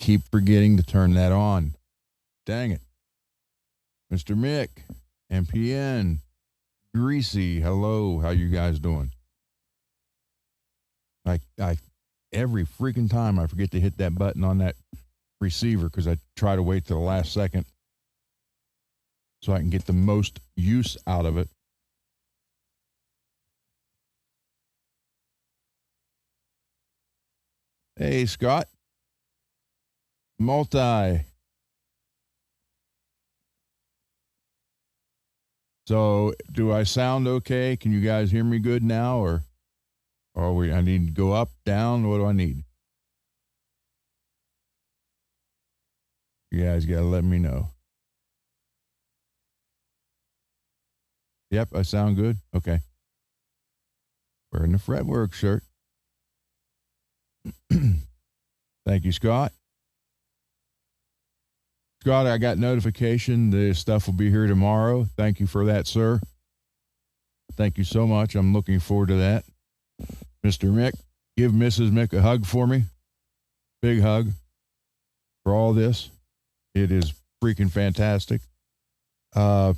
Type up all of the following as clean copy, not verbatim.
keep forgetting to turn that on. Dang it. Mr. Mick, MPN, Greasy, hello. How you guys doing? I every freaking time I forget to hit that button on that receiver because I try to wait till the last second so I can get the most use out of it. Hey, Scott. Multi. So, do I sound okay? Can you guys hear me good now, or I need to go up, down? What do I need? You guys got to let me know. Yep, I sound good? Okay. Wearing the FRETworks shirt. Thank you, Scott. Scott, I got notification the stuff will be here tomorrow. Thank you for that, sir. Thank you so much. I'm looking forward to that. Mr. Mick, give Mrs. Mick a hug for me. Big hug for all this. It is freaking fantastic. The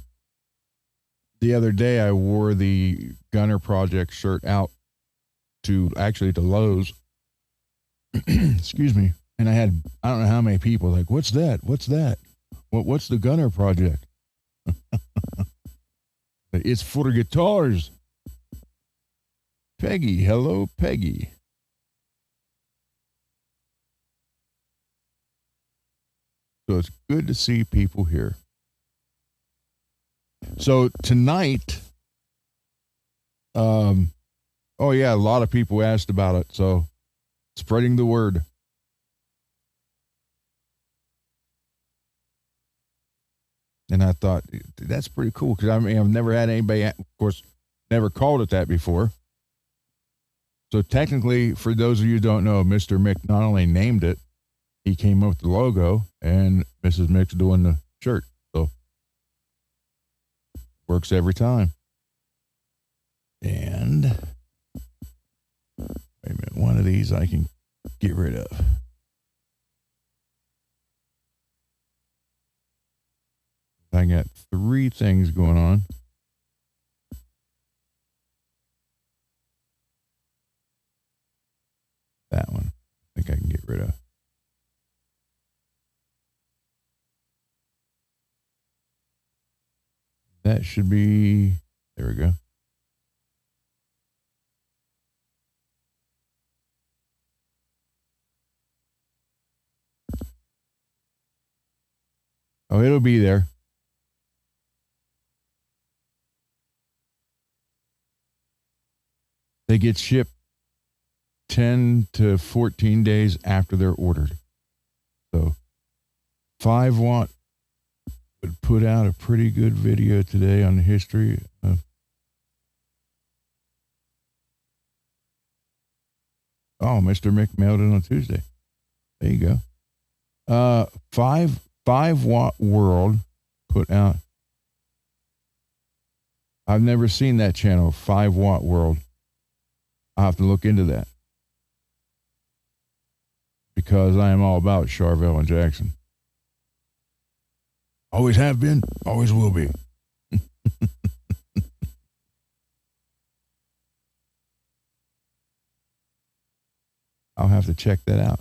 other day, I wore the Gunner Project shirt out to Lowe's. Excuse me. And I don't know how many people like, what's that? What's that? What's the Gunner Project? It's for guitars. Peggy, hello, Peggy. So it's good to see people here. So tonight, oh yeah, a lot of people asked about it. So spreading the word. And I thought, that's pretty cool because I mean, I've never had anybody, of course, never called it that before. So technically, for those of you who don't know, Mr. Mick not only named it, he came up with the logo, and Mrs. Mick's doing the shirt. So works every time. And wait a minute, one of these I can get rid of. I got 3 things going on. That one, I think I can get rid of. That should be, there we go. Oh, it'll be there. They get shipped 10 to 14 days after they're ordered. So 5 Watt would put out a pretty good video today on the history of. Oh, Mr. Mick mailed it on Tuesday. There you go. 5 Watt World put out. I've never seen that channel, 5 Watt World. I'll have to look into that. Because I am all about Charvel and Jackson. Always have been, always will be. I'll have to check that out.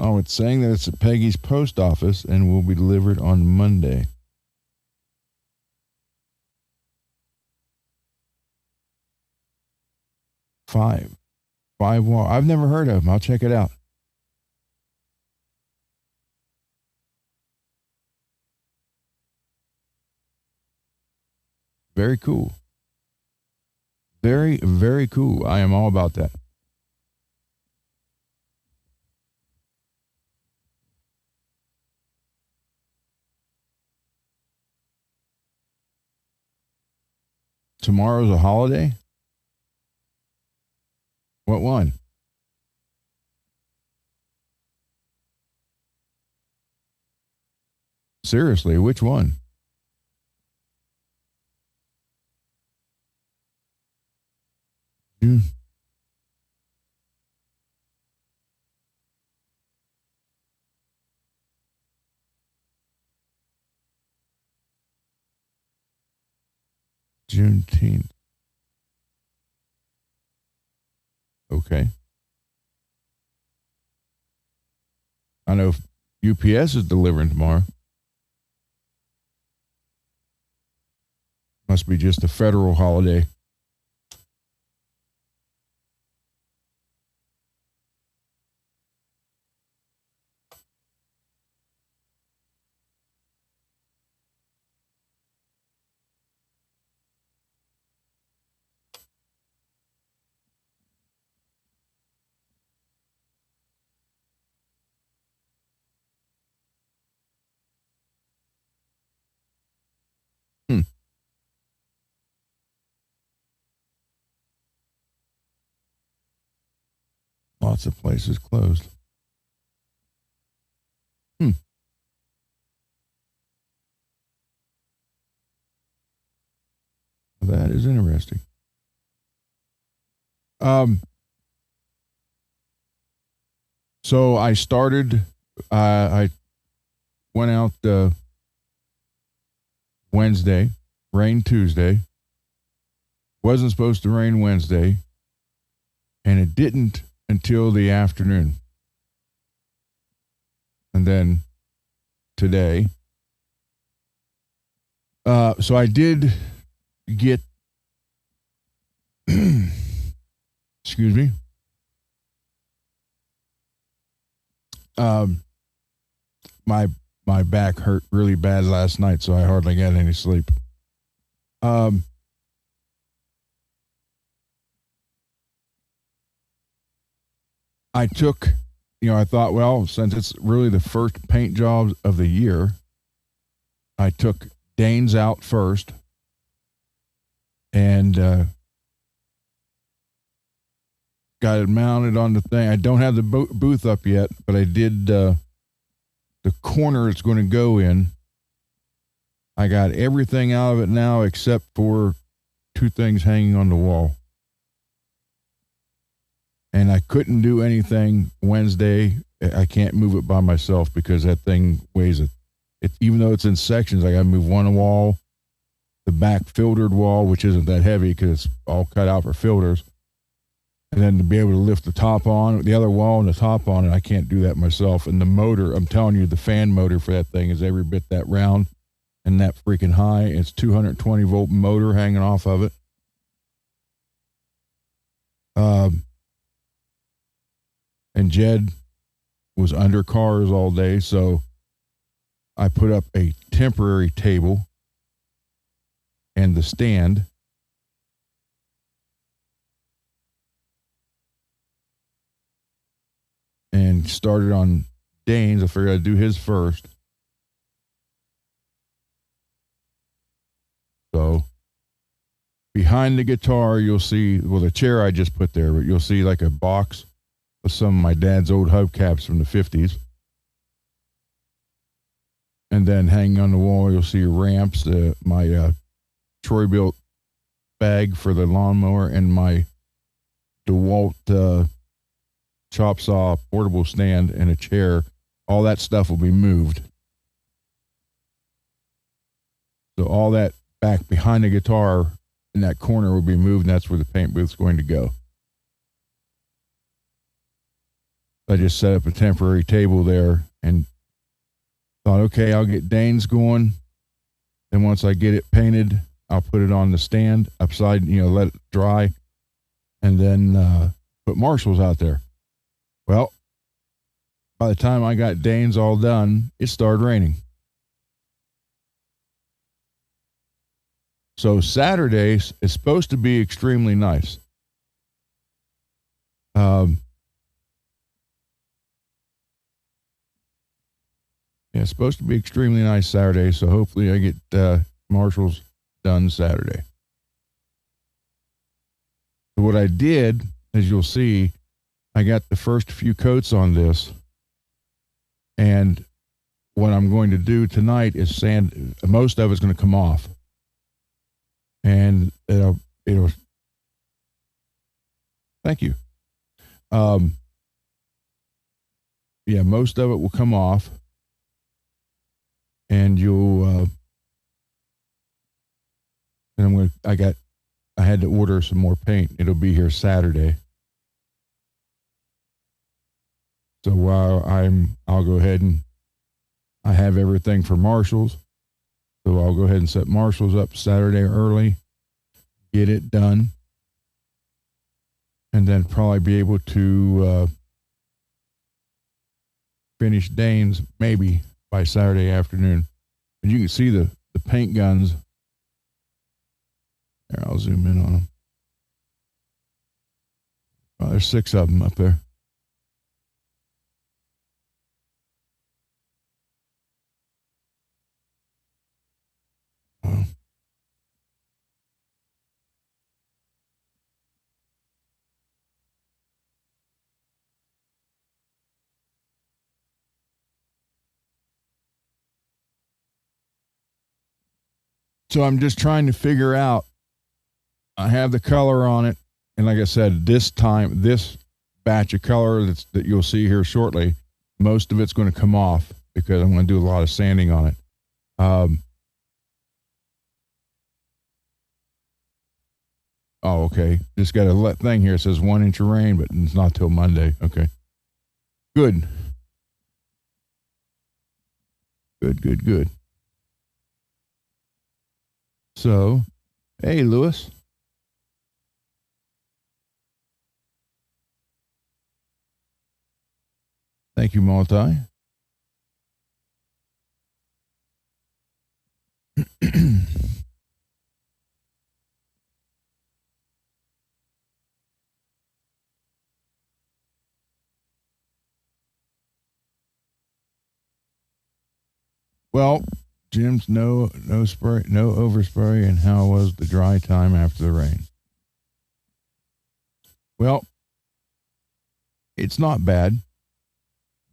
Oh, it's saying that it's at Peggy's post office and will be delivered on Monday. Five Watt. I've never heard of them. I'll check it out. Very cool. Very, very cool. I am all about that. Tomorrow's a holiday? What one? Seriously, which one? Juneteenth. Okay. I know UPS is delivering tomorrow. Must be just a federal holiday. Lots of places closed. That is interesting. So I started, I went out Wednesday, rained Tuesday, wasn't supposed to rain Wednesday, and it didn't until the afternoon. And then today, so I did get, excuse me, my back hurt really bad last night, so I hardly got any sleep. I took, I thought, well, since it's really the first paint job of the year, I took Dane's out first and got it mounted on the thing. I don't have the booth up yet, but I did the corner it's going to go in. I got everything out of it now except for two things hanging on the wall. And I couldn't do anything Wednesday. I can't move it by myself because that thing weighs it. Even though it's in sections, I got to move one wall, the back filtered wall, which isn't that heavy because it's all cut out for filters. And then to be able to lift the top on, the other wall and the top on it, I can't do that myself. And the motor, I'm telling you, the fan motor for that thing is every bit that round and that freaking high. It's 220 volt motor hanging off of it. And Jed was under cars all day, so I put up a temporary table and the stand. And started on Dane's. I figured I'd do his first. So behind the guitar, you'll see, well, the chair I just put there, but you'll see like a box with some of my dad's old hubcaps from the 50s. And then hanging on the wall, you'll see ramps, my Troy built bag for the lawnmower, and my DeWalt chop saw portable stand and a chair. All that stuff will be moved. So all that back behind the guitar in that corner will be moved, and that's where the paint booth's going to go. I just set up a temporary table there and thought, okay, I'll get Dane's going. Then once I get it painted, I'll put it on the stand upside, let it dry, and then put Marshall's out there. Well, by the time I got Dane's all done, it started raining. So Saturday is supposed to be extremely nice. Yeah, it's supposed to be extremely nice Saturday, so hopefully I get Marshall's done Saturday. So what I did, as you'll see, I got the first few coats on this, and what I'm going to do tonight is sand. Most of it's going to come off, and it'll. Thank you. Yeah, most of it will come off, and you'll. And I'm going to I had to order some more paint. It'll be here Saturday. So while I'll go ahead and I have everything for Marshall's. So I'll go ahead and set Marshall's up Saturday early, get it done, and then probably be able to finish Dane's maybe by Saturday afternoon. And you can see the paint guns. Here, I'll zoom in on them. Oh, there's 6 of them up there. So I'm just trying to figure out, I have the color on it. And like I said, this batch of color that you'll see here shortly, most of it's going to come off because I'm going to do a lot of sanding on it. Oh, okay. Just got a thing here. It says 1 inch of rain, but it's not till Monday. Okay. Good. Good. So, hey, Lewis. Thank you, Multi. Well, Jim's no spray, no overspray, and how was the dry time after the rain? Well, it's not bad,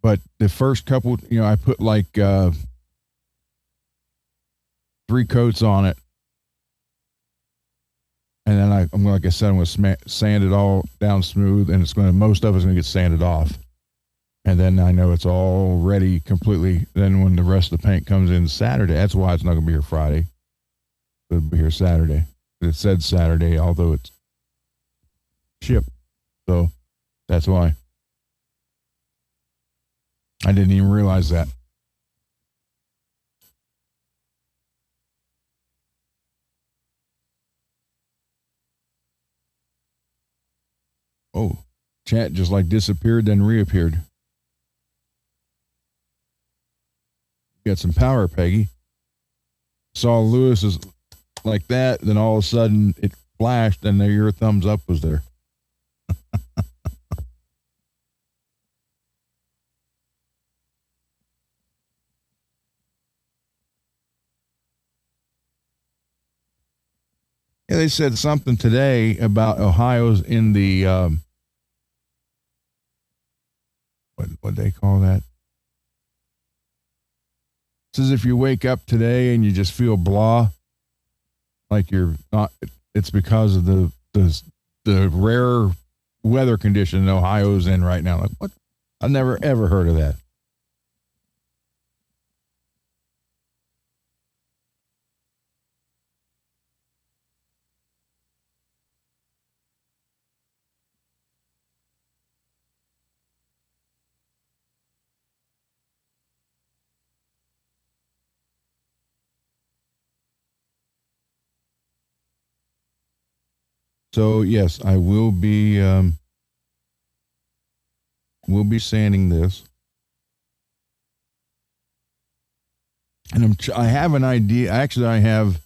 but the first couple, I put like 3 coats on it, and then I'm like I said, I'm going to sand it all down smooth, and most of it's going to get sanded off. And then I know it's all ready completely. Then when the rest of the paint comes in Saturday, that's why it's not going to be here Friday. It'll be here Saturday. It said Saturday, although it's shipped. So that's why. I didn't even realize that. Oh, chat just like disappeared, then reappeared. Got some power, Peggy. Saw Lewis is like that, then all of a sudden it flashed, and there your thumbs up was there. Yeah, they said something today about Ohio's in the what they call that? It says if you wake up today and you just feel blah, like you're not, it's because of the rare weather condition Ohio's in right now. Like, what? I've never ever heard of that. So yes, I will be sanding this, and I have an idea. Actually, I have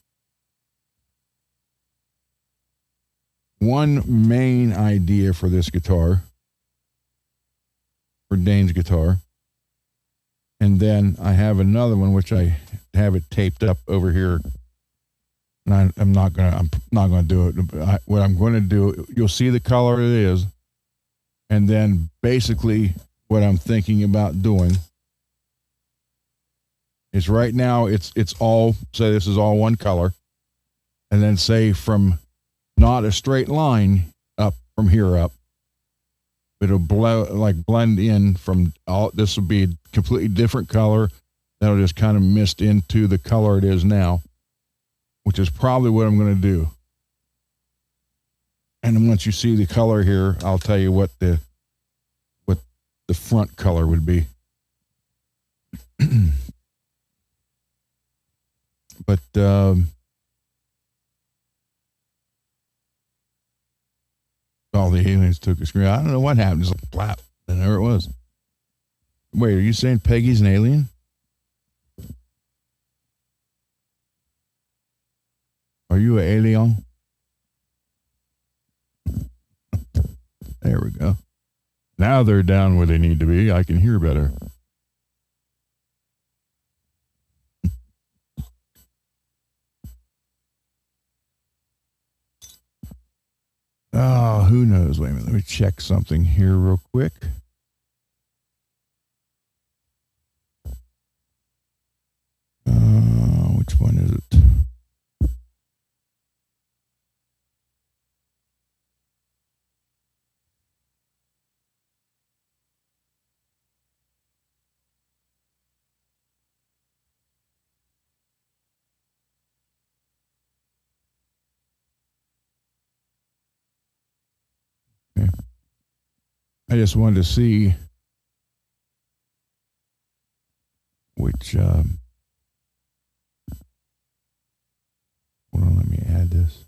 one main idea for this guitar, for Dane's guitar, and then I have another one which I have it taped up over here. And I'm not gonna do it. What I'm going to do, you'll see the color it is, and then basically what I'm thinking about doing is right now it's all, say this is all one color, and then say from not a straight line up from here up, it'll blend in from all. This will be a completely different color that'll just kind of mist into the color it is now, which is probably what I'm going to do. And then once you see the color here, I'll tell you what the front color would be. But all the aliens took a screen. I don't know what happened. Just like plap, and there it was. Wait, are you saying Peggy's an alien? Are you an alien? There we go. Now they're down where they need to be. I can hear better. Oh, who knows? Wait a minute. Let me check something here real quick. Which one is it? Okay. I just wanted to see which. Hold on, let me add this.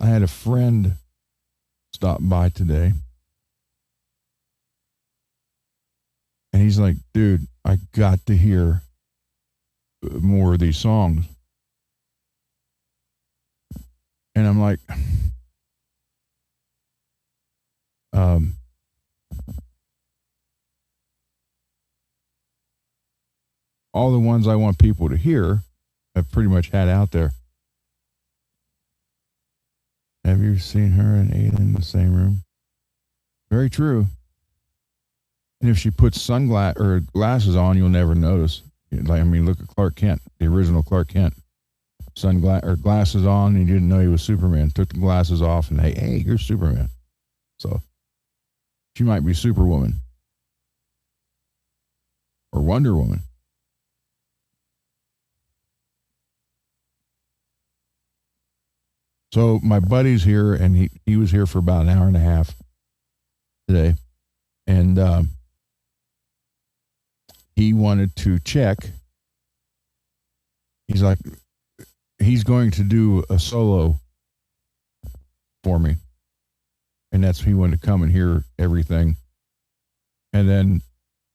I had a friend stop by today, and he's like, dude, I got to hear more of these songs. And I'm like, all the ones I want people to hear, I've pretty much had out there. Have you seen her and Aiden in the same room? Very true. And if she puts sunglasses or glasses on, you'll never notice. Like, I mean, look at Clark Kent, the original Clark Kent. Glasses on, and you didn't know he was Superman. Took the glasses off, and hey, you're Superman. So she might be Superwoman or Wonder Woman. So my buddy's here, and he was here for about an hour and a half today, and he wanted to check. He's like, he's going to do a solo for me, and that's he wanted to come and hear everything. And then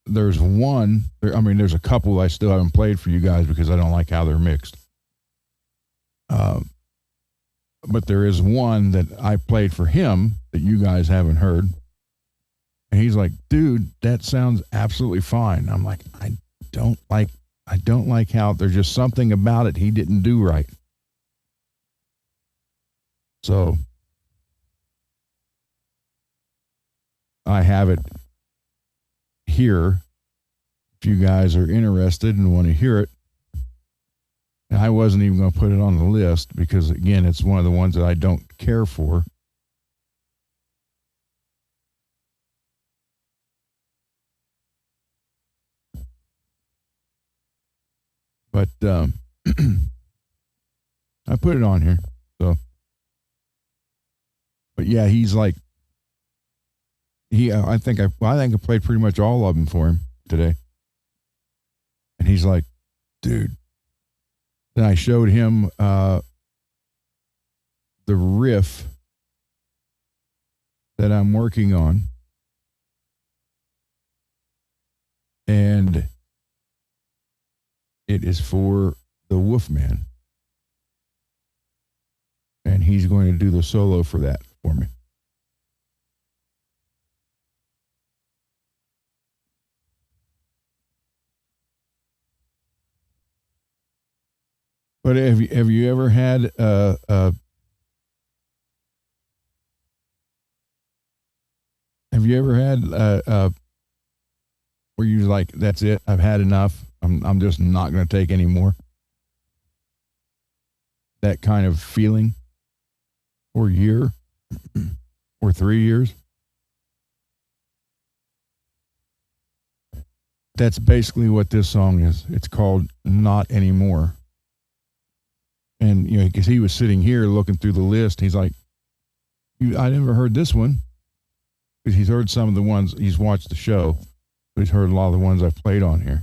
there's one. There's a couple I still haven't played for you guys because I don't like how they're mixed. But there is one that I played for him that you guys haven't heard. And he's like, dude, that sounds absolutely fine. I'm like, I don't like how there's just something about it he didn't do right. So I have it here if you guys are interested and want to hear it. I wasn't even going to put it on the list because, again, it's one of the ones that I don't care for. But I put it on here. So, but yeah, he's like, I think I played pretty much all of them for him today. And he's like, dude. Then I showed him the riff that I'm working on. And it is for the Wolfman. And he's going to do the solo for that for me. But have you ever had Have you ever had where you're like, that's it, I've had enough, I'm just not going to take any more? That kind of feeling? Or year? Or 3 years? That's basically what this song is. It's called Not Anymore. And, you know, because he was sitting here looking through the list, he's like, I never heard this one. Because he's heard some of the ones, he's watched the show, but he's heard a lot of the ones I've played on here.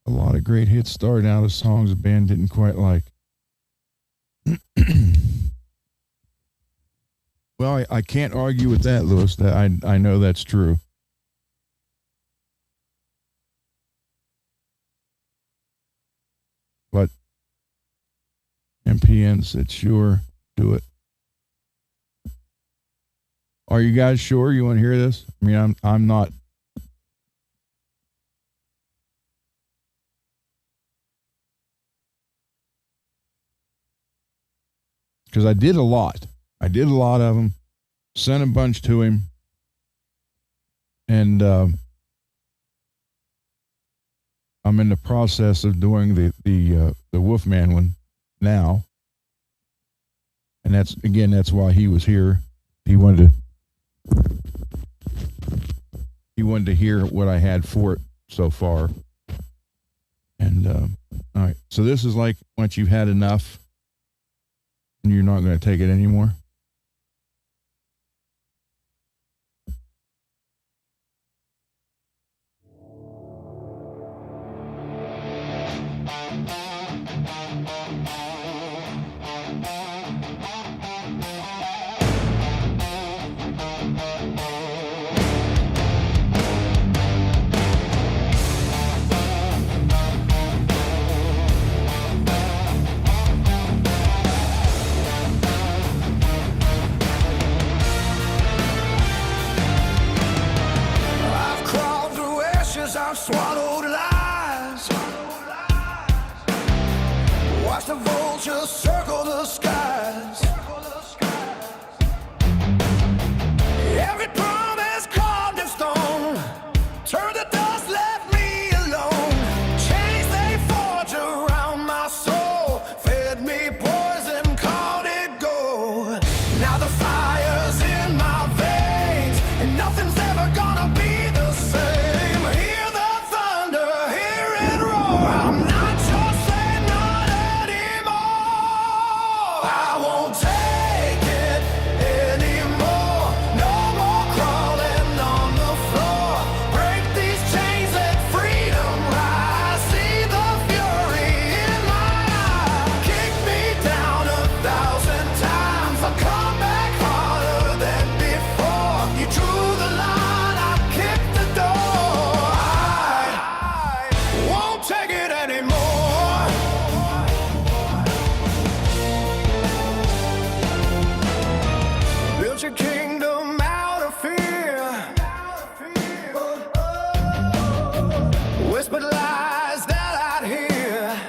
A lot of great hits started out as songs the band didn't quite like. Well, I can't argue with that, Lewis. That I know that's true. But MPN said, sure, do it. Are you guys sure you want to hear this? I mean, I'm not. Because I did a lot. I did a lot of them. Sent a bunch to him. And I'm in the process of doing the Wolfman one now. And that's why he was here. He wanted to hear what I had for it so far. And all right. So this is like once you've had enough and you're not going to take it anymore. I've swallowed lies. Watch the vultures circle the skies. Every promise carved in stone. Turn the dust, left me alone. Chains they forge around my soul. Fed me poison, called it gold. Now the fire's in my veins, and nothing's ever gonna be the same. I'm not your slave, not anymore. I won't take it anymore. No more crawling on the floor. Break these chains, let freedom rise. See the fury in my eyes. Kick me down 1,000 times. I'll come back harder than before. You drew the line, I kicked the door. I won't take it anymore. Built your kingdom out of fear. Whispered lies that I'd hear.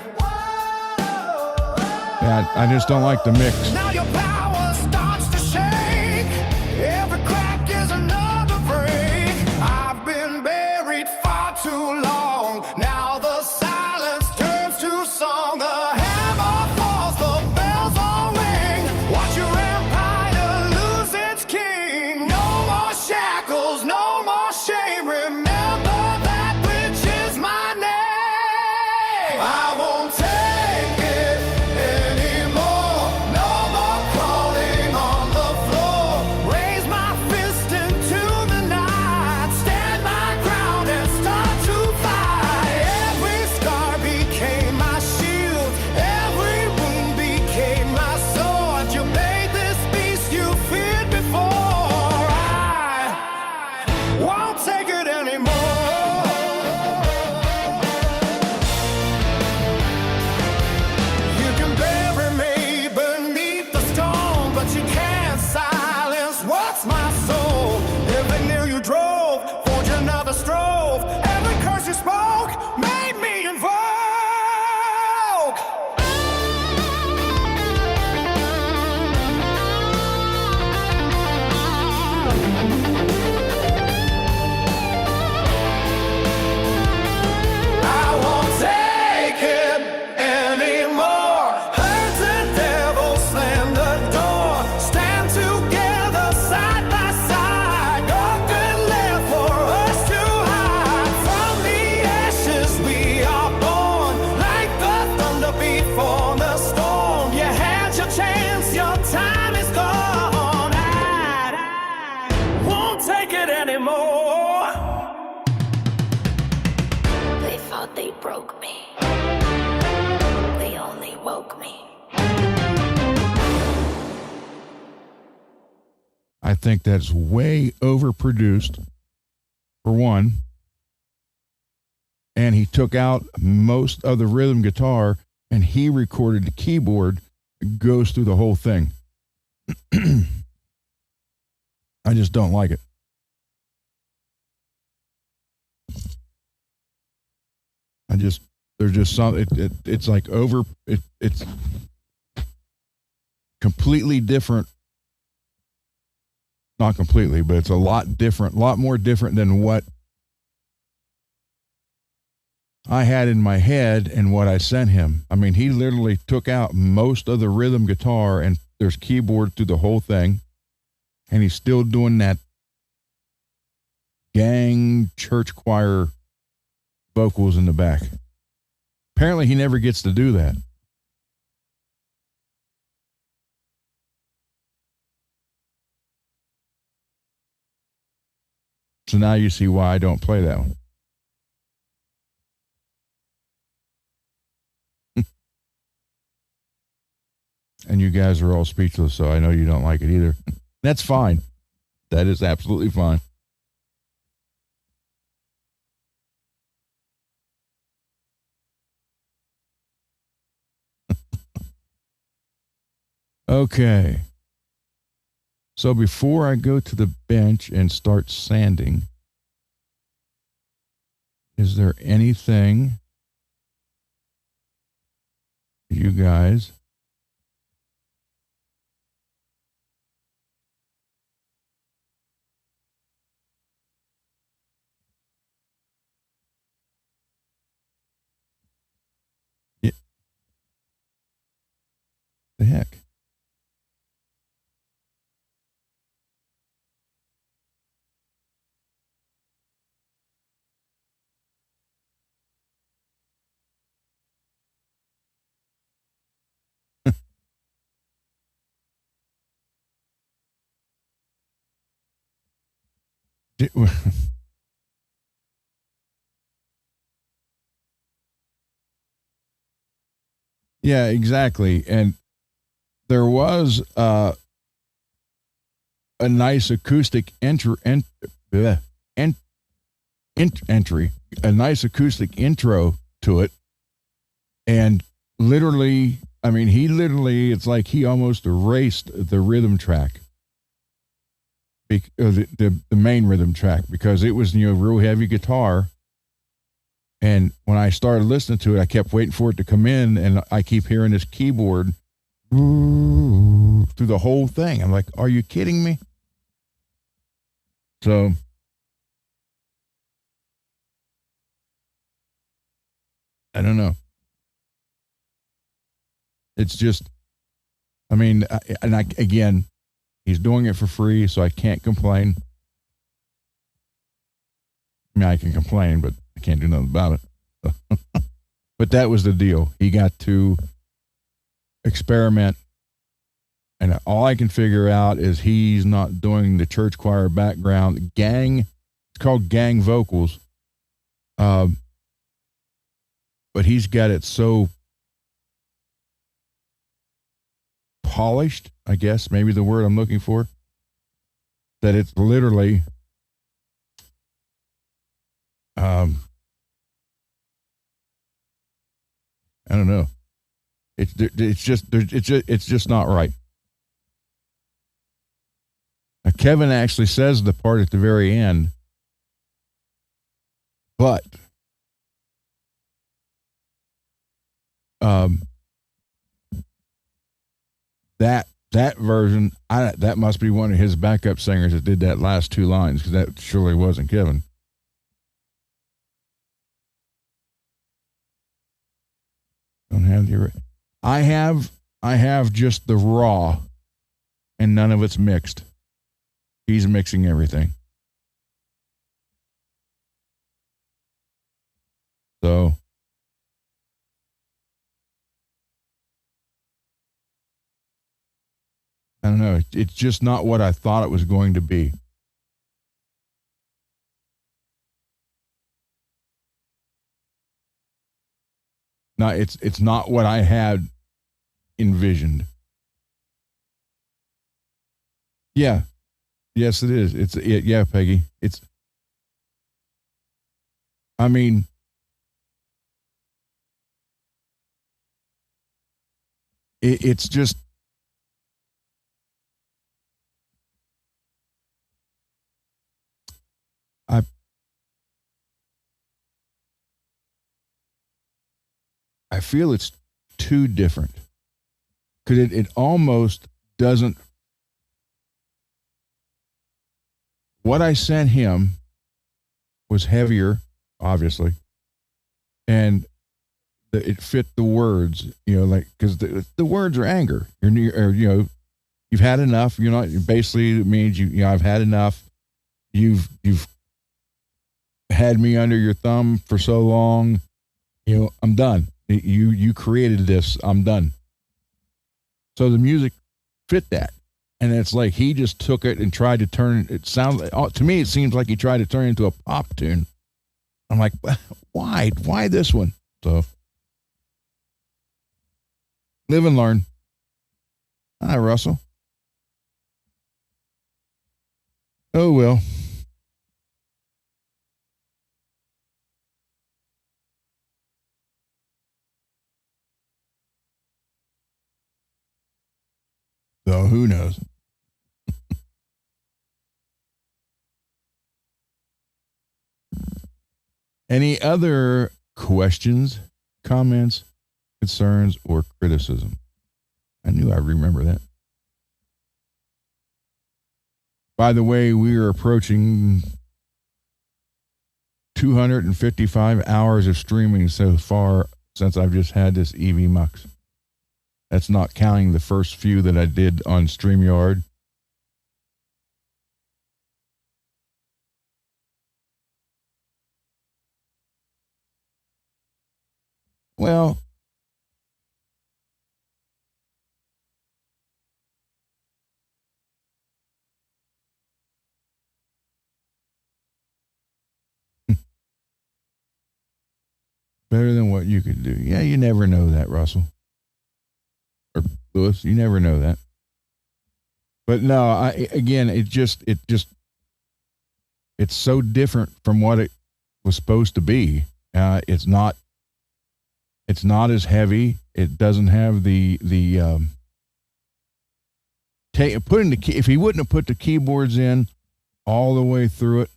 Yeah, I just don't like the mix. Now your power starts to shake. Every crack is another break. I've been buried far too long. Now the silence turns to song. The hammer falls, the bells all ring. Watch your empire lose its king. No more shackles, no more shame. Remember that which is my name. I won't take it anymore. No more I won't take it anymore. Heard the devil slam the door. Stand together side by side. Nothing left for us to hide. From the ashes we are born. Like the thunder before the storm. You had your chance, your time is gone. I won't take it anymore. They thought they broke me. They only woke me. I think that's way overproduced, for one. And he took out most of the rhythm guitar and he recorded the keyboard, goes through the whole thing. I just don't like it. There's just some, it's like it's completely different. Not completely, but it's a lot more different than what I had in my head and what I sent him. I mean, he literally took out most of the rhythm guitar and there's keyboard through the whole thing. And he's still doing that gang church choir vocals in the back. Apparently he never gets to do that. So now you see why I don't play that one. And you guys are all speechless, so I know you don't like it either. That's fine. That is absolutely fine. Okay. So before I go to the bench and start sanding, is there anything you guys the heck? Yeah, exactly. And there was a nice acoustic entry, a nice acoustic intro to it. And literally, I mean, it's like he almost erased the rhythm track, the main rhythm track, because it was, real heavy guitar. And when I started listening to it, I kept waiting for it to come in, and I keep hearing this keyboard through the whole thing. I'm like, are you kidding me? So I don't know. It's just, I mean, again, he's doing it for free, so I can't complain. I mean, I can complain, but I can't do nothing about it. But that was the deal. He got to experiment, and all I can figure out is he's not doing the church choir background. Gang, it's called gang vocals. But he's got it so polished, I guess, maybe the word I'm looking for, that it's literally I don't know. It's just not right. Now, Kevin actually says the part at the very end, but that that version, that must be one of his backup singers that did that last two lines, because that surely wasn't Kevin. Don't have the. I have just the raw, and none of it's mixed. He's mixing everything. So I don't know. It's just not what I thought it was going to be. Not it's not what I had envisioned. Yeah. Yes, it is. Yeah, Peggy. I mean, it's just I I feel it's too different, because it almost doesn't. What I sent him was heavier, obviously, and it fit the words, like, because the words are anger. You've had enough. You're not, basically, it means I've had enough. You've had me under your thumb for so long. I'm done. You created this. I'm done. So the music fit that. And it's like he just took it and tried to turn it. To me, it seems like he tried to turn it into a pop tune. I'm like, why? Why this one? So live and learn. Hi, Russell. Oh, well. So who knows? Any other questions, comments, concerns, or criticism? I knew I'd remember that. By the way, we are approaching 255 hours of streaming so far since I've just had this EV Mux. That's not counting the first few that I did on StreamYard. Well, better than what you could do. Yeah, you never know that, Russell. Or Lewis, you never know that. But no, it's so different from what it was supposed to be. It's not as heavy. It doesn't have if he wouldn't have put the keyboards in all the way through it,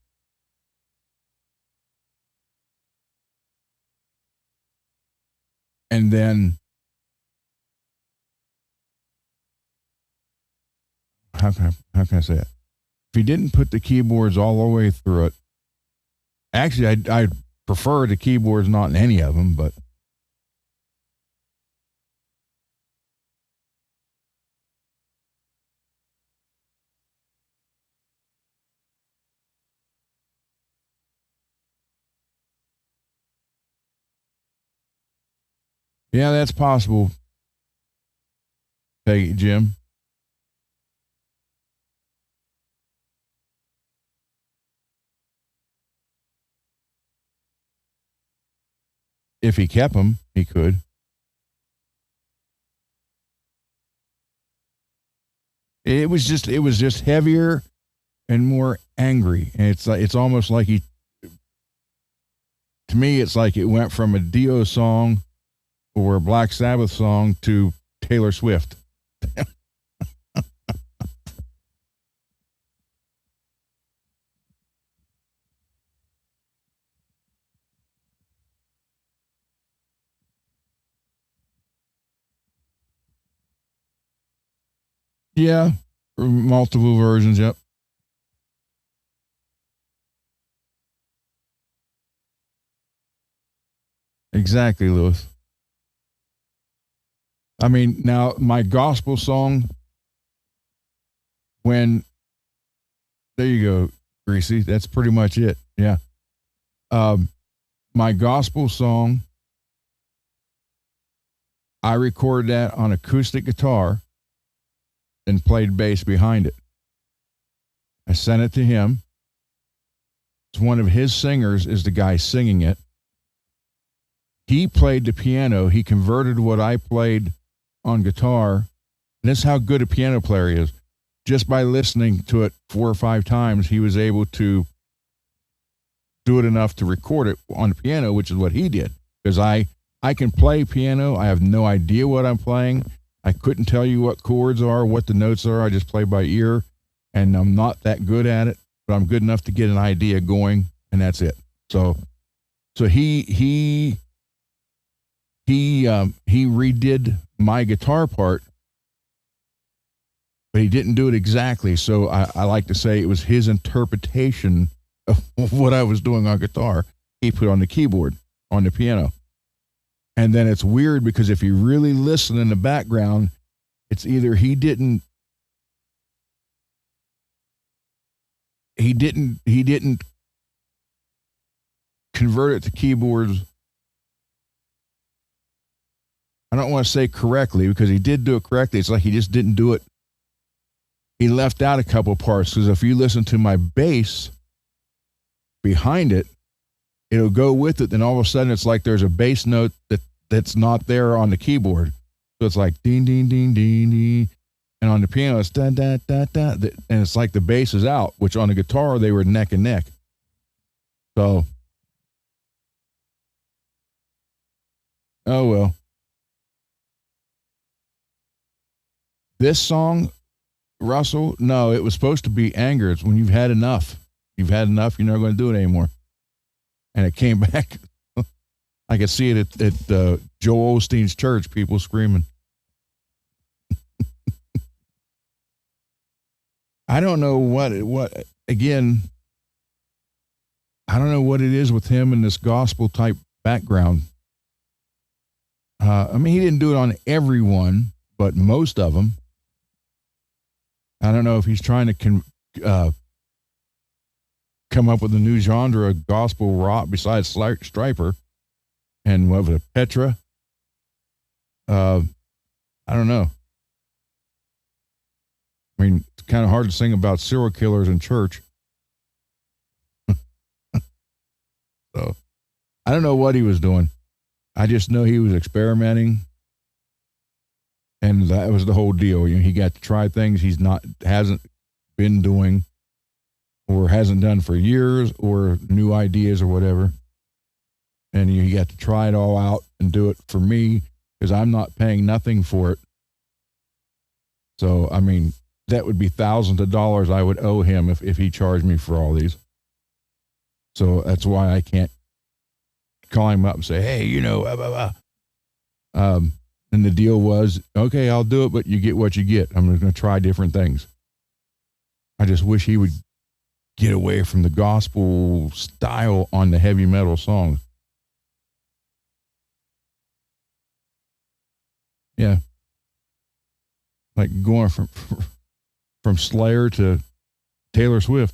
and then how can I say it? If he didn't put the keyboards all the way through it, actually, I prefer the keyboards not in any of them, but yeah, that's possible. Hey, Jim. If he kept them, he could. It was just heavier and more angry. And it's almost like to me, it's like it went from a Dio song or a Black Sabbath song to Taylor Swift. Yeah, multiple versions. Yep. Exactly, Lewis. I mean, now my gospel song, when there you go, Greasy. That's pretty much it. Yeah. Um, my gospel song, I recorded that on acoustic guitar and played bass behind it. I sent it to him. It's one of his singers is the guy singing it. He played the piano. He converted what I played on guitar. And this is how good a piano player he is. Just by listening to it 4 or 5 times, he was able to do it enough to record it on the piano, which is what he did. Because I can play piano. I have no idea what I'm playing. I couldn't tell you what chords are, what the notes are. I just play by ear, and I'm not that good at it, but I'm good enough to get an idea going, and that's it. So he redid my guitar part, but he didn't do it exactly. So I like to say it was his interpretation of what I was doing on guitar. He put on the keyboard, on the piano. And then it's weird because if you really listen in the background, it's either he didn't convert it to keyboards. I don't want to say correctly because he did do it correctly. It's like he just didn't do it. He left out a couple parts because if you listen to my bass behind it, it'll go with it. Then all of a sudden it's like there's a bass note that's not there on the keyboard. So it's like ding, ding, ding, ding, ding. And on the piano it's da, da, da, da. And it's like the bass is out, which on the guitar they were neck and neck. So, oh well. This song, Russell, no, it was supposed to be anger. It's when you've had enough. You've had enough, you're not going to do it anymore. And it came back. I could see it at Joel Osteen's church, people screaming. I don't know again, I don't know what it is with him and this gospel type background. I mean, he didn't do it on everyone, but most of them. I don't know if he's trying to come up with a new genre of gospel rock besides Striper and what was it, Petra? I don't know. I mean, it's kind of hard to sing about serial killers in church. So I don't know what he was doing. I just know he was experimenting. And that was the whole deal. You know, he got to try things hasn't been doing or hasn't done for years or new ideas or whatever. And he got to try it all out and do it for me because I'm not paying nothing for it. So, I mean, that would be thousands of dollars I would owe him if he charged me for all these. So that's why I can't call him up and say, hey, you know, blah, blah, blah. And the deal was, okay, I'll do it, but you get what you get. I'm going to try different things. I just wish he would get away from the gospel style on the heavy metal songs. Yeah. Like going from Slayer to Taylor Swift.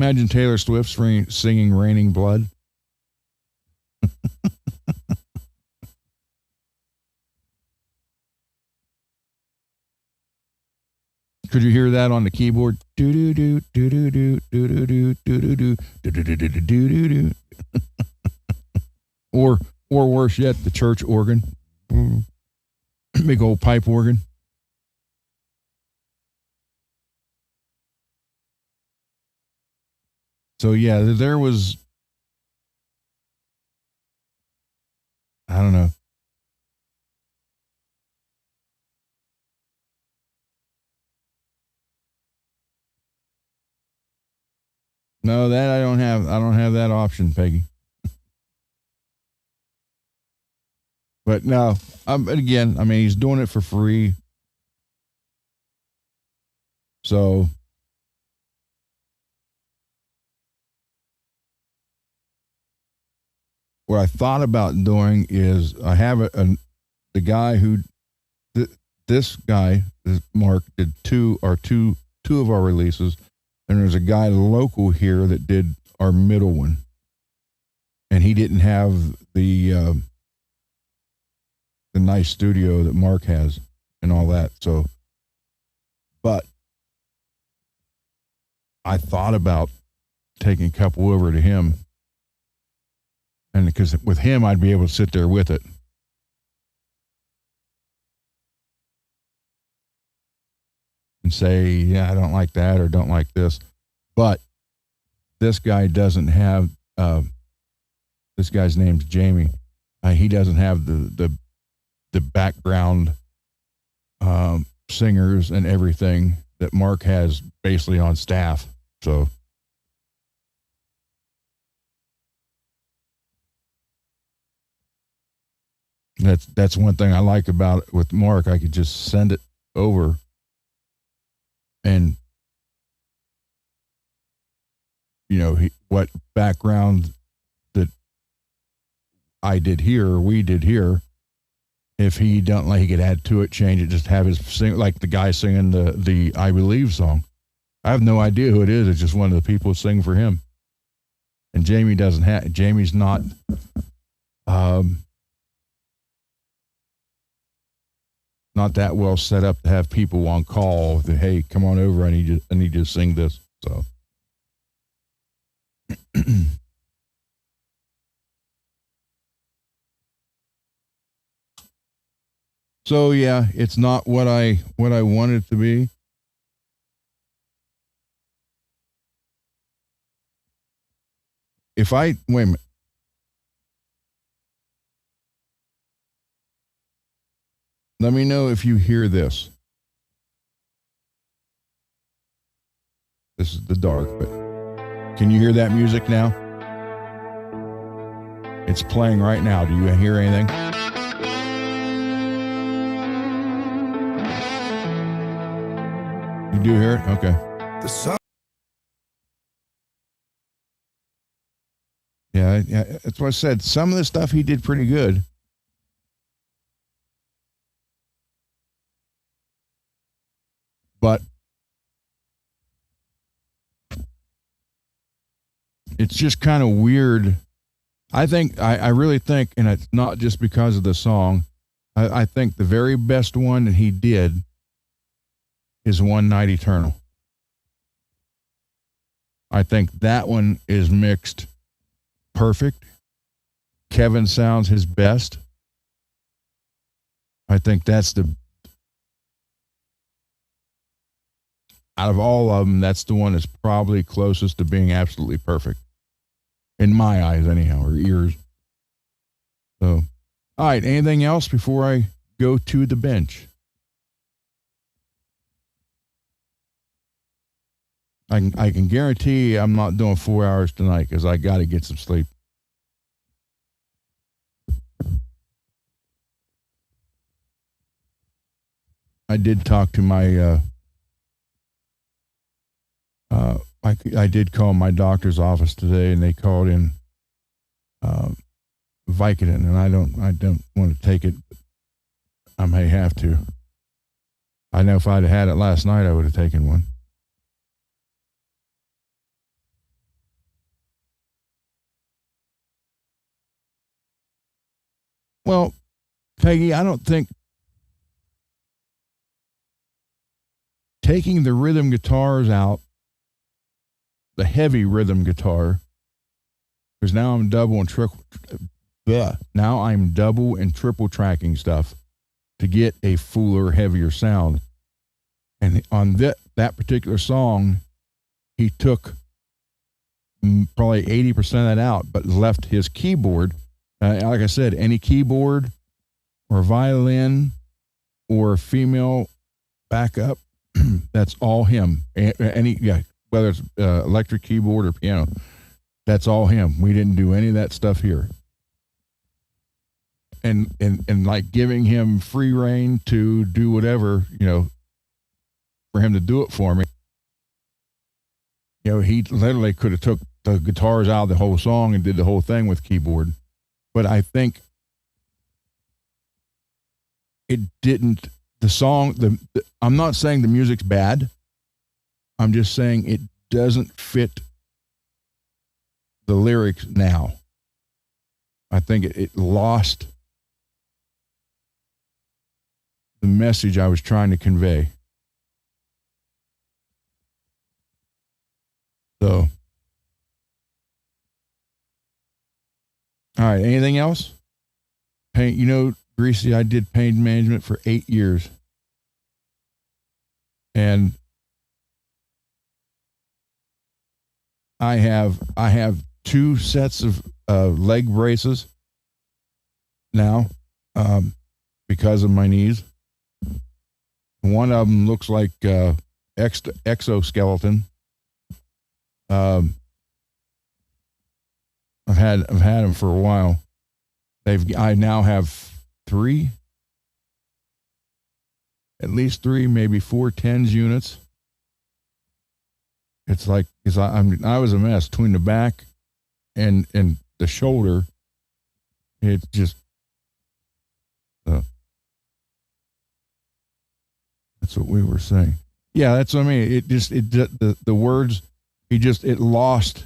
Imagine Taylor Swift singing Raining Blood. Could you hear that on the keyboard? Do do do do do do do do do do do do do do do. Or worse yet, the church organ, big old pipe organ. So yeah, there was. I don't know. No, that I don't have. I don't have that option, Peggy. But no, again, I mean, he's doing it for free. So what I thought about doing is I have the guy who this guy, Mark, did two of our releases, and there's a guy local here that did our middle one, and he didn't have the nice studio that Mark has and all that. So, but I thought about taking a couple over to him, and because with him I'd be able to sit there with it. And say, yeah, I don't like that or don't like this. But this guy doesn't have, this guy's name's Jamie. He doesn't have the background singers and everything that Mark has basically on staff. So that's one thing I like about it with Mark. I could just send it over. And, you know, what background that I did here or we did here, if he don't like, he could add to it, change it, just have his sing, like the guy singing the I Believe song. I have no idea who it is. It's just one of the people who sing for him. And Jamie doesn't have, Jamie's not, not that well set up to have people on call that, hey, come on over, I need you to sing this. So so yeah, it's not what I want it to be. Wait a minute. Let me know if you hear this. This is the dark, but can you hear that music now? It's playing right now. Do you hear anything? You do hear it? Okay. The sun. Yeah, that's what I said. Some of the stuff he did pretty good. But it's just kind of weird. I really think, and it's not just because of the song, I think the very best one that he did is One Night Eternal. I think that one is mixed perfect. Kevin sounds his best. I think that's out of all of them, that's the one that's probably closest to being absolutely perfect. In my eyes, anyhow, or ears. So, all right, anything else before I go to the bench? I can guarantee I'm not doing 4 hours tonight because I got to get some sleep. I did talk to my I did call my doctor's office today, and they called in Vicodin, and I don't want to take it, but I may have to. I know if I'd had it last night, I would have taken one. Well, Peggy, I don't think taking the rhythm guitars out, the heavy rhythm guitar, because now I'm double and triple tracking stuff to get a fuller, heavier sound. And on that particular song, he took probably 80% of that out, but left his keyboard. Like I said, any keyboard or violin or female backup, that's all him. Whether it's electric keyboard or piano, that's all him. We didn't do any of that stuff here. and like giving him free reign to do whatever, for him to do it for me. He literally could have took the guitars out of the whole song and did the whole thing with keyboard. But I think it didn't, the song, I'm not saying the music's bad. I'm just saying it doesn't fit the lyrics now. I think it lost the message I was trying to convey. So, all right, anything else? Paint, Greasy, I did paint management for 8 years. And I have 2 sets of leg braces now because of my knees. One of them looks like exoskeleton. I've had them for a while. I now have 3, at least 3, maybe 4 TENS units. It's like, I was a mess between the back and the shoulder. It just, that's what we were saying. Yeah, that's what I mean. It just, the words, it lost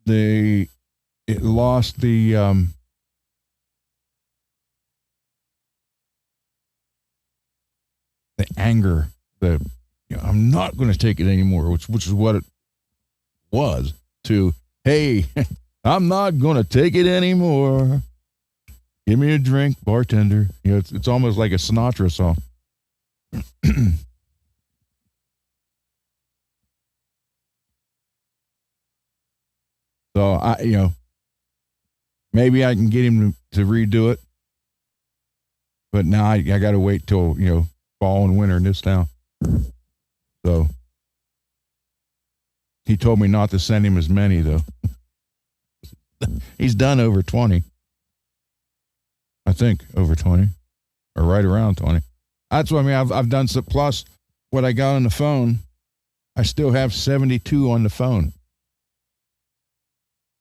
the anger, I'm not going to take it anymore, which is what it was, to, hey, I'm not going to take it anymore. Give me a drink, bartender. It's almost like a Sinatra song. So maybe I can get him to redo it, but now I got to wait till, fall and winter in this town. So he told me not to send him as many, though. He's done over 20. I think over 20 or right around 20. That's what I mean. I've done some, plus what I got on the phone, I still have 72 on the phone.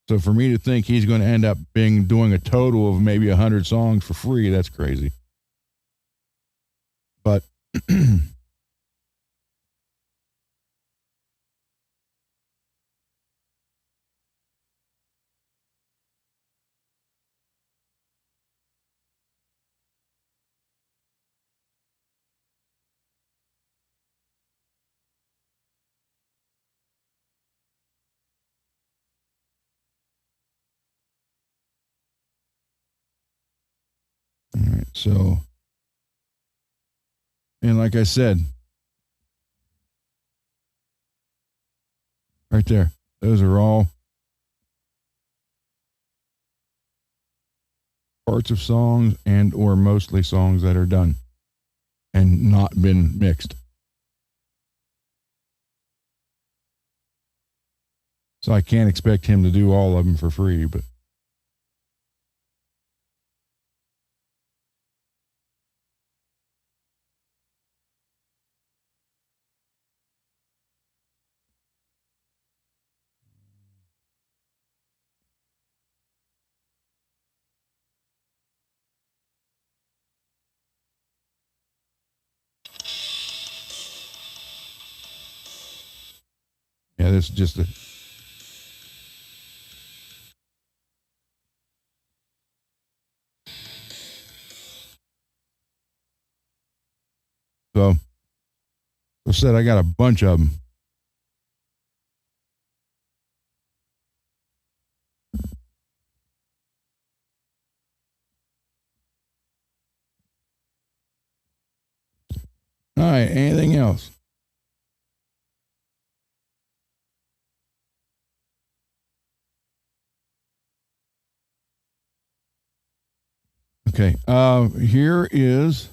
So for me to think he's going to end up doing a total of maybe 100 songs for free, that's crazy. But all right, so, and like I said, right there, those are all parts of songs and or mostly songs that are done and not been mixed. So I can't expect him to do all of them for free, but yeah, this is just a, so I said I got a bunch of them. All right, anything else? Okay, here is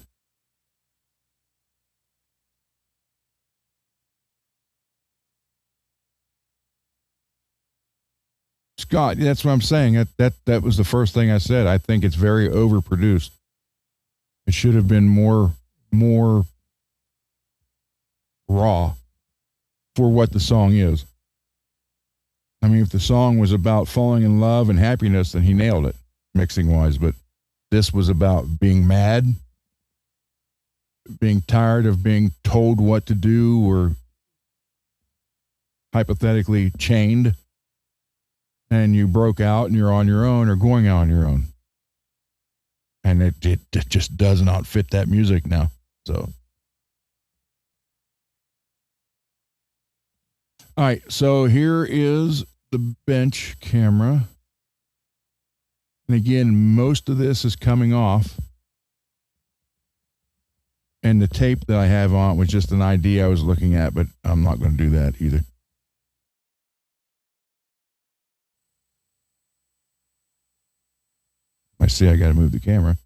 Scott, that's what I'm saying. That was the first thing I said. I think it's very overproduced. It should have been more raw for what the song is. I mean, if the song was about falling in love and happiness, then he nailed it, mixing wise. But this was about being mad, being tired of being told what to do, or hypothetically chained, and you broke out and you're on your own or going out on your own. And it just does not fit that music now. So, all right, so here is the bench camera. And again, most of this is coming off. And the tape that I have on was just an idea I was looking at, but I'm not going to do that either. I see I got to move the camera.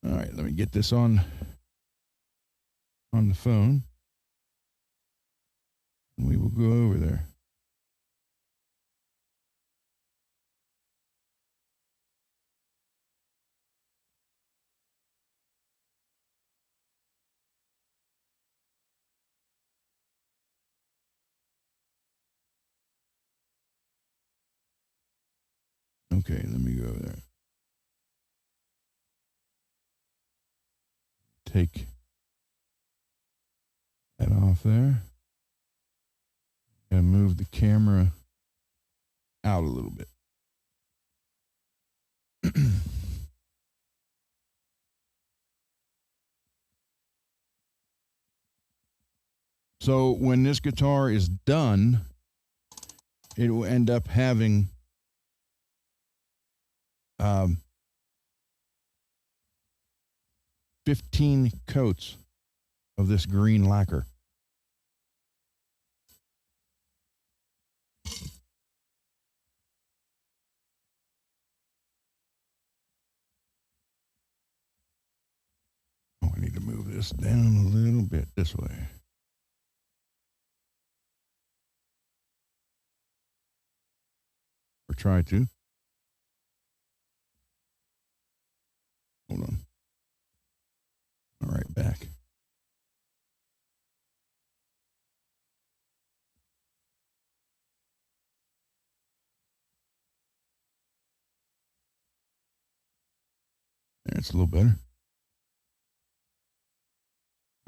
All right, let me get this on the phone. And we will go over there. Okay, let me go over there. Take that off there. And move the camera out a little bit. So when this guitar is done, it will end up having 15 coats of this green lacquer. Oh, I need to move this down a little bit this way. Or try to. Hold on. All right, back. There, it's a little better.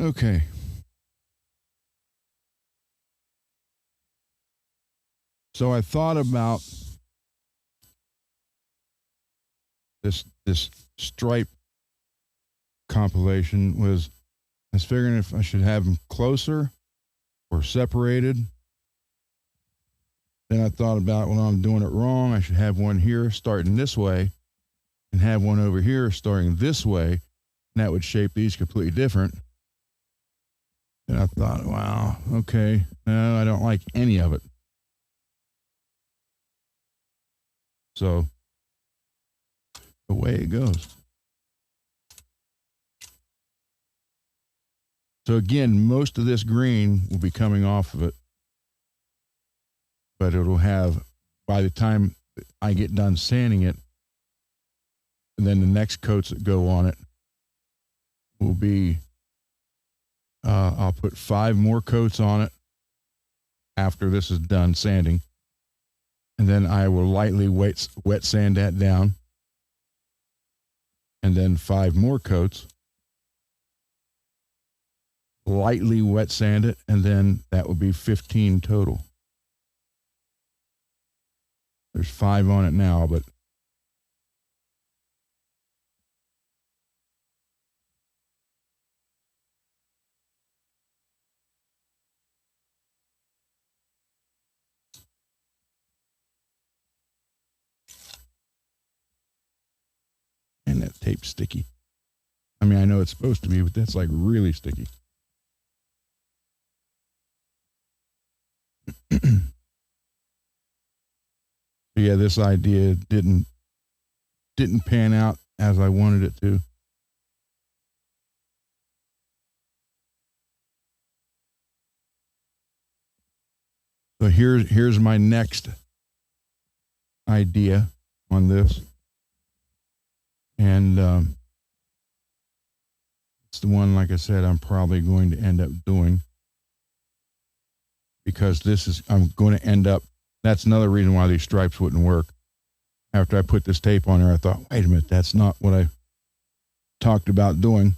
Okay. So I thought about this stripe compilation. I was figuring if I should have them closer or separated. Then I thought about, well, I'm doing it wrong. I should have one here starting this way and have one over here starting this way. And that would shape these completely different. And I thought, wow, okay, no, I don't like any of it. So, away it goes. So again, most of this green will be coming off of it, but it'll have, by the time I get done sanding it, and then the next coats that go on it will be, I'll put 5 more coats on it after this is done sanding, and then I will lightly wet sand that down, and then 5 more coats, lightly wet sand it, and then that would be 15 total. There's 5 on it now, but and that tape's sticky. I mean, I know it's supposed to be, but that's like really sticky. So yeah, this idea didn't pan out as I wanted it to. But here's my next idea on this. And it's the one, like I said, I'm probably going to end up doing. Because I'm going to end up, that's another reason why these stripes wouldn't work. After I put this tape on there, I thought, wait a minute, that's not what I talked about doing.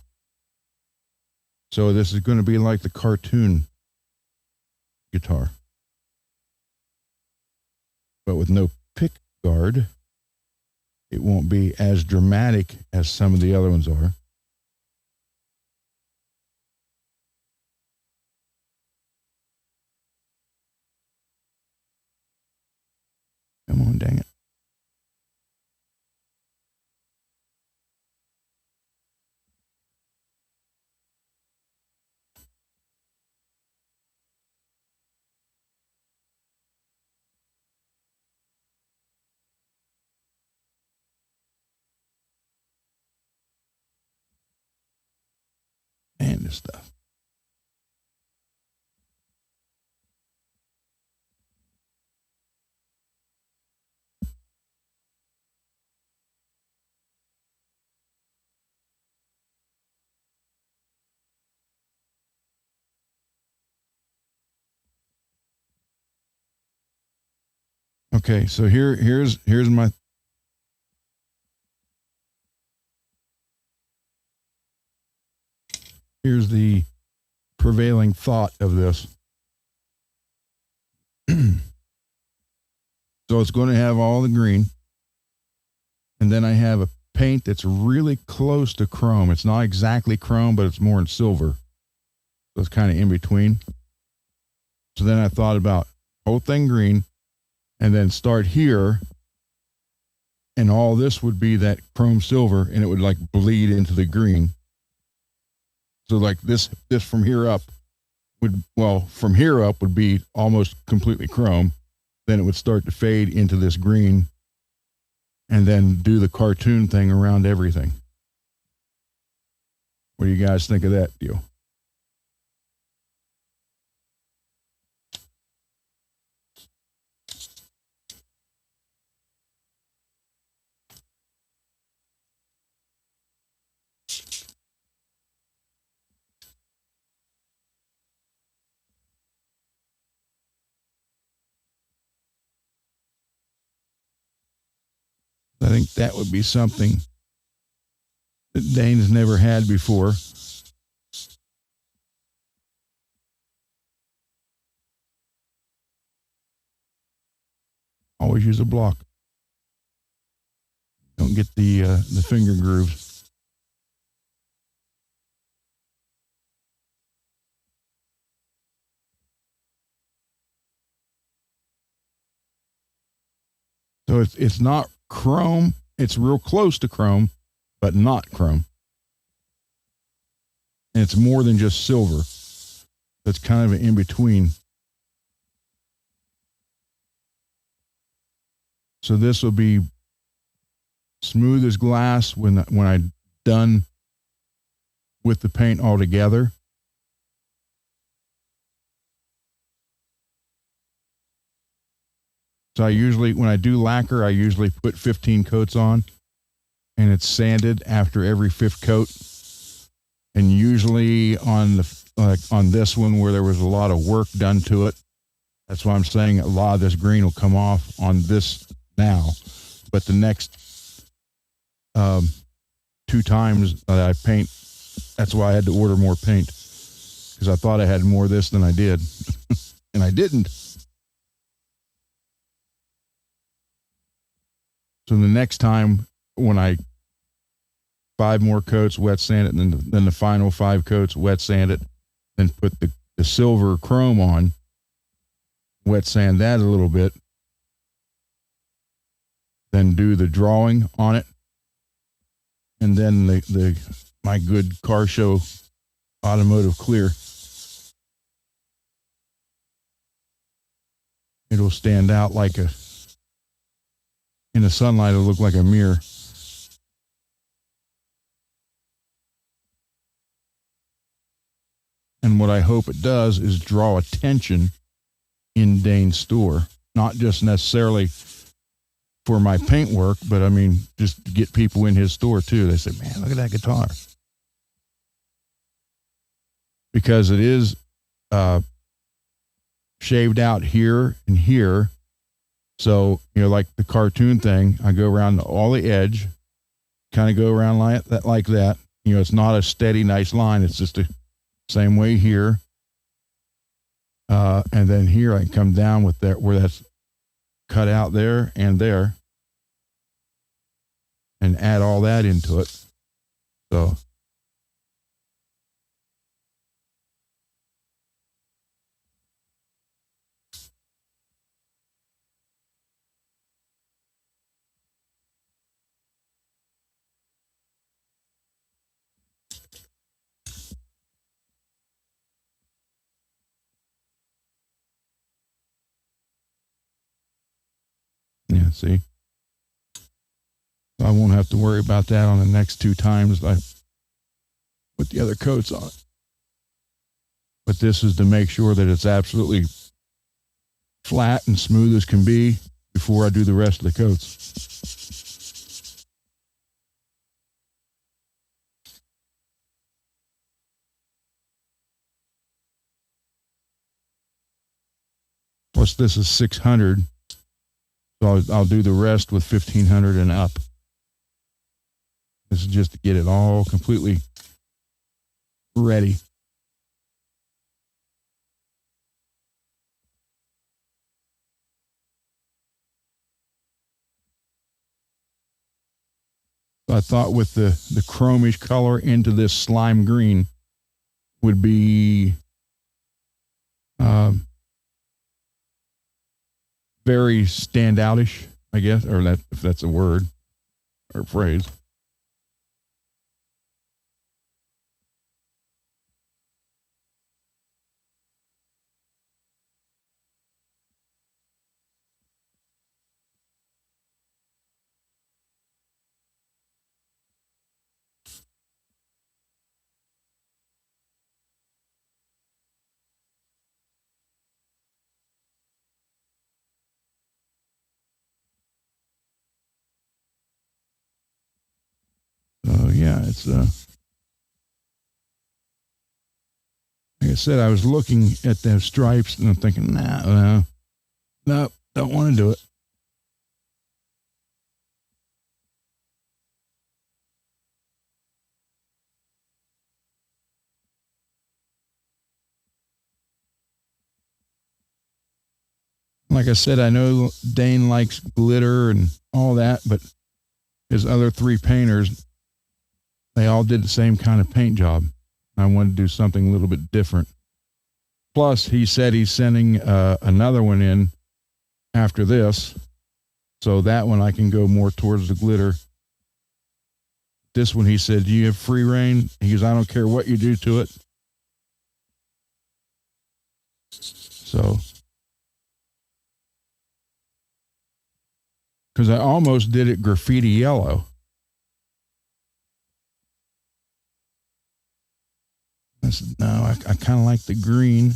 So this is going to be like the cartoon guitar, but with no pick guard. It won't be as dramatic as some of the other ones are. Come on, dang it. And this stuff. Okay, so here's my here's the prevailing thought of this. So it's going to have all the green, and then I have a paint that's really close to chrome. It's not exactly chrome, but it's more in silver. So it's kind of in between. So then I thought about whole thing green, and then start here, and all this would be that chrome silver, and it would like bleed into the green. So like this from here up from here up would be almost completely chrome. Then it would start to fade into this green, and then do the cartoon thing around everything. What do you guys think of that deal? I think that would be something that Dane's never had before. Always use a block. Don't get the finger grooves. So it's not chrome. It's real close to chrome, but not chrome. And it's more than just silver. It's kind of an in-between. So this will be smooth as glass when I'm done with the paint all together. So I usually, when I do lacquer, I usually put 15 coats on, and it's sanded after every 5th coat. And usually on this one where there was a lot of work done to it, that's why I'm saying a lot of this green will come off on this now. But the next 2 times that I paint, that's why I had to order more paint, because I thought I had more of this than I did, and I didn't. So the next time when I 5 more coats, wet sand it, and then the final 5 coats, wet sand it, then put the silver chrome on, wet sand that a little bit, then do the drawing on it, and then my good car show automotive clear. It'll stand out like in the sunlight, it'll look like a mirror. And what I hope it does is draw attention in Dane's store, not just necessarily for my paint work, but I mean, just to get people in his store too. They say, man, look at that guitar. Because it is shaved out here and here. So, you know, like the cartoon thing, I go around all the edge, kind of go around like that. You know, it's not a steady, nice line. It's just the same way here. And then here I can come down with that, where that's cut out there, and add all that into it. So. Yeah, see? I won't have to worry about that on the next 2 times I put the other coats on. But this is to make sure that it's absolutely flat and smooth as can be before I do the rest of the coats. Plus, this is 600. So I'll do the rest with 1500 and up. This is just to get it all completely ready. So I thought with the chromish color into this slime green would be very standoutish, I guess, or that, if that's a word or phrase. So yeah, it's like I said, I was looking at the stripes and I'm thinking, no, don't want to do it. Like I said, I know Dane likes glitter and all that, but his other 3 painters, they all did the same kind of paint job. I wanted to do something a little bit different. Plus, he said he's sending another one in after this. So that one I can go more towards the glitter. This one, he said, do you have free reign? He goes, I don't care what you do to it. So, because I almost did it graffiti yellow. I said, no, I kind of like the green.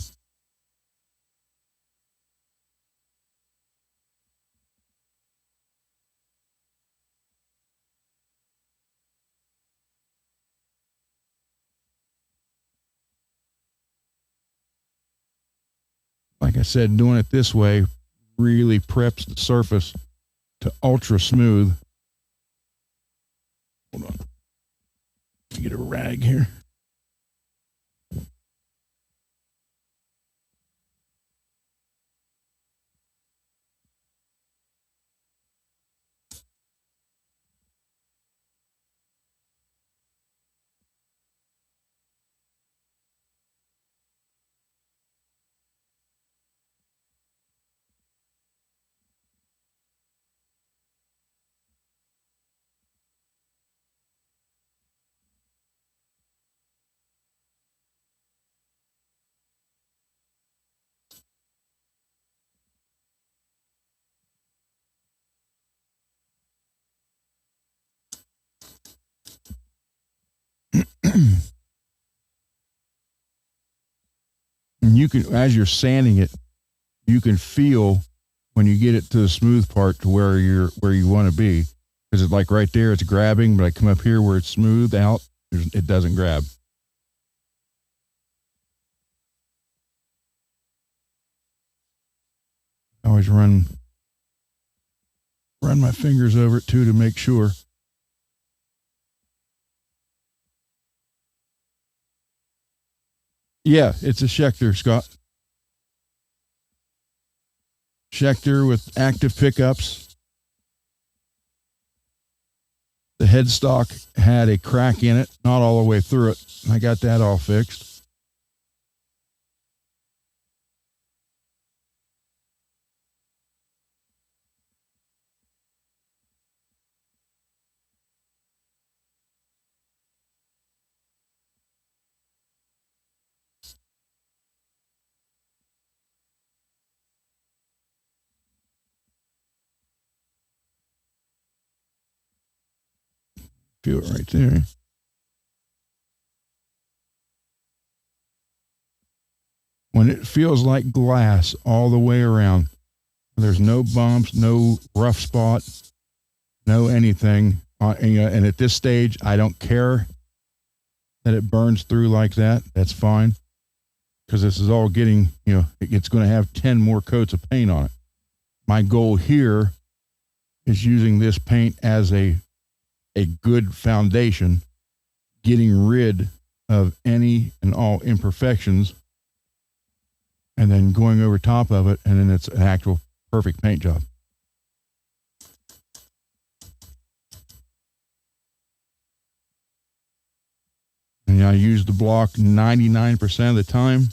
Like I said, doing it this way really preps the surface to ultra smooth. Hold on. Let me get a rag here. And you can, as you're sanding it, you can feel when you get it to the smooth part to where you want to be. Because it's like right there, it's grabbing, but I come up here where it's smooth out, it doesn't grab. I always run my fingers over it too to make sure. Yeah, it's a Schecter, Scott. Schecter with active pickups. The headstock had a crack in it, not all the way through it. I got that all fixed. Feel it right there. When it feels like glass all the way around, there's no bumps, no rough spot, no anything. And at this stage, I don't care that it burns through like that. That's fine. Because this is all getting, it's going to have 10 more coats of paint on it. My goal here is using this paint as a good foundation, getting rid of any and all imperfections, and then going over top of it, and then it's an actual perfect paint job. And I use the block 99% of the time,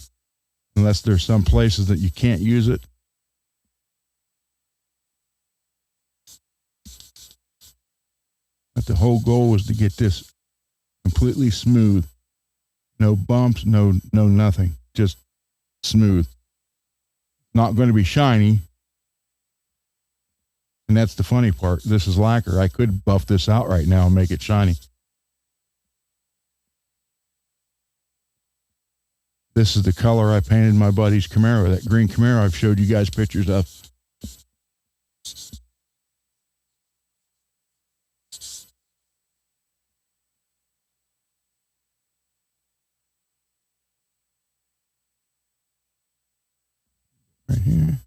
unless there's some places that you can't use it. But the whole goal was to get this completely smooth. No bumps, no nothing. Just smooth. Not going to be shiny. And that's the funny part. This is lacquer. I could buff this out right now and make it shiny. This is the color I painted my buddy's Camaro, that green Camaro I've showed you guys pictures of. Right here.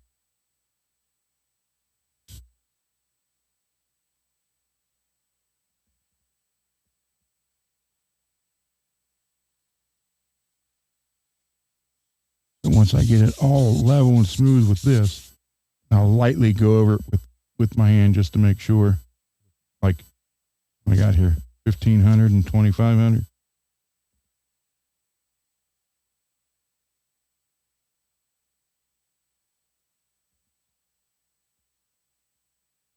And once I get it all level and smooth with this, I'll lightly go over it with my hand just to make sure. Like I got here, 1,500 and 2,500.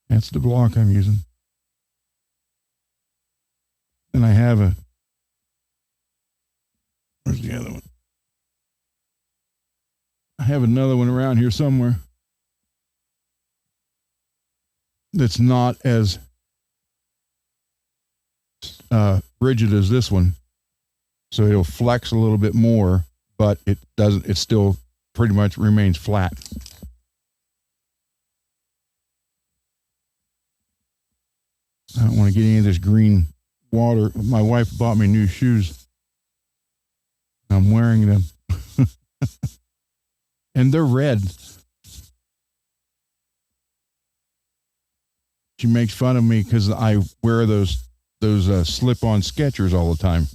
That's the block I'm using. And I have where's the other one? I have another one around here somewhere that's not as rigid as this one. So it'll flex a little bit more, but it still pretty much remains flat. I don't want to get any of this green water. My wife bought me new shoes. I'm wearing them. And they're red. She makes fun of me because I wear those slip-on Skechers all the time.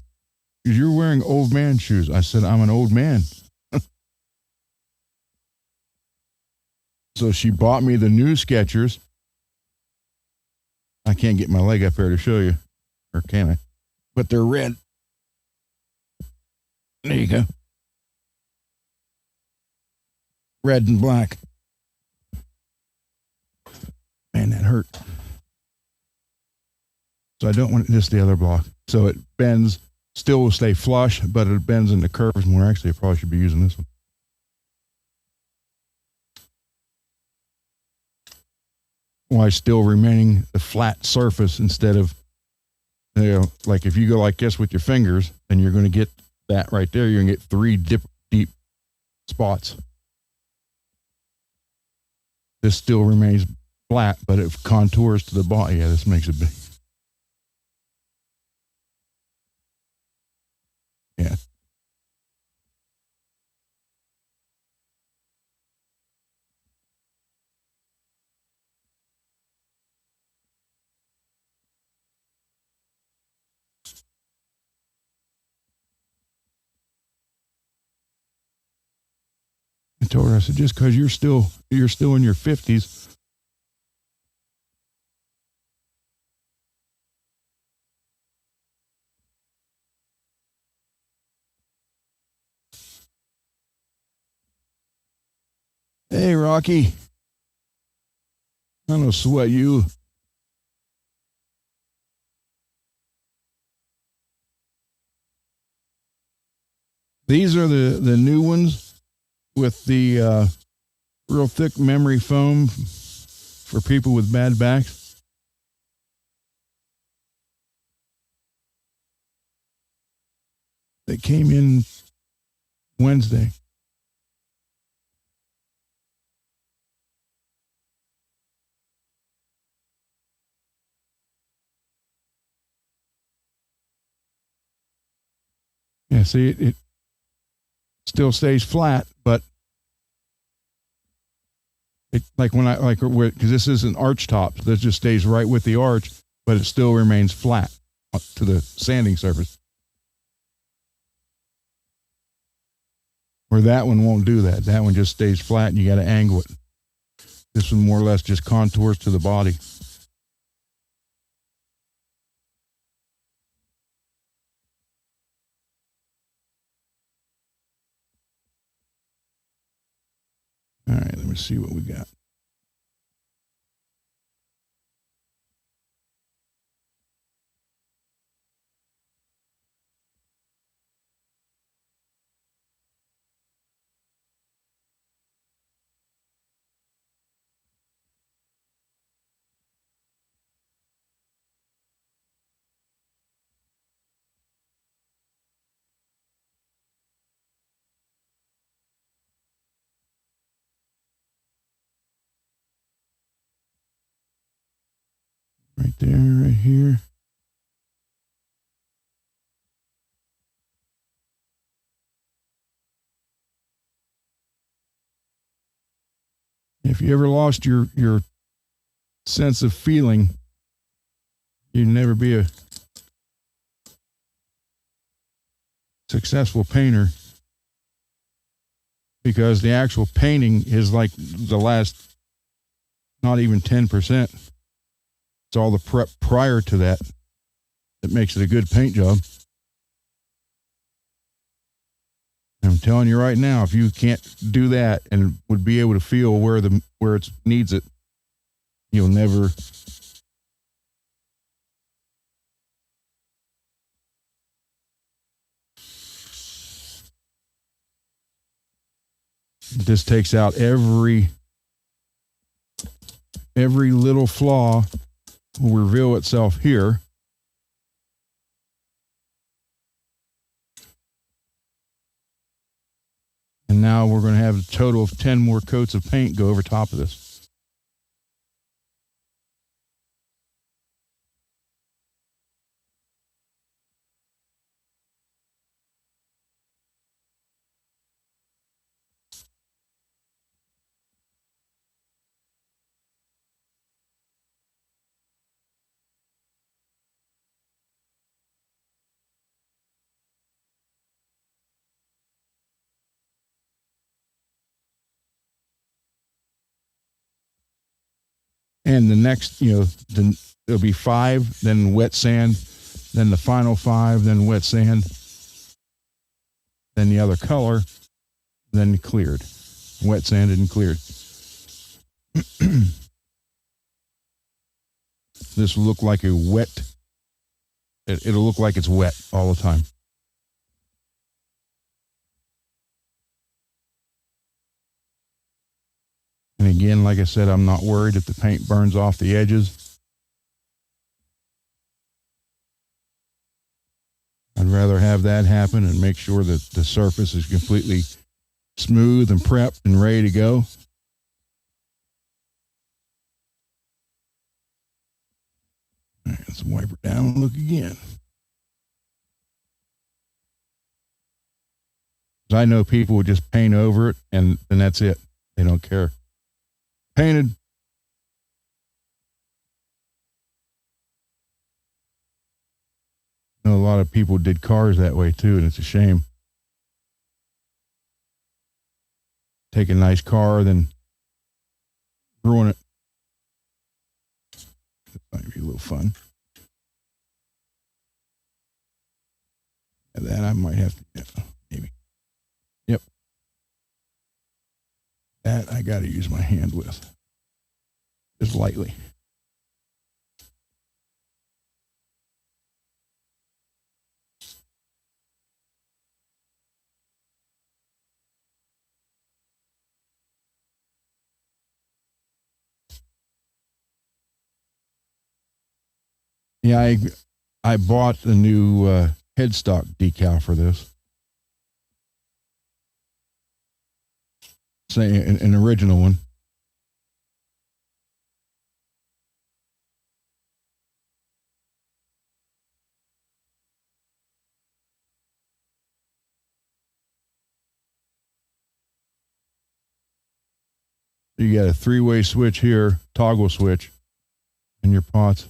Because you're wearing old man shoes. I said, I'm an old man. So she bought me the new Skechers. I can't get my leg up here to show you. Or can I? But they're red. There you go. Red and black. Man, that hurt. So I don't want this the other block. So it bends, still will stay flush, but it bends into curves more. Actually, I probably should be using this one. While still remaining the flat surface instead of, like if you go like this with your fingers, then you're going to get that right there. You're going to get 3 deep spots. this still remains flat, but it contours to the bottom. Yeah, this makes it big. Yeah. I told her, I said, just because you're still in your 50s. Hey, Rocky. I don't sweat you. These are the new ones with the real thick memory foam for people with bad backs. They came in Wednesday. Yeah, see, it still stays flat, but it, like when I like because this is an arch top, so that just stays right with the arch, but it still remains flat to the sanding surface. Where that one won't do that. That one just stays flat, and you got to angle it. This one more or less just contours to the body. All right, let me see what we got. Right there, right here. If you ever lost your sense of feeling, you'd never be a successful painter, because the actual painting is like the last, not even 10%. It's all the prep prior to that that makes it a good paint job. I'm telling you right now, if you can't do that and would be able to feel where it needs it, you'll never. This takes out every little flaw will reveal itself here. And now we're going to have a total of 10 more coats of paint go over top of this. And the next, there'll be 5, then wet sand, then the final 5, then wet sand, then the other color, then cleared. Wet sanded and cleared. This will look like a wet, it'll look like it's wet all the time. And again, like I said, I'm not worried if the paint burns off the edges. I'd rather have that happen and make sure that the surface is completely smooth and prepped and ready to go. right, let's wipe her down and look again. I know people would just paint over it and that's it. They don't care. Painted. I know a lot of people did cars that way too, and it's a shame. Take a nice car, then ruin it. That might be a little fun. And that I might have to, maybe. Yep. That I got to use my hand with. Just lightly. Yeah, I bought the new headstock decal for this. Say an original one. You got a 3-way switch here, toggle switch in your pots.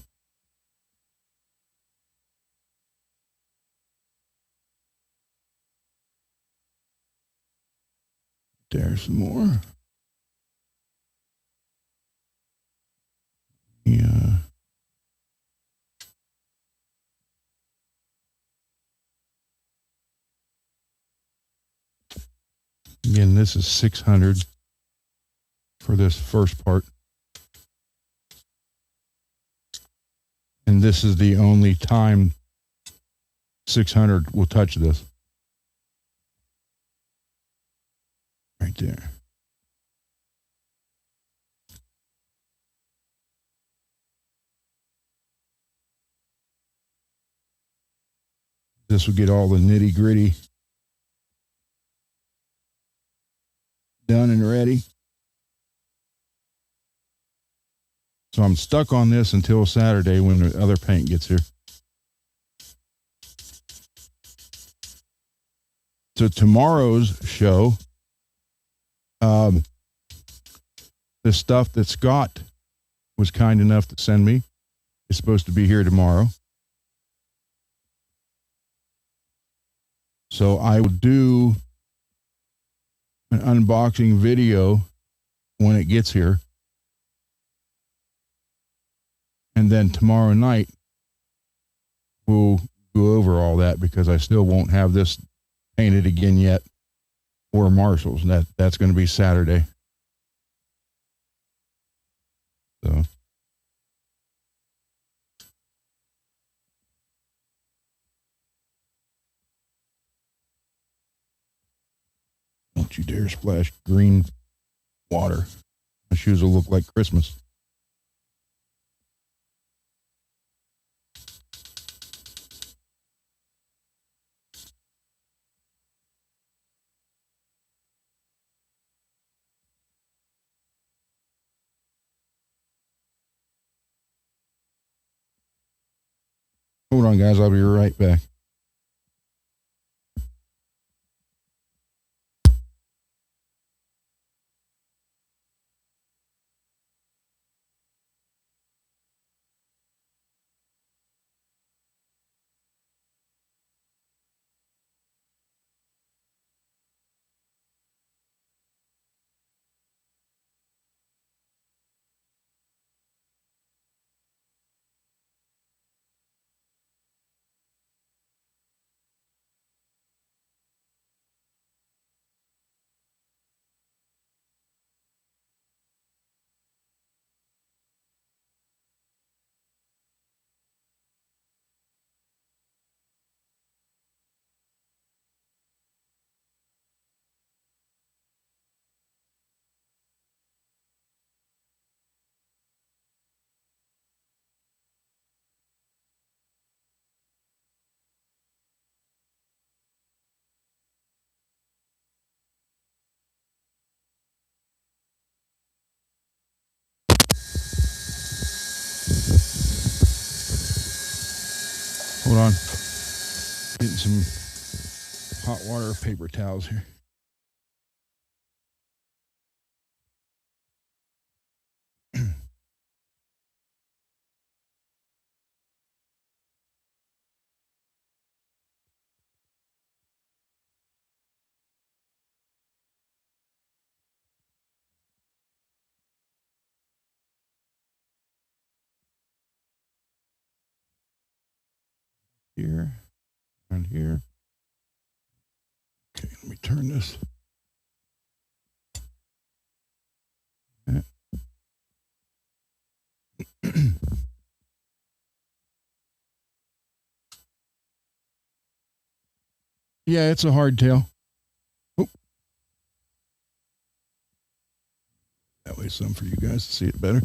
There's some more. Yeah. Again, this is 600 for this first part. And this is the only time 600 will touch this. Right there. This will get all the nitty gritty done and ready. So I'm stuck on this until Saturday when the other paint gets here. So tomorrow's show, the stuff that Scott was kind enough to send me is supposed to be here tomorrow. So I will do an unboxing video when it gets here. And then tomorrow night, we'll go over all that because I still won't have this painted again yet or Marshall's. That's going to be Saturday. So. Don't you dare splash green water. My shoes will look like Christmas. Hold on, guys. I'll be right back. Getting some hot water or paper towels here. Here and here. Okay, let me turn this. Yeah, it's a hardtail. Oh. That way some for you guys to see it better.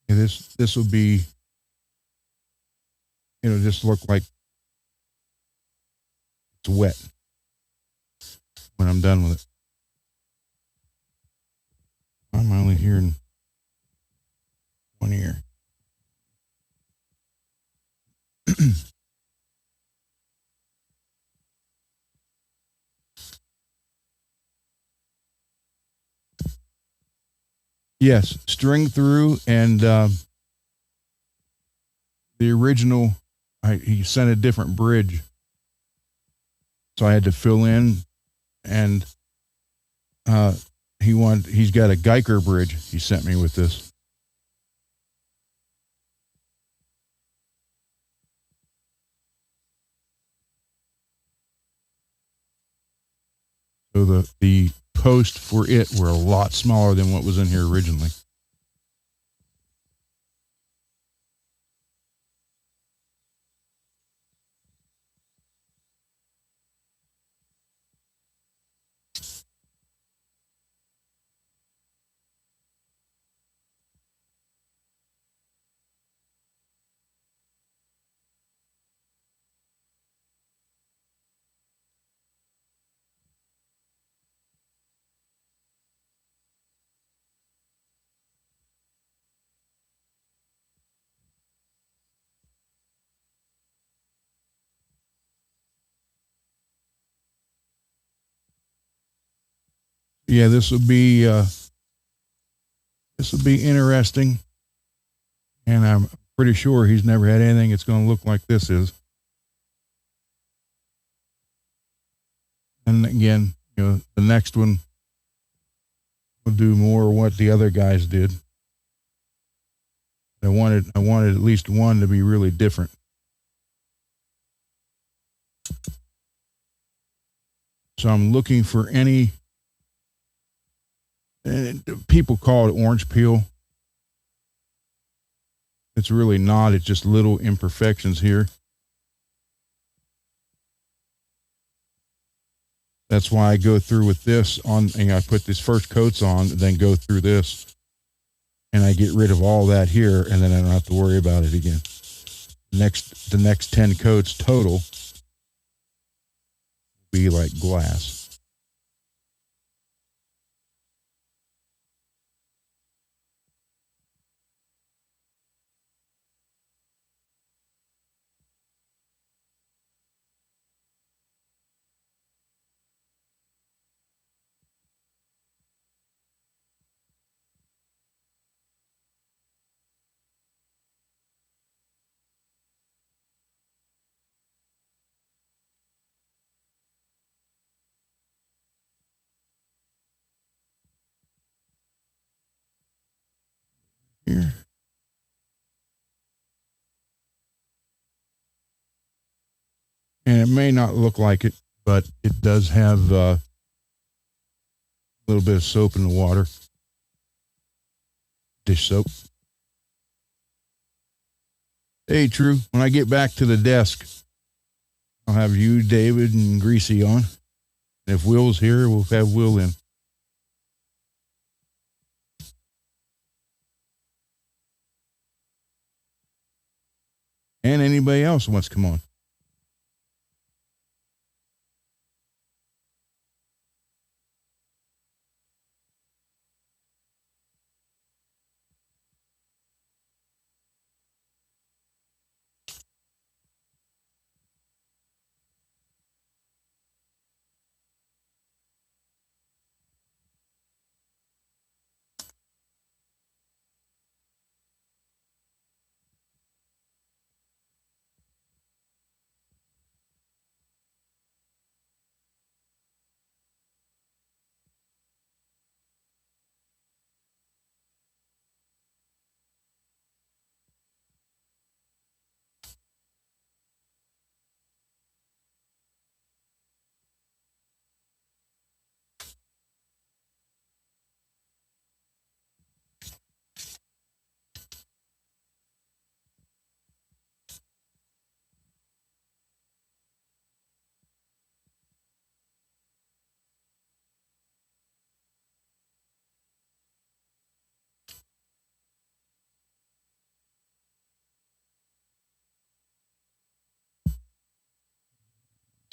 Yeah, this will be, it'll just look like it's wet when I'm done with it. I'm only hearing one ear. Yes, string through, and the original, he sent a different bridge, so I had to fill in, and he's got a Geiger bridge he sent me with this. So the posts for it were a lot smaller than what was in here originally. Yeah, this will be interesting, and I'm pretty sure he's never had anything that's going to look like this is. And again, the next one will do more what the other guys did. I wanted at least one to be really different. So I'm looking for any. People call it orange peel. It's really not. It's just little imperfections here. That's why I go through with this on, and I put this first coats on, then go through this, and I get rid of all that here, and then I don't have to worry about it again. The next 10 coats total will be like glass. Here. And it may not look like it, but it does have a little bit of soap in the water. Dish soap. Hey, True, when I get back to the desk, I'll have you, David, and Greasy on. And if Will's here, we'll have Will in. And anybody else who wants to come on.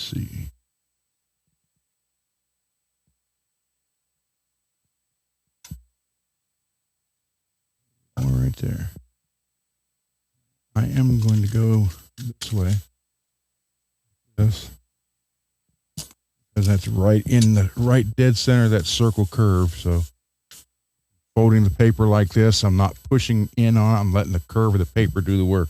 Let's see. All right there. I am going to go this way. This. Because that's right in the right dead center of that circle curve. So folding the paper like this, I'm not pushing in on it. I'm letting the curve of the paper do the work.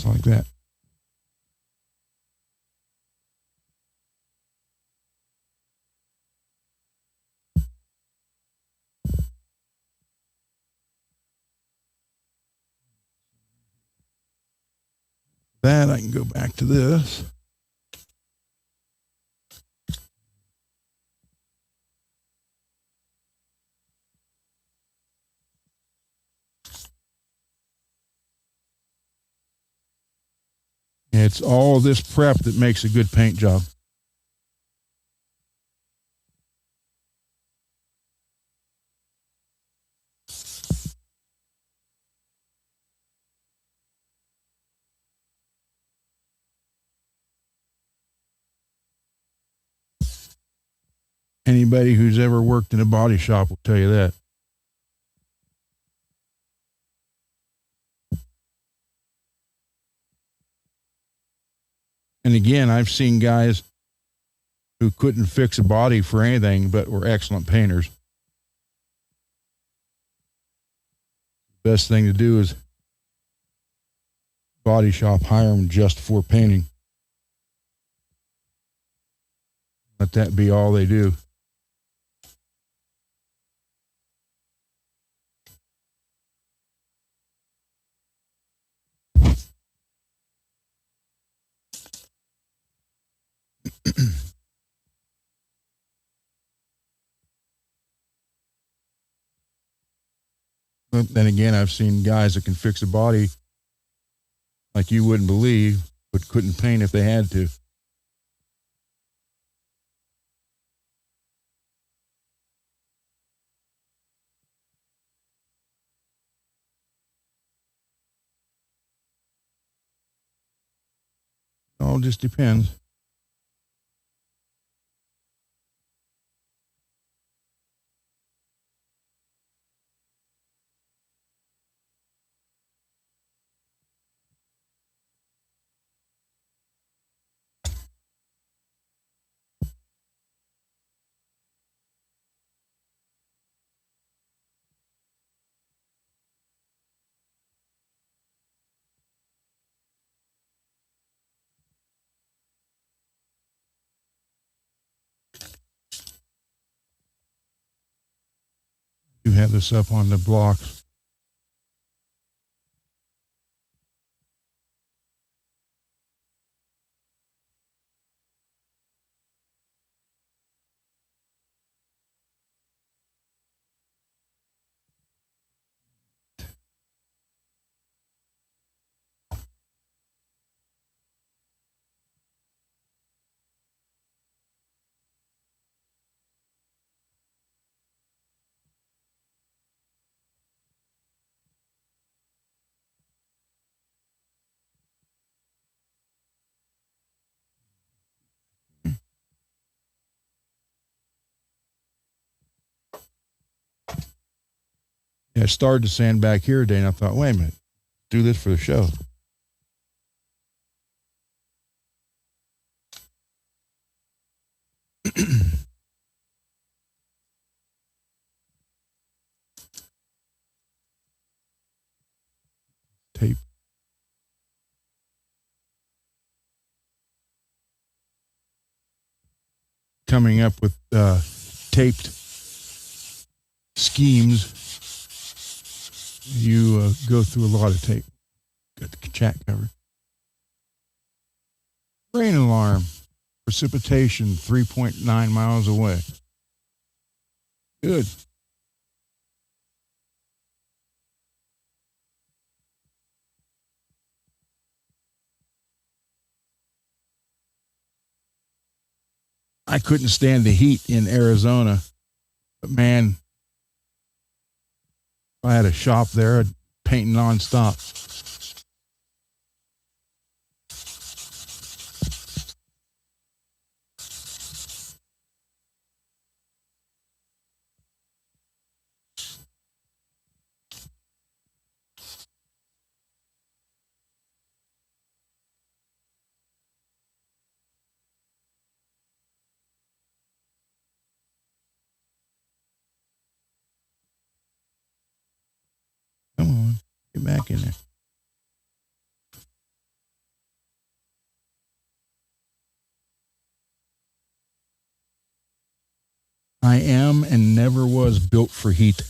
Just like that. That I can go back to this. It's all this prep that makes a good paint job. Anybody who's ever worked in a body shop will tell you that. And again, I've seen guys who couldn't fix a body for anything but were excellent painters. Best thing to do is body shop, hire them just for painting. Let that be all they do. But then again, I've seen guys that can fix a body like you wouldn't believe, but couldn't paint if they had to. It all just depends. have this up on the blocks. Yeah, I started to sand back here today, and I thought, wait a minute, do this for the show. Tape. Coming up with taped schemes, you go through a lot of tape. Got the chat covered. Rain alarm. Precipitation 3.9 miles away. Good. I couldn't stand the heat in Arizona, but man, if I had a shop there, I'd paint nonstop. Come on, get back in there. I am and never was built for heat.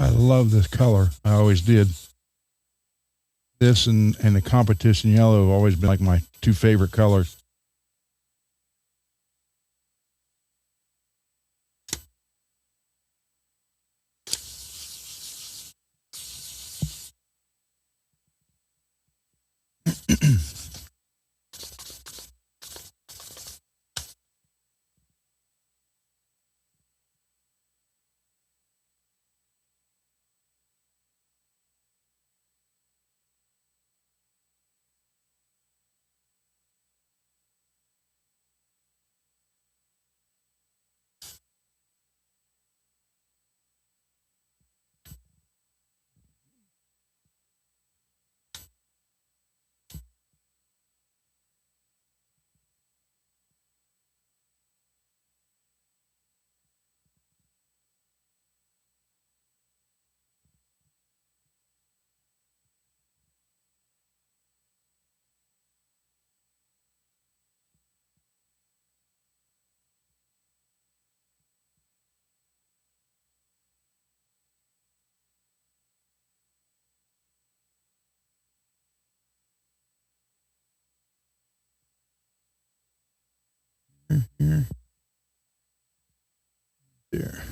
I love this color. I always did. This and the competition yellow have always been like my two favorite colors. Here. There.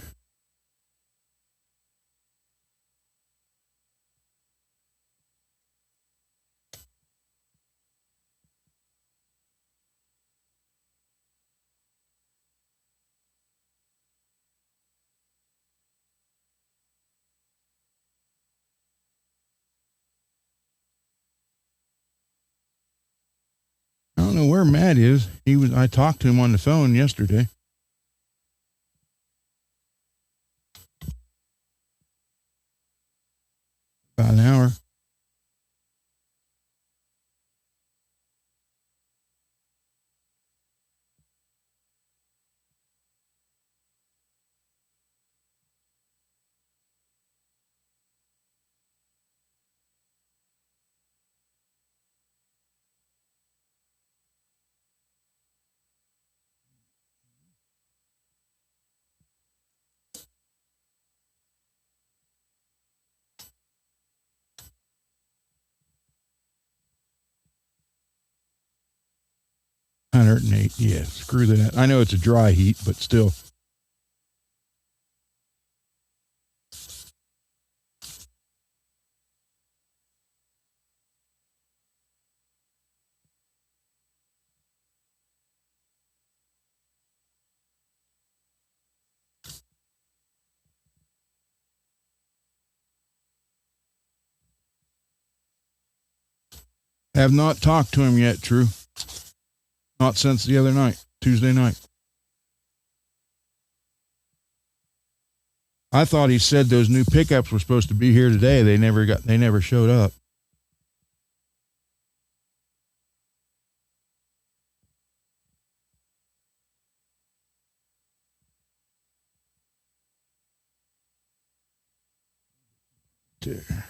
I don't know where Matt is. I talked to him on the phone yesterday. About an hour. $108. Yeah, screw that. I know it's a dry heat, but still. Have not talked to him yet, True. Not since the other night, Tuesday night. I thought he said those new pickups were supposed to be here today. They never showed up. There.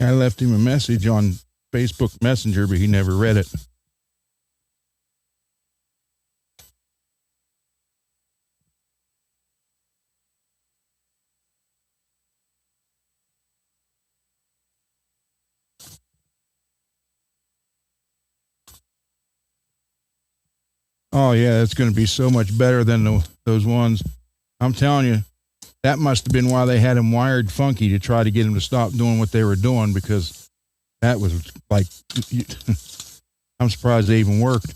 I left him a message on Facebook Messenger, but he never read it. Oh, yeah, it's going to be so much better than those ones. I'm telling you, that must have been why they had him wired funky to try to get him to stop doing what they were doing, because that was like, I'm surprised they even worked.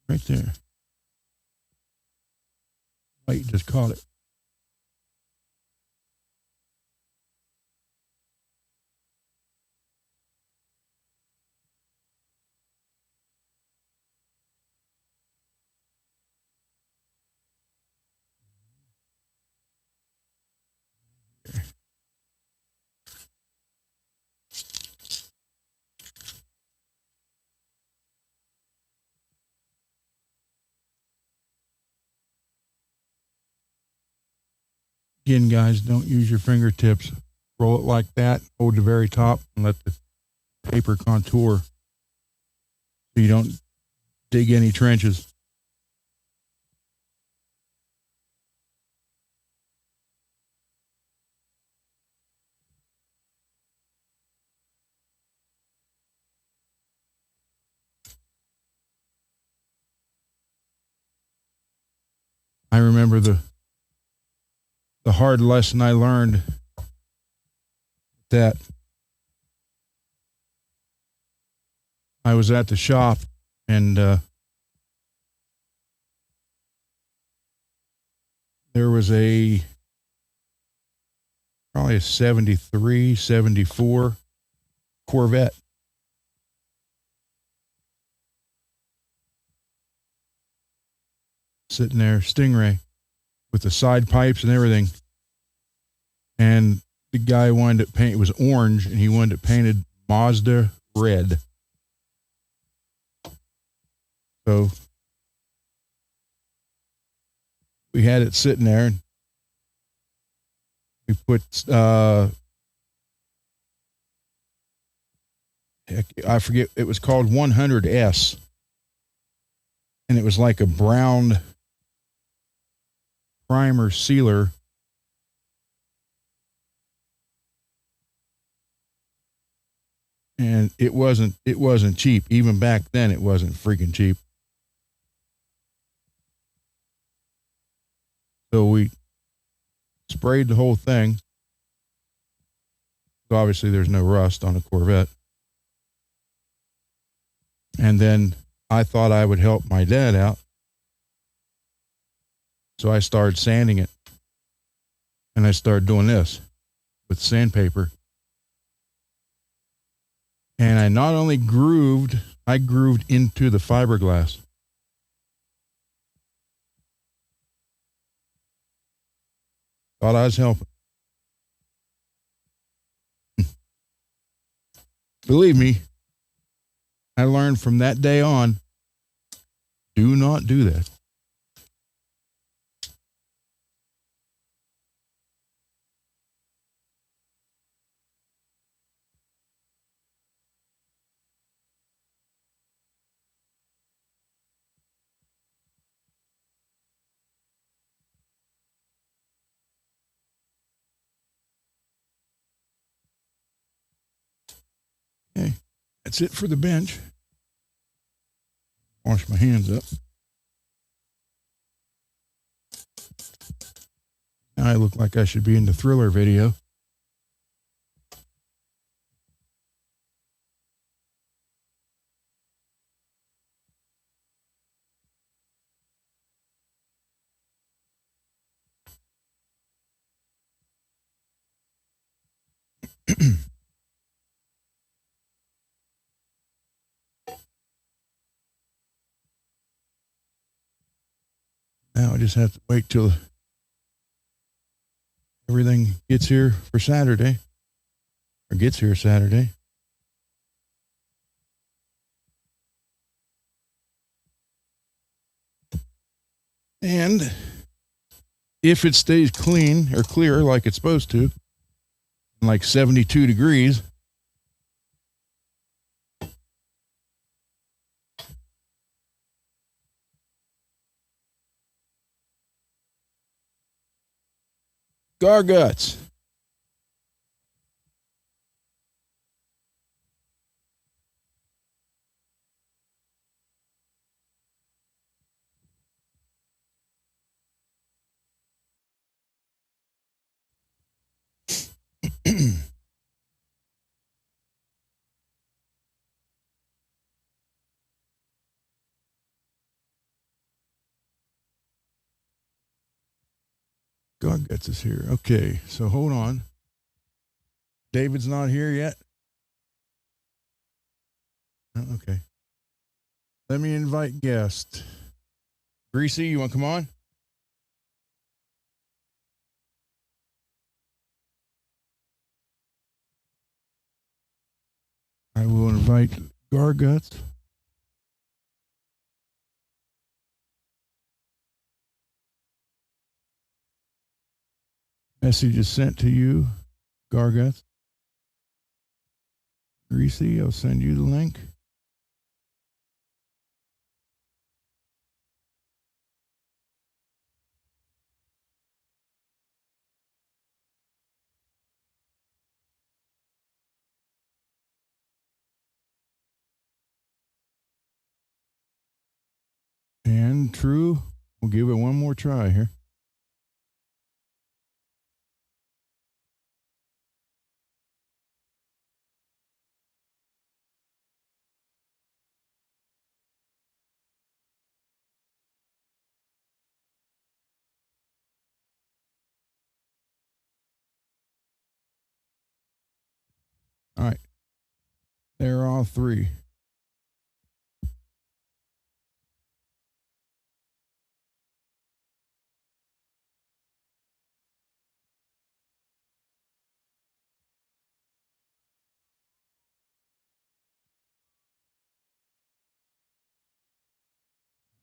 Right there. Light just caught it. Again, guys, don't use your fingertips. Roll it like that, hold the very top, and let the paper contour so you don't dig any trenches. I remember the hard lesson I learned that I was at the shop and there was probably a 73, 74 Corvette. Sitting there, Stingray, with the side pipes and everything. And the guy wanted it painted, it was orange, and he wanted it painted Mazda red. So we had it sitting there, and we put, I forget, it was called 100S. And it was like a brown primer sealer. And it wasn't cheap. Even back then, it wasn't freaking cheap. So we sprayed the whole thing. So obviously there's no rust on a Corvette. And then I thought I would help my dad out. So I started sanding it. And I started doing this with sandpaper. And I not only grooved, I grooved into the fiberglass. Thought I was helping. Believe me, I learned from that day on, do not do that. Okay, that's it for the bench. Wash my hands up. Now I look like I should be in the Thriller video. Now I just have to wait till everything gets here for Saturday, or gets here Saturday. And if it stays clean or clear like it's supposed to, like 72 degrees, Garguts. Garguts is here. Okay, so hold on. David's not here yet? Oh, okay. Let me invite guest. Greasy, you want to come on? I will invite Garguts. Message is sent to you, Garguts. Greasy, I'll send you the link. And True, We'll give it one more try here. All right. They're all three.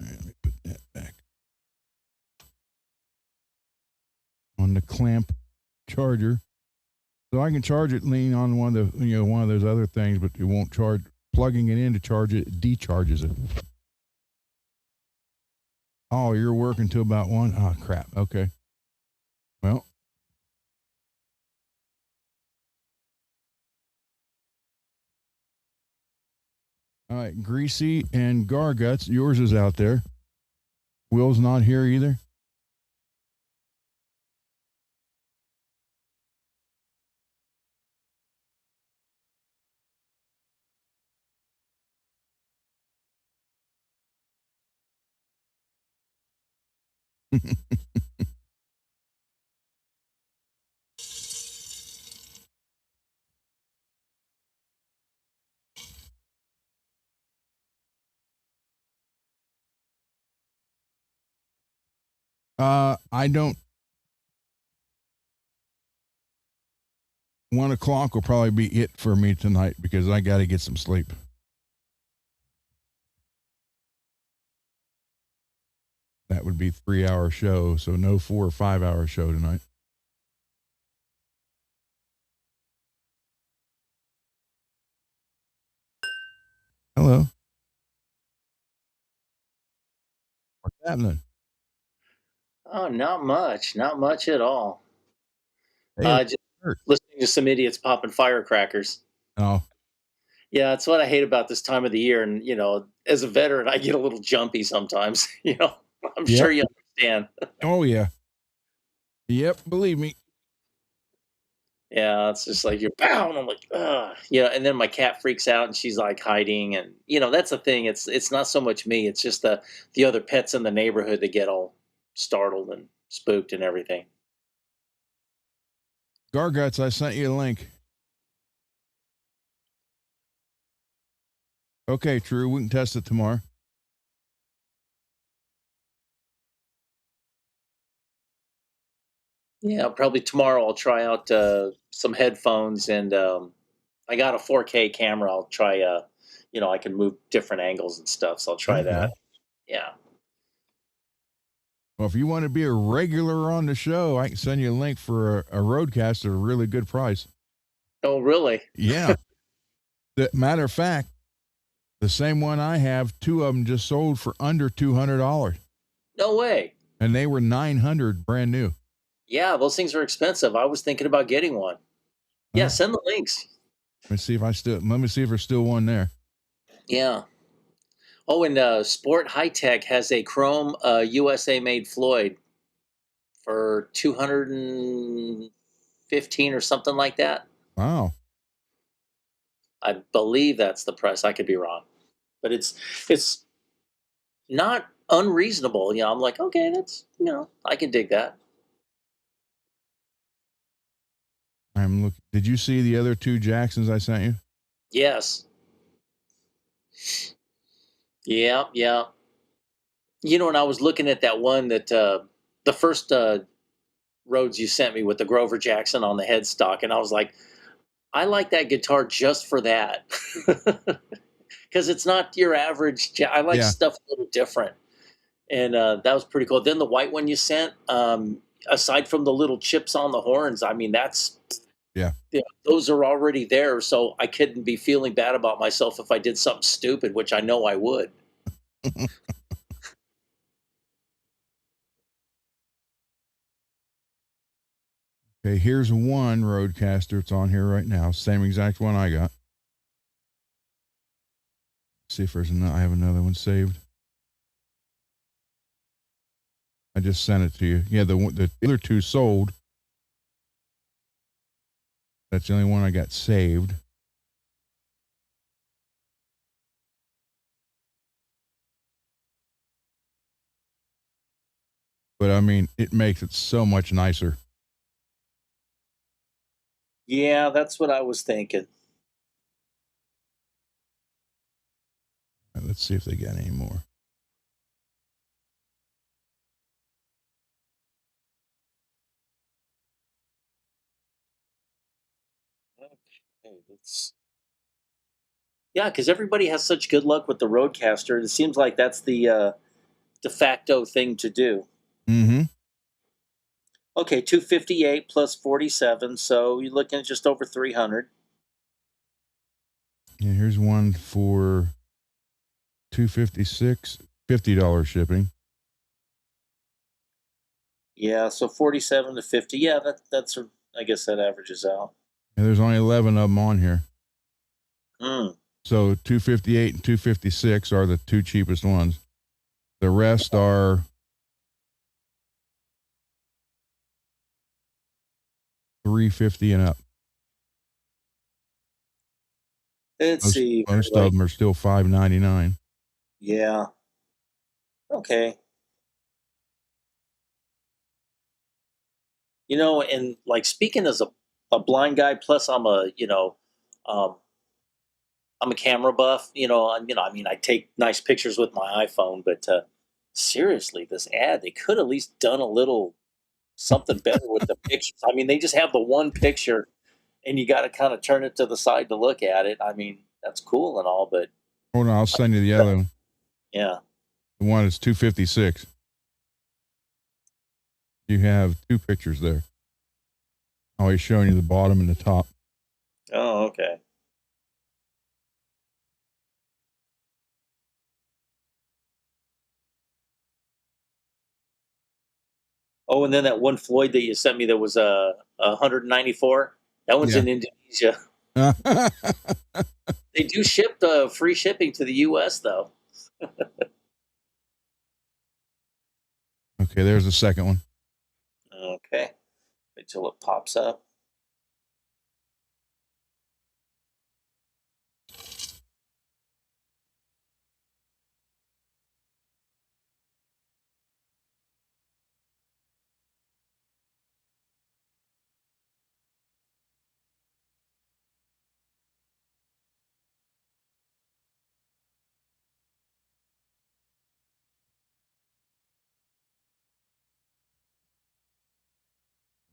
All right, let me put that back on the clamp charger. So I can charge it lean on one of the, one of those other things, but it won't charge. Plugging it in to charge it decharges it. Oh, you're working till about 1? Oh, crap. Okay. Well. All right. Greasy and Garguts. Yours is out there. Will's not here either. I don't. 1 o'clock will probably be it for me tonight because I got to get some sleep. That would be 3-hour show, so no 4 or 5 hour show tonight. Hello. What's happening? Oh, not much. Not much at all. Hey, Just listening to some idiots popping firecrackers. oh, Yeah, that's what I hate about this time of the year. And, as a veteran, I get a little jumpy sometimes. I'm Yep. sure you understand. Oh yeah. Yep, believe me. Yeah, it's just like you're pow, and I'm like, ugh. And then my cat freaks out and she's like hiding. And, that's the thing. It's not so much me. It's just the other pets in the neighborhood that get all startled and spooked and everything. Garguts, I sent you a link. Okay, True. We can test it tomorrow. Yeah, probably tomorrow I'll try out some headphones and I got a 4K camera. I'll try I can move different angles and stuff, so I'll try Okay. that. Yeah. Well, if you want to be a regular on the show, I can send you a link for a Roadcaster at a really good price. Oh, really? Yeah. Matter of fact, the same one I have, 2 of them just sold for under $200, No way. and they were $900 brand new. Yeah, those things are expensive. I was thinking about getting one. Yeah, Oh. send the links. Let me see if there's still one there. Yeah. Oh, and Sport High Tech has a chrome USA made Floyd for 215 or something like that. Wow. I believe that's the price. I could be wrong. But it's not unreasonable. I'm like, okay, that's, I can dig that. I'm looking. Did you see the other 2 Jacksons I sent you? Yes. Yeah, yeah. And I was looking at that one that the first Rhodes you sent me with the Grover Jackson on the headstock, and I was like, I like that guitar just for that. Because it's not your average. I like Yeah. stuff a little different. And that was pretty cool. Then the white one you sent, aside from the little chips on the horns, I mean, that's, Yeah. those are already there. So I couldn't be feeling bad about myself if I did something stupid, which I know I would. Okay, here's one Roadcaster. It's on here right now. Same exact one I got. See if there's I have another one saved. I just sent it to you. Yeah, the other two sold. That's the only one I got saved. But I mean, it makes it so much nicer. Yeah, that's what I was thinking. Let's see if they got any more. Okay, yeah, because everybody has such good luck with the Roadcaster. It seems like that's the de facto thing to do. Mm-hmm. Okay, 258 plus 47, so you're looking at just over 300. Yeah, here's one for $256, $50 shipping. Yeah, so 47 to 50. Yeah, that's I guess that averages out. And there's only 11 of them on here. Mm. So 258 and 256 are the two cheapest ones. The rest are $350 and up. Let's see. Most of them are still $599. Yeah. Okay. You know, and like speaking as a blind guy, plus I'm a, um, I'm a camera buff, I mean, I take nice pictures with my iPhone, but seriously, this ad, they could at least done a little something better with the pictures. I mean, they just have the one picture and you got to kind of turn it to the side to look at it. I mean, that's cool and all, but Hold on, I'll send you the other one. yeah. The one is 256. You have two pictures there. Always showing you the bottom and the top. Oh, okay. Oh, and then that one Floyd that you sent me that was 194. That one's Yeah. in Indonesia. They do ship free shipping to the U.S. though. Okay, there's the second one. Okay. Wait till it pops up.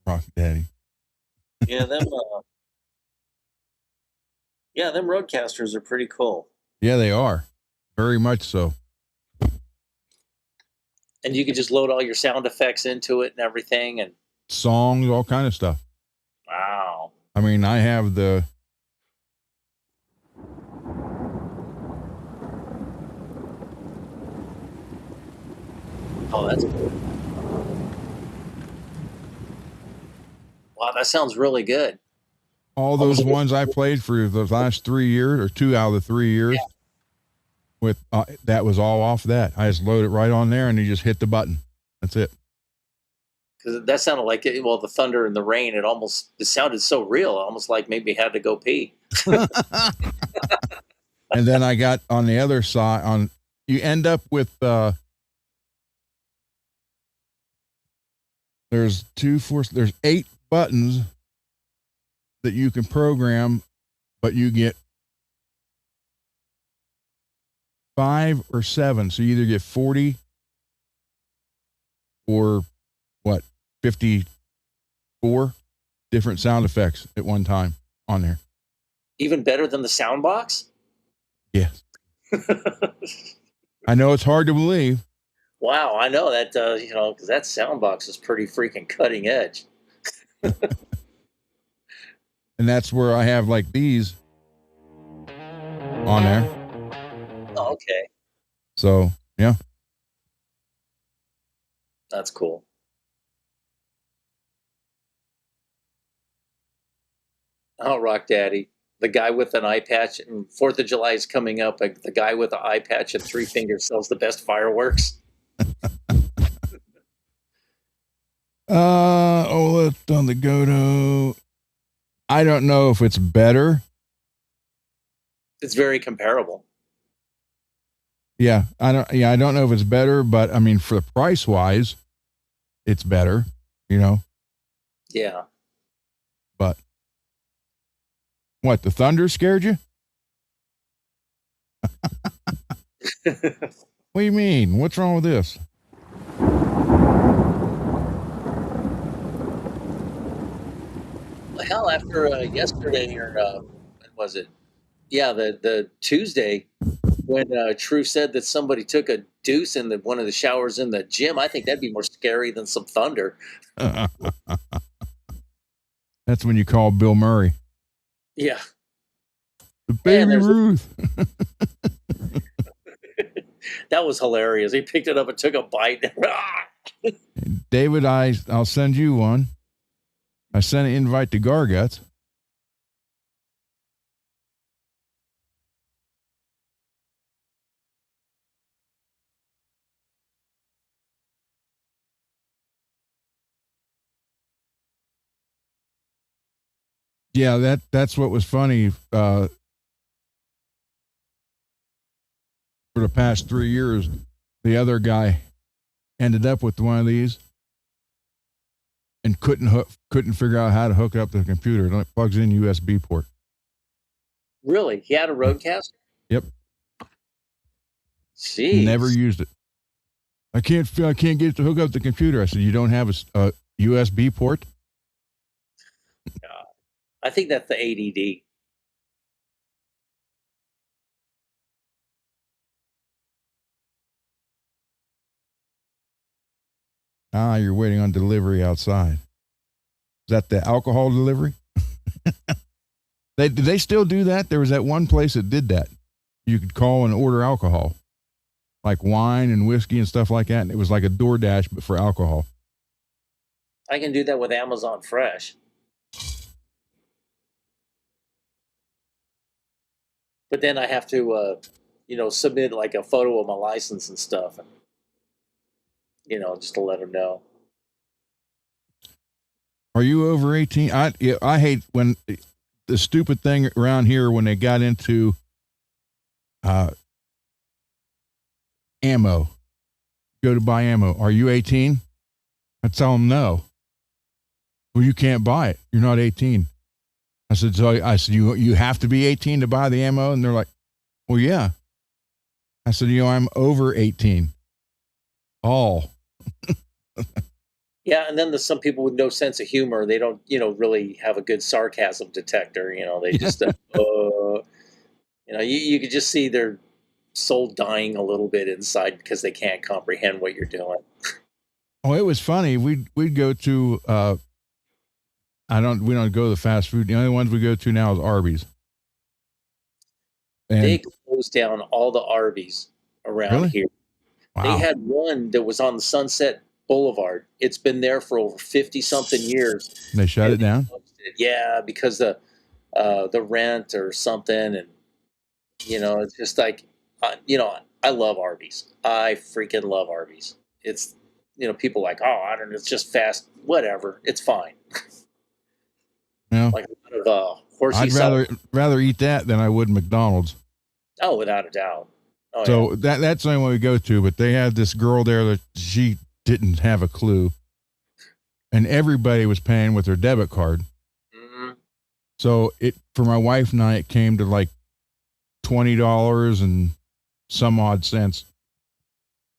Rock Daddy. Yeah, them Roadcasters are pretty cool. Yeah, they are. Very much so. And you can just load all your sound effects into it and everything. And Songs, all kind of stuff. wow. I mean, I have the Oh, that's cool. Wow, that sounds really good. all those ones I played for the last 3 years, or 2 out of the 3 years. Yeah. With that was all off that. I just load it right on there, and you just hit the button. That's it. Because that sounded like it. Well, the thunder and the rain. It sounded so real, almost like maybe had to go pee. And then I got on the other side. You end up with there's 8 buttons that you can program, but you get 5 or 7. So you either get 40 or 54 different sound effects at one time on there. Even better than the sound box? Yes. I know it's hard to believe. Wow, I know that, because that sound box is pretty freaking cutting edge. And that's where I have like these on there. Oh, okay. So, yeah. That's cool. Oh, Rock Daddy. The guy with an eye patch, and 4th of July is coming up. Like, the guy with the eye patch and 3 fingers sells the best fireworks. OLED on the Goto. I don't know if it's better. It's very comparable. Yeah, I don't know if it's better, but I mean, for the price wise, it's better, you know. Yeah. But what, the thunder scared you? What do you mean? What's wrong with this? Hell, after yesterday or when was it? Yeah, the Tuesday when True said that somebody took a deuce in one of the showers in the gym. I think that'd be more scary than some thunder. That's when you call Bill Murray. Yeah. The Baby there's- Ruth. That was hilarious. He picked it up and took a bite. David, I'll send you one. I sent an invite to Garguts. Yeah, that's what was funny. For the past 3 years, the other guy ended up with one of these and couldn't figure out how to hook up the computer. It plugs in USB port. Really? He had a Rodecaster? Yep. Jeez. Never used it. I can't get it to hook up the computer. I said, you don't have a USB port? I think that's the ADD. Ah, you're waiting on delivery outside. Is that the alcohol delivery? Did they still do that? There was that one place that did that. You could call and order alcohol, like wine and whiskey and stuff like that. And it was like a DoorDash, but for alcohol. I can do that with Amazon Fresh. But then I have to, submit like a photo of my license and stuff, and just to let them know. Are you over 18? I hate when the stupid thing around here when they got into ammo. Go to buy ammo. Are you 18? I tell them no. Well, you can't buy it. You're not 18. I said, you have to be 18 to buy the ammo? And they're like, well, yeah. I said, I'm over 18. All. Yeah, and then there's some people with no sense of humor. They don't, really have a good sarcasm detector. They just, you could just see their soul dying a little bit inside because they can't comprehend what you're doing. Oh, it was funny. We'd go to, we don't go to the fast food. The only ones we go to now is Arby's. And They closed down all the Arby's around Really? here. wow. They had one that was on the Sunset Boulevard. It's been there for over 50-something years. They shut it down. Yeah, because the rent or something, and it's just like, I love Arby's. I freaking love Arby's. It's people like, oh, I don't know, it's just fast, whatever. It's fine. No, Like a lot of horsey I'd rather eat that than I would McDonald's. Oh, without a doubt. Oh, So that's the only one we go to. But they had this girl there that she didn't have a clue, and everybody was paying with their debit card. Mhm. So for my wife and I, it came to like $20 and some odd cents.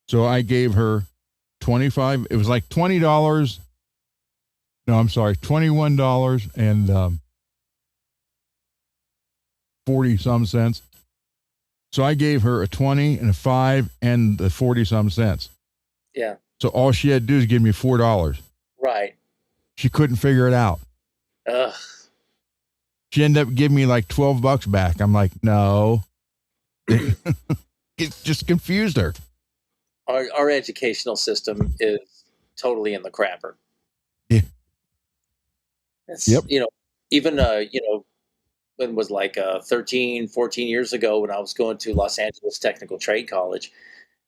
So I gave her 25. It was like $20. No, I'm sorry, $21 and 40 some cents. So I gave her a 20 and a 5 and the 40 some cents. Yeah. So all she had to do is give me $4. Right. She couldn't figure it out. Ugh. She ended up giving me like $12 back. I'm like, no. It just confused her. Our educational system is totally in the crapper. Yeah. It's, Yep. Even, when it was like 13, 14 years ago when I was going to Los Angeles Technical Trade College.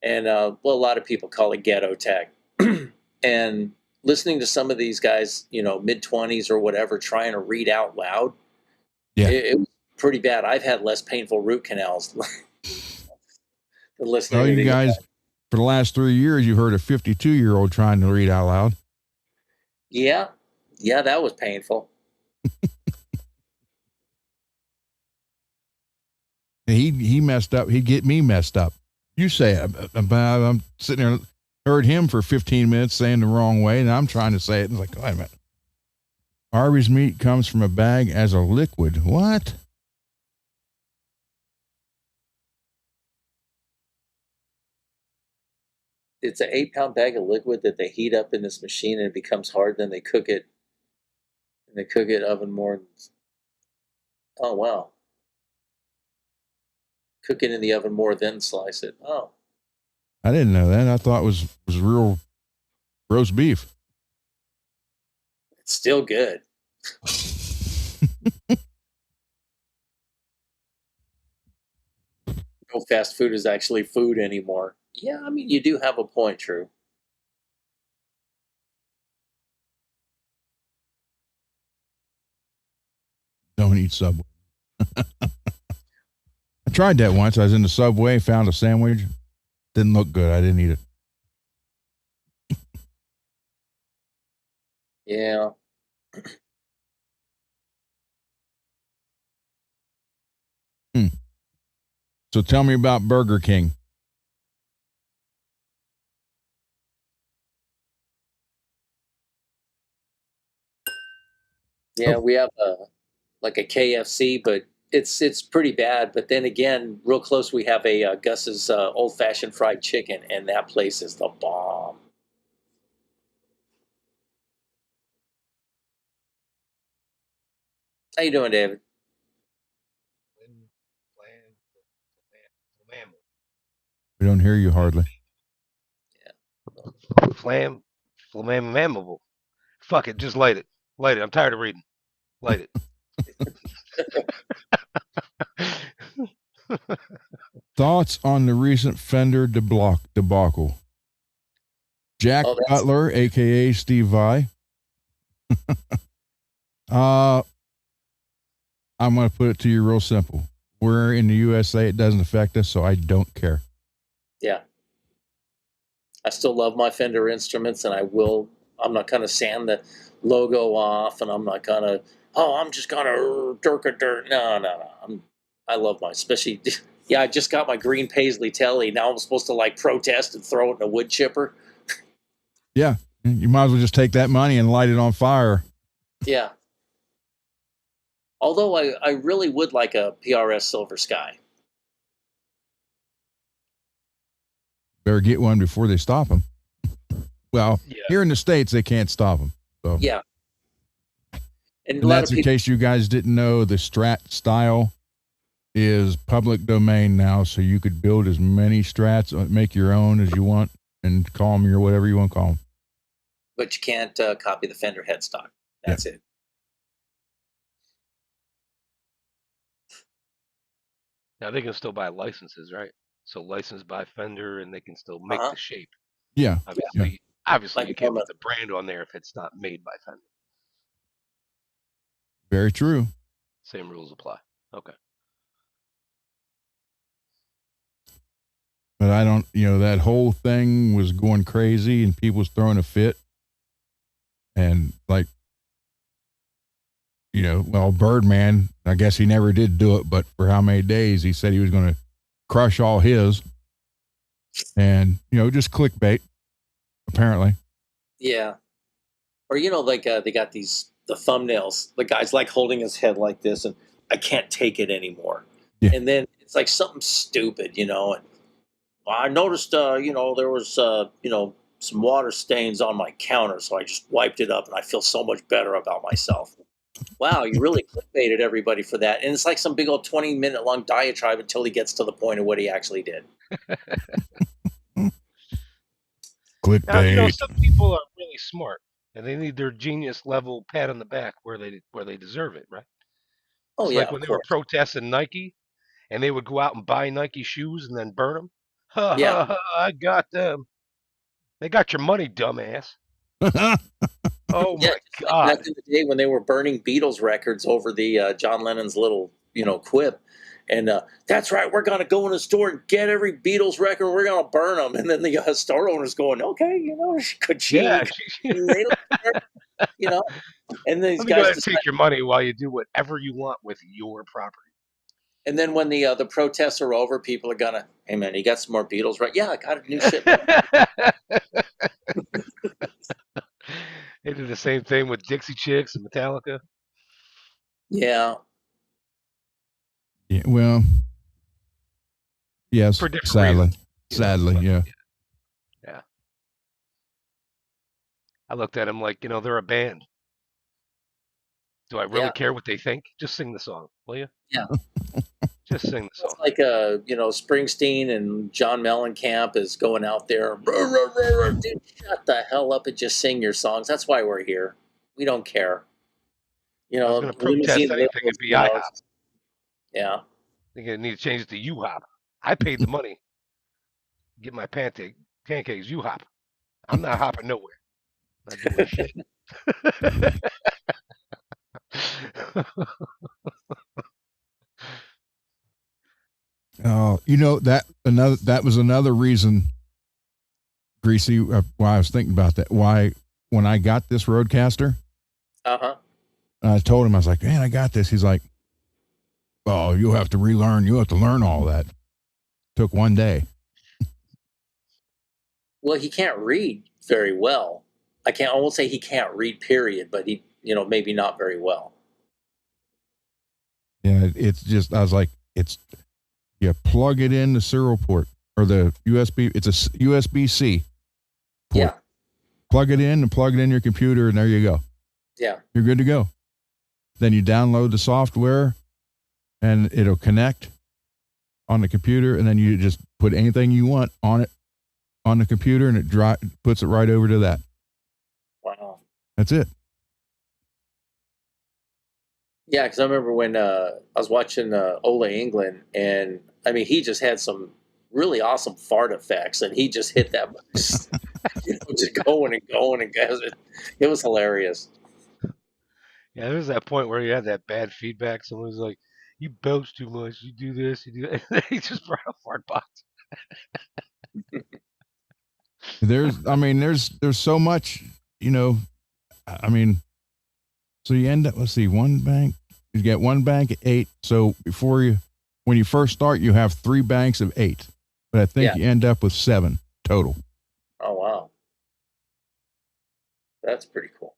And, a lot of people call it ghetto tech. And listening to some of these guys, mid-20s or whatever, trying to read out loud, Yeah. it was pretty bad. I've had less painful root canals than listening Well, to you these guys, for the last 3 years, you've heard a 52-year-old trying to read out loud. Yeah, that was painful. And he messed up. He'd get me messed up. You say I'm sitting there, heard him for 15 minutes saying the wrong way, and I'm trying to say it. And it's like, wait a minute. Arby's meat comes from a bag as a liquid. What? It's an 8-pound bag of liquid that they heat up in this machine and it becomes hard. Then they cook it, and they cook it oven more. Oh wow! Cook it in the oven more, then slice it. Oh, I didn't know that. I thought it was real roast beef. it's still good. No fast food is actually food anymore. Yeah, I mean, you do have a point, True. Don't eat Subway. I tried that once. I was in the Subway, found a sandwich. Didn't look good. I didn't eat it. Yeah. So tell me about Burger King. Yeah, Oh. we have like a KFC, but it's pretty bad. But then again, real close, we have a Gus's old fashioned fried chicken, and that place is the bomb. How you doing, David? We don't hear you hardly. Flammable. Fuck it, just light it. Light it. I'm tired of reading. Light it. Thoughts on the recent Fender debacle? Jack Oh, that's Butler, aka Steve Vai. I'm going to put it to you real simple. We're in the USA. It doesn't affect us, so I don't care. yeah. I still love my Fender instruments, and I'm not gonna sand the logo off, and I'm not gonna. Oh, I'm just gonna dirk a dirt. No. I love my, especially. Yeah, I just got my green paisley telly. Now I'm supposed to like protest and throw it in a wood chipper. Yeah, you might as well just take that money and light it on fire. Yeah. Although I really would like a PRS Silver Sky. Better get one before they stop them. Well, Yeah. here in the States, they can't stop them. So. Yeah. And a And lot that's of in people. case you guys didn't know, the Strat style is public domain now, so you could build as many Strats, make your own as you want, and call them your whatever you want to call them. But you can't copy the Fender headstock. That's it. Now they can still buy licenses, right? So licensed by Fender, and they can still make Uh-huh. the shape. Yeah. Obviously, Like you can't normal. put the brand on there if it's not made by Fender. Very true. Same rules apply. Okay. But I don't, that whole thing was going crazy and people was throwing a fit. And like, well, Birdman, I guess he never did do it, but for how many days he said he was going to crush all his. And, just clickbait, apparently. Yeah. Or like they got the thumbnails. The guy's like holding his head like this, and I can't take it anymore. Yeah. And then it's like something stupid, and I noticed there was some water stains on my counter, so I just wiped it up and I feel so much better about myself. Wow, you really clickbaited everybody for that. And it's like some big old 20-minute long diatribe until he gets to the point of what he actually did. Clickbait. Now, some people are really smart, and they need their genius level pat on the back where they deserve it, right? Oh, It's yeah, like when of they were course. protesting Nike, and they would go out and buy Nike shoes and then burn them. Ha Yeah. ha ha! I got them. They got your money, dumbass. Oh Yeah, my just like God. back in the day when they were burning Beatles records over the John Lennon's little, quip. And that's right, we're going to go in the store and get every Beatles record. We're going to burn them. And then the store owner's going, okay, Yeah. ka-ching. And they don't care, you know. And these Let me go guys ahead and decide. take your money while you do whatever you want with your property. And then when the protests are over, people are gonna, hey man, you got some more Beatles, right? Yeah, I got a new shit. They did the same thing with Dixie Chicks and Metallica. Yeah, Yeah, well, yes, For different sadly. reasons. Sadly, but, yeah. Yeah. I looked at them like, they're a band. Do I really yeah, care what they think? Just sing the song, will you? yeah. Just sing the It's song. like Springsteen and John Mellencamp is going out there. "Rah, rah, rah, rah." Dude, shut the hell up and just sing your songs. That's why we're here. We don't care. I was going to protest Limousine anything, liberals. it'd be IHOP. Yeah. I think I need to change it to U-Hop. I paid the money. Get my pancakes U-Hop. I'm not hopping nowhere. Not doing shit. That was another reason, Greasy, why I was thinking about that. Why, when I got this Roadcaster, Uh-huh. I told him, I was like, man, I got this. He's like, oh, you'll have to relearn. You'll have to learn all that. Took one day. Well, he can't read very well. I won't say he can't read, period, but he, maybe not very well. Yeah, it's just, I was like, you plug it in the serial port or the USB. It's a USB-C port. Yeah. Plug it in and plug it in your computer, and there you go. Yeah. You're good to go. Then you download the software, and it'll connect on the computer, and then you just put anything you want on it on the computer, and it puts it right over to that. Wow. That's it. Yeah, because I remember when I was watching Ola England, and I mean, he just had some really awesome fart effects, and he just hit that, just going and going and going. It was hilarious. Yeah, there's that point where you had that bad feedback. Someone was like, "You belch too much. You do this. You do that." And he just brought a fart box. There's so much, I mean, so you end up, let's see, you get one bank at 8. So when you first start, you have 3 banks of 8, but I think you end up with 7 total. Oh, wow. That's pretty cool.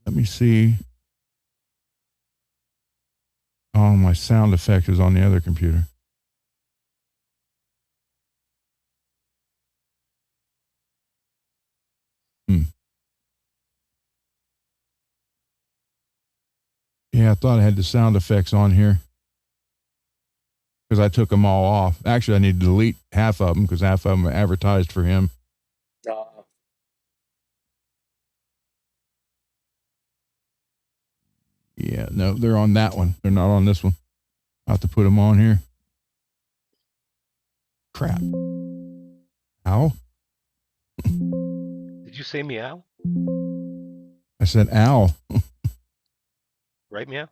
Let me see. Oh, my sound effect is on the other computer. Yeah, I thought I had the sound effects on here because I took them all off. Actually, I need to delete half of them because half of them are advertised for him. Yeah, no, they're on that one. They're not on this one. I'll have to put them on here. Crap. Ow. Did you say meow? I said ow. Right, meow?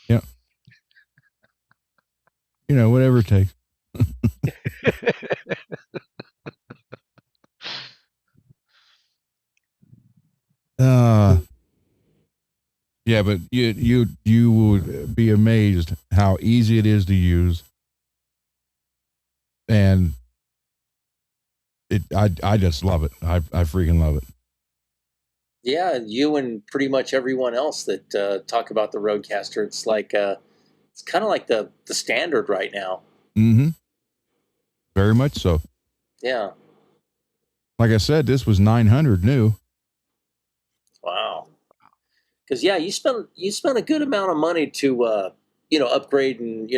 Yeah. Whatever it takes. Yeah, but you would be amazed how easy it is to use, and I just love it. I freaking love it. Yeah, you and pretty much everyone else that talk about the Roadcaster, it's like it's kind of like the standard right now. Mm-hmm. Very much so. Yeah. Like I said, this was 900 new. Wow. Because you spent a good amount of money to upgrade and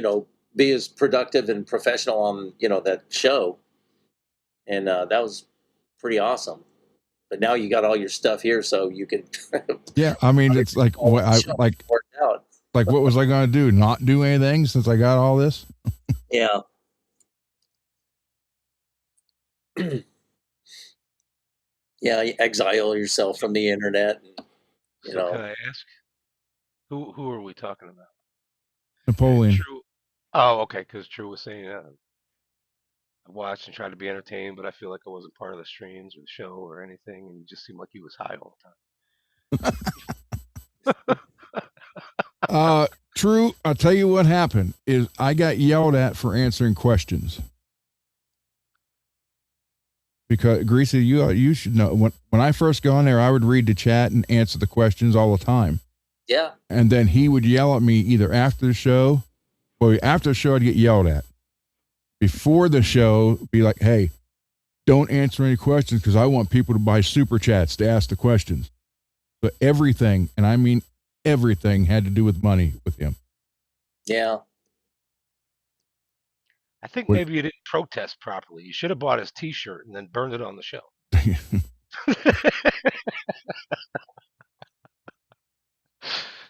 be as productive and professional on that show, and that was pretty awesome. But now you got all your stuff here, so you can. Yeah, I mean, it's like what worked out. Like, what was I going to do? Not do anything since I got all this? Yeah. Yeah, you exile yourself from the internet. And, you So can know, I ask, who are we talking about? Napoleon. True. Oh, okay. Because True was saying I watched and tried to be entertained, but I feel like I wasn't part of the streams or the show or anything, and it just seemed like he was high all the time. True. I'll tell you what happened is I got yelled at for answering questions. Because Greasy, you should know when I first got on there, I would read the chat and answer the questions all the time. yeah, And then he would yell at me either after the show, or after the show I'd get yelled at. Before the show, be like, "Hey, don't answer any questions because I want people to buy super chats to ask the questions." But everything, and I mean everything, had to do with money with him. yeah. I think What- maybe you didn't protest properly. You should have bought his T-shirt and then burned it on the show.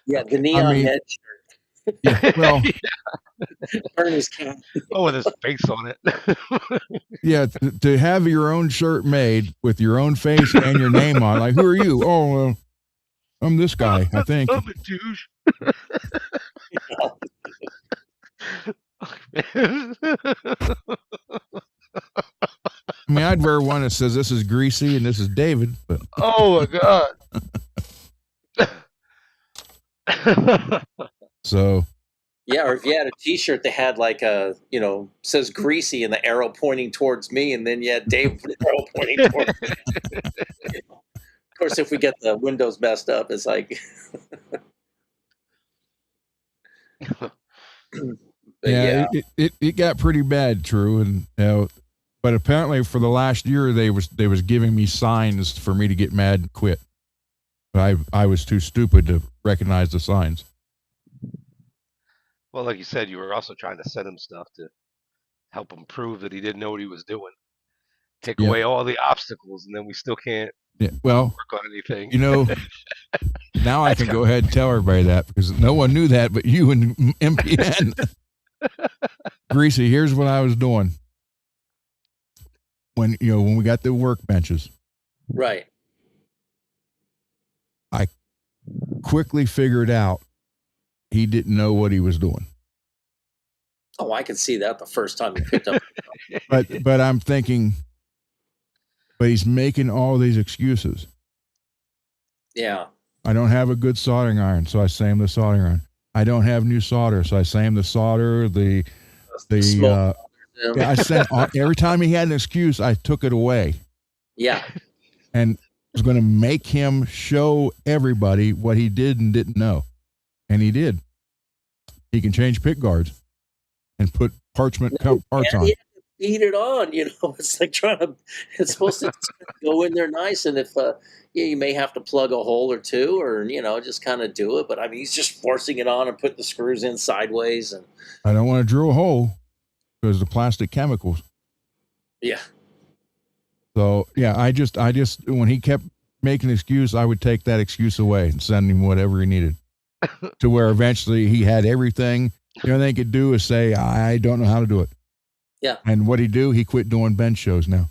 Yeah, the Okay. neon mean- head Yeah, well, shirt, burn his cat. Oh, with his face on it. yeah, to have your own shirt made with your own face and your name on, like, who are you? Oh, I'm this guy, I think. I'm a douche. I mean, I'd wear one that says this is Greasy and this is David, but Oh my god. so Yeah, or if you had a T-shirt that had like a, says "greasy" and the arrow pointing towards me, and then you had Dave with the arrow pointing towards me. Of course, if we get the windows messed up, it's like, but yeah, it got pretty bad, True, and but apparently for the last year they was giving me signs for me to get mad and quit. But I was too stupid to recognize the signs. Well, like you said, you were also trying to send him stuff to help him prove that he didn't know what he was doing. Take Yep. away all the obstacles, and then we still can't Yeah, well, work on anything. Now I can go ahead and tell everybody that because no one knew that but you and MPN. Greasy, here's what I was doing when we got the workbenches. right. Quickly figured out he didn't know what he was doing. Oh, I could see that the first time you picked up. But I'm thinking, but he's making all these excuses. Yeah, I don't have a good soldering iron, so I same the soldering iron. I don't have new solder, so I same the solder. Smoke. I sent every time he had an excuse, I took it away Yeah, and was going to make him show everybody what he did and didn't know, and he did. He can change pick guards and put parchment parts on. you have to beat it on. It's like it's supposed to go in there nice, and if you may have to plug a hole or two, or just kind of do it. But I mean, he's just forcing it on and putting the screws in sideways, and I don't want to drill a hole because the plastic chemicals. yeah, So yeah, I just when he kept making an excuse, I would take that excuse away and send him whatever he needed. To where eventually he had everything. The only thing he could do is say, I don't know how to do it. Yeah. And what he do? He quit doing bench shows now.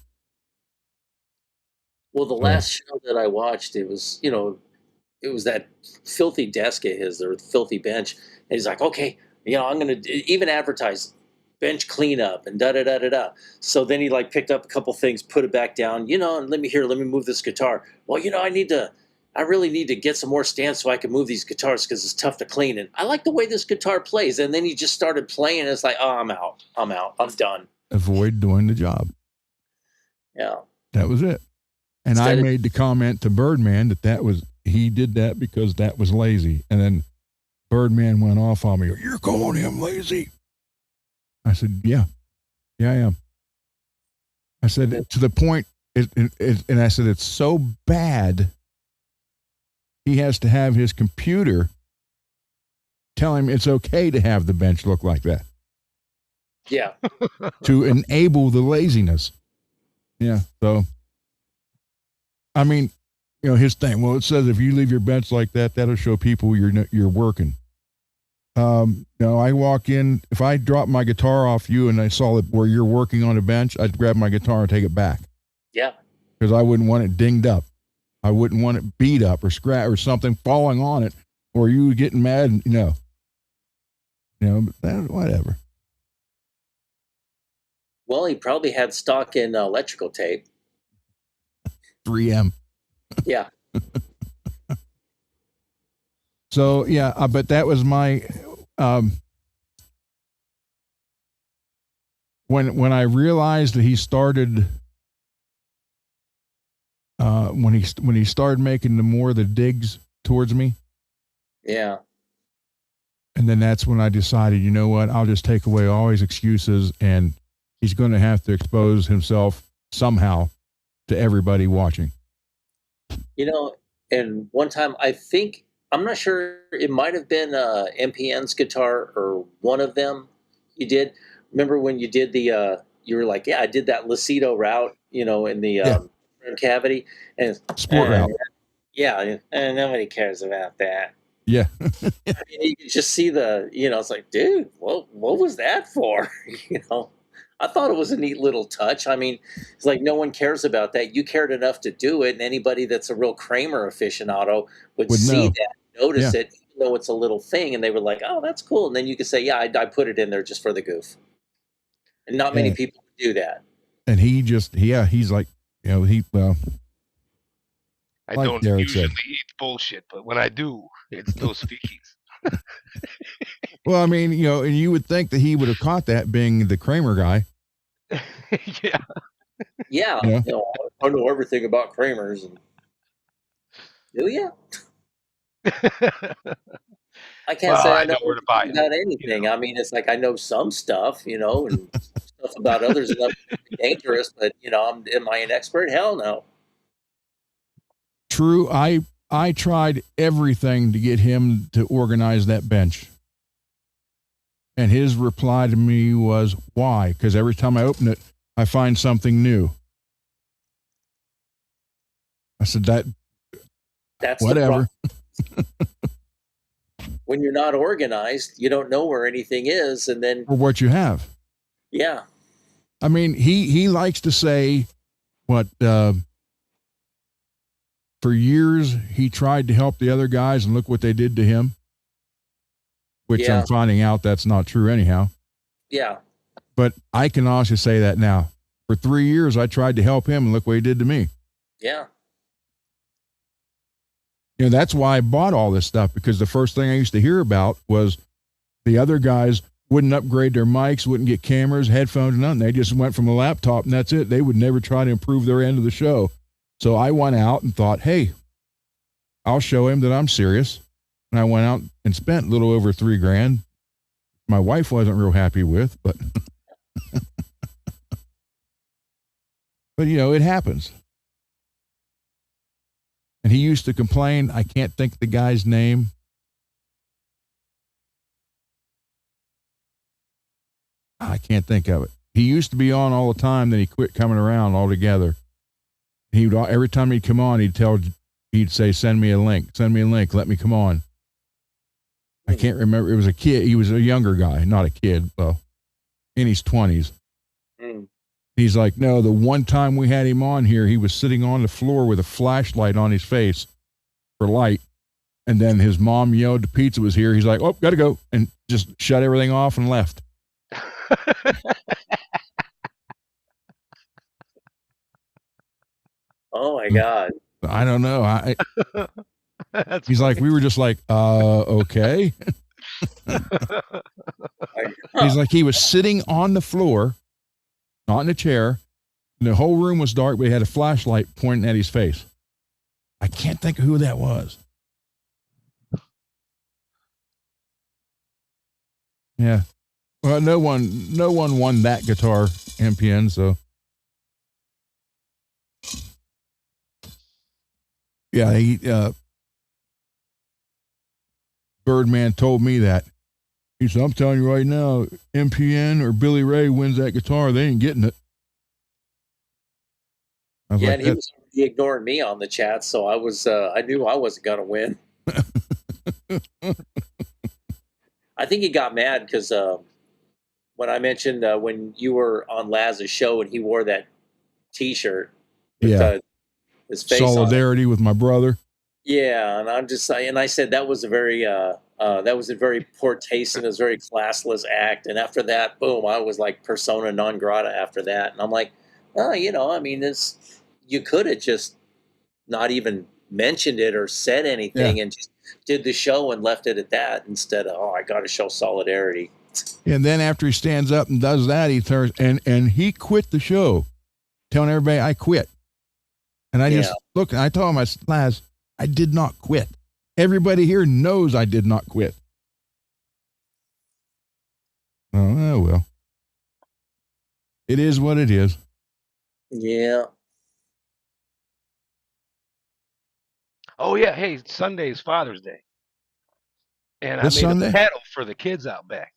Well, the last show that I watched, it was that filthy desk of his, the filthy bench, and he's like, okay, I'm gonna even advertise bench cleanup and da da da da da. So then he picked up a couple things, put it back down, and let me move this guitar. Well, I really need to get some more stands so I can move these guitars because it's tough to clean. And I like the way this guitar plays. And then he just started playing. And it's like, oh, I'm out. I'm done. Avoid doing the job. Yeah. That was it. And I made the comment to Birdman he did that because that was lazy. And then Birdman went off on me. You're calling him lazy. I said, yeah, I am. I said, to the point, and I said, it's so bad. He has to have his computer tell him it's okay to have the bench look like that. Yeah. To enable the laziness. Yeah. So, I mean, his thing. Well, it says if you leave your bench like that, that'll show people you're working. No, I walk in. If I drop my guitar off you and I saw it where you're working on a bench, I'd grab my guitar and take it back. Yeah. because I wouldn't want it dinged up. I wouldn't want it beat up or scratch or something falling on it, or you getting mad. And, but whatever. Well, he probably had stock in electrical tape. 3M. Yeah. So yeah, but that was my when I realized that he started when he started making the digs towards me. Yeah. And then that's when I decided, you know what, I'll just take away all his excuses, and he's going to have to expose himself somehow to everybody watching. And one time I'm not sure, it might have been MPN's guitar or one of them you did. Remember when you did you were like, yeah, I did that Lacido route, in the front cavity. And Sport route. Yeah, and nobody cares about that. Yeah. You can just see it's like, dude, what was that for? I thought it was a neat little touch. I mean, it's like no one cares about that. You cared enough to do it, and anybody that's a real Kramer aficionado would see know. that, notice it, even though it's a little thing, and they were like, oh, that's cool. And then you could say, yeah, I put it in there just for the goof. And not many people do that. And he just, he's like, I like don't usually eat bullshit, but when I do, it's those speakies. Well, I mean, and you would think that he would have caught that, being the Kramer guy. Yeah. Yeah. I know everything about Kramers. Do you? I can't say I know where to buy it, about anything. I mean, it's like I know some stuff, and stuff about others enough to be dangerous, but am I an expert? Hell no. True. I tried everything to get him to organize that bench. And his reply to me was, why? Because every time I open it, I find something new. I said, that's whatever. When you're not organized, you don't know where anything is, and then or what you have. Yeah. I mean, he likes to say what for years he tried to help the other guys, and look what they did to him. Which I'm finding out that's not true anyhow. Yeah. But I can honestly say that now. For 3 years, I tried to help him, and look what he did to me. Yeah. That's why I bought all this stuff, because the first thing I used to hear about was the other guys wouldn't upgrade their mics, wouldn't get cameras, headphones, nothing. They just went from a laptop, and that's it. They would never try to improve their end of the show. So I went out and thought, hey, I'll show him that I'm serious. And I went out and spent a little over $3,000. My wife wasn't real happy with, but it happens. And he used to complain. I can't think of the guy's name. I can't think of it. He used to be on all the time, then he quit coming around altogether. He would, every time he'd come on, he'd say, send me a link, let me come on. I can't remember. It was a kid. He was a younger guy, not a kid. Well, in his 20s. He's like, no, the one time we had him on here, he was sitting on the floor with a flashlight on his face for light. And then his mom yelled the pizza was here. He's like, oh, got to go. And just shut everything off and left. Oh my God. I don't know. He's like, we were just like, okay. He's like, he was sitting on the floor, not in a chair. And the whole room was dark, but he had a flashlight pointing at his face. I can't think of who that was. Yeah. Well, no one won that guitar, MPN, so. Yeah, Birdman told me that. He said, I'm telling you right now, MPN or Billy Ray wins that guitar, they ain't getting it. And he was ignoring me on the chat, so I knew I wasn't gonna win. I think he got mad because when I mentioned when you were on Laz's show and he wore that T-shirt with his face on it. solidarity with my brother. Yeah, and I said that was a very poor taste, and it was a very classless act. And after that, boom, I was like persona non grata after that. And I'm like, oh, I mean, you could have just not even mentioned it or said anything and just did the show and left it at that instead of, oh, I got to show solidarity. And then after he stands up and does that, he turns and he quit the show, telling everybody I quit. And I just look, and I told him, I said, Laz, I did not quit. Everybody here knows I did not quit. Oh, well. It is what it is. Yeah. Oh yeah, hey, Sunday's Father's Day, and This I made Sunday? a paddle for the kids out back.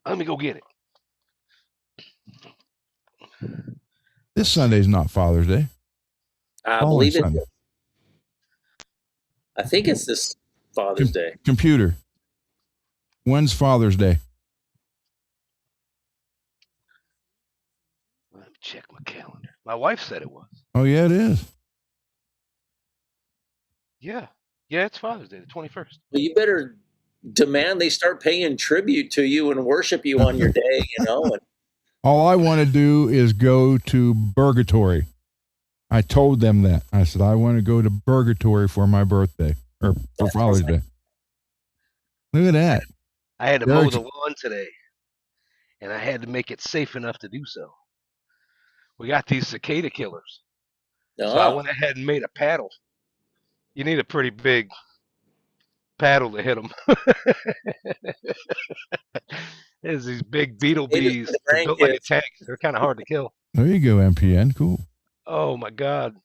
Let me go get it. This Sunday's not Father's Day. I Following believe it. Sunday. I think it's this Father's Day. Computer. When's Father's Day? Let me check my calendar. My wife said it was. Oh, yeah, it is. Yeah, it's Father's Day, the 21st. Well, you better demand they start paying tribute to you and worship you on your day, And All I want to do is go to Purgatory. I told them that. I said, I want to go to Purgatory for my birthday or for Father's Day. Look at that. I had to mow the lawn today, and I had to make it safe enough to do so. We got these cicada killers, so I went ahead and made a paddle. You need a pretty big paddle to hit them. There's these big beetle bees. They're built like a tank. They're kind of hard to kill. There you go, MPN. Cool. Oh my God.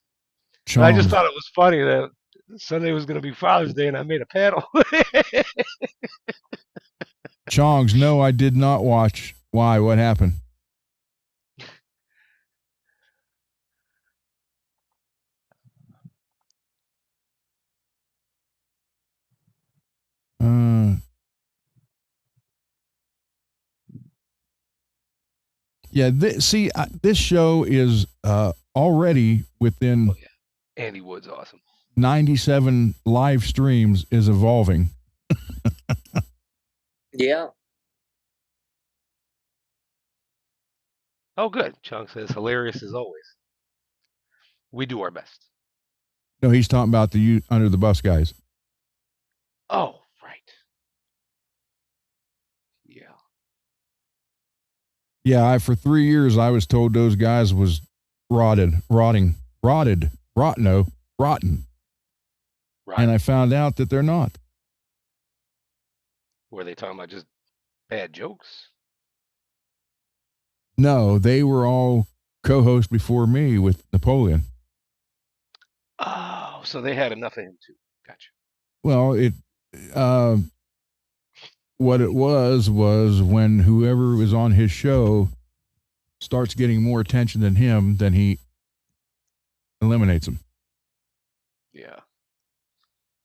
Chongs. I just thought it was funny that Sunday was going to be Father's Day and I made a paddle. Chongs, no, I did not watch. Why? What happened? Yeah, this show is already within Andy Wood's awesome. 97 live streams is evolving. Yeah. Oh, good. Chunk says hilarious as always. We do our best. No, he's talking about the under the bus guys. Oh, right. Yeah. Yeah, for 3 years I was told those guys was rotten. Right. And I found out that they're not. Were they talking about just bad jokes? No, they were all co-hosts before me with Napoleon. Oh, so they had enough of him too. Gotcha. Well, what it was when whoever was on his show starts getting more attention than him, then he eliminates them. Yeah.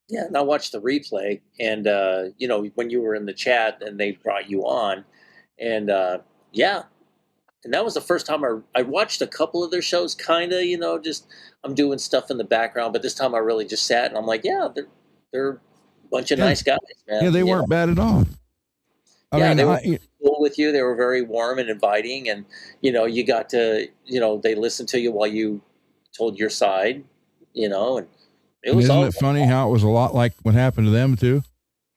Yeah, and I watched the replay, and when you were in the chat and they brought you on, and and that was the first time I watched a couple of their shows, kind of, just I'm doing stuff in the background, but this time I really just sat and I'm like, yeah, they're a bunch of nice guys, man. Yeah, they weren't bad at all. They were cool with you. They were very warm and inviting, and you got to, they listened to you while you told your side, and it was. Isn't it funny how it was a lot like what happened to them too?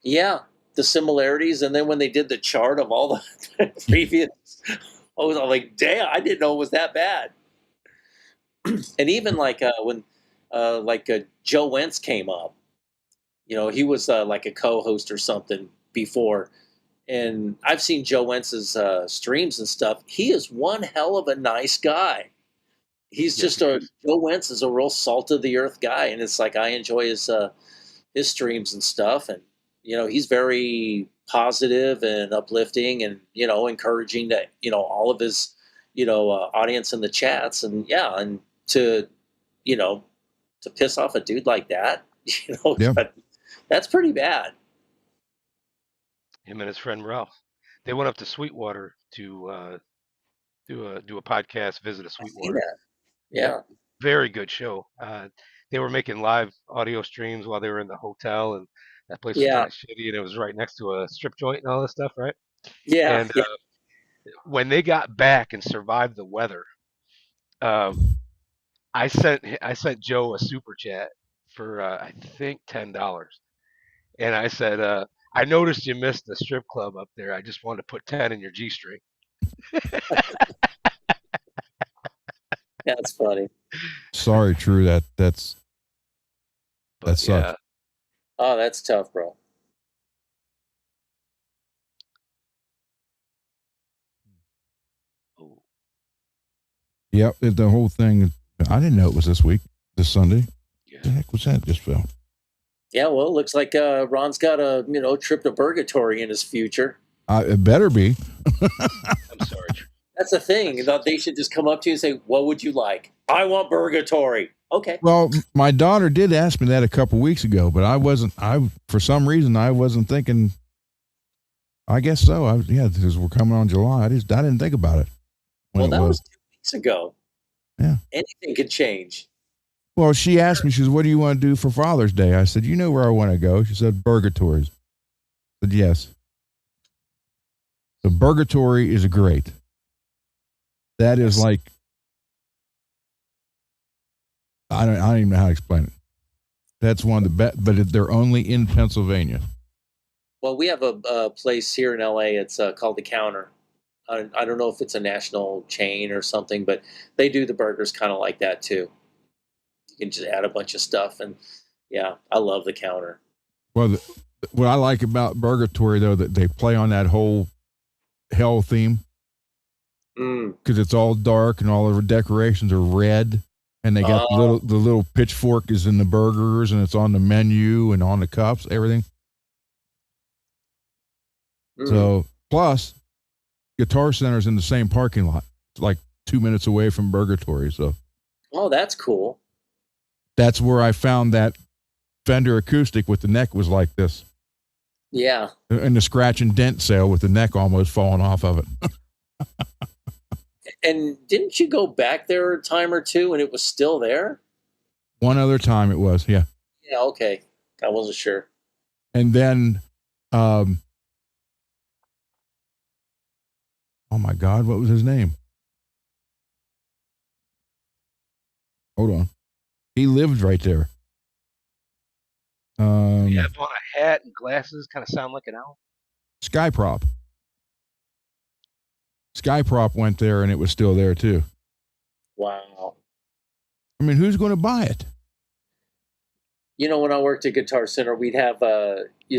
Yeah, the similarities, and then when they did the chart of all the previous, I was like, damn, I didn't know it was that bad. And even like when Joe Wentz came up, he was like a co-host or something before. And I've seen Joe Wentz's streams and stuff. He is one hell of a nice guy. He's just Joe Wentz is a real salt of the earth guy, and it's like I enjoy his streams and stuff. And he's very positive and uplifting, and encouraging to all of his audience in the chats. And and to piss off a dude like that, that's pretty bad. Him and his friend Ralph, they went up to Sweetwater to do a podcast, visit a Sweetwater. Yeah. Very good show. They were making live audio streams while they were in the hotel, and that place was Yeah, kind of shitty, and it was right next to a strip joint and all this stuff, right? yeah, And yeah. when they got back and survived the weather, um, I sent Joe a super chat for I think $10, and I said, I noticed you missed the strip club up there. I just wanted to put 10 in your G string. That's funny. Sorry, True. That But sucks. yeah, Oh, that's tough, bro. Yep. The whole thing. I didn't know it was this week, this Sunday. yeah. What the heck was that? Just fell. Yeah, well, it looks like Ron's got a trip to purgatory in his future. It better be. I'm sorry. That's the thing. They should just come up to you and say, "What would you like?" I want purgatory. Okay. Well, my daughter did ask me that a couple weeks ago, but for some reason I wasn't thinking. I guess so. Because we're coming on July. I didn't think about it. Well, that was 2 weeks ago. Yeah. Anything could change. Well, she asked me, she says, "What do you want to do for Father's Day?" I said, "You know where I want to go." She said, "Burgatories." I said, "Yes." So Burgatory is great. That is like, I don't even know how to explain it. That's one of the best, but they're only in Pennsylvania. Well, we have a place here in LA. It's called The Counter. I don't know if it's a national chain or something, but they do the burgers kind of like that too. You can just add a bunch of stuff, and yeah, I love The Counter. Well, what I like about Burgatory, though, that they play on that whole hell theme because it's all dark and all of the decorations are red, and they got the little pitchfork is in the burgers, and it's on the menu and on the cups, everything. So plus, Guitar Center's in the same parking lot. It's like 2 minutes away from Burgatory. So, oh, that's cool. That's where I found that Fender acoustic with the neck was like this. Yeah. In the scratch and dent sale with the neck almost falling off of it. And didn't you go back there a time or two and it was still there? One other time it was, yeah. Yeah, okay. I wasn't sure. And then, oh my God, what was his name? Hold on. He lived right there. You have on a hat and glasses, kind of sound like an owl. Skyprop. Skyprop went there and it was still there too. Wow. I mean, who's going to buy it? You know, when I worked at Guitar Center, we'd have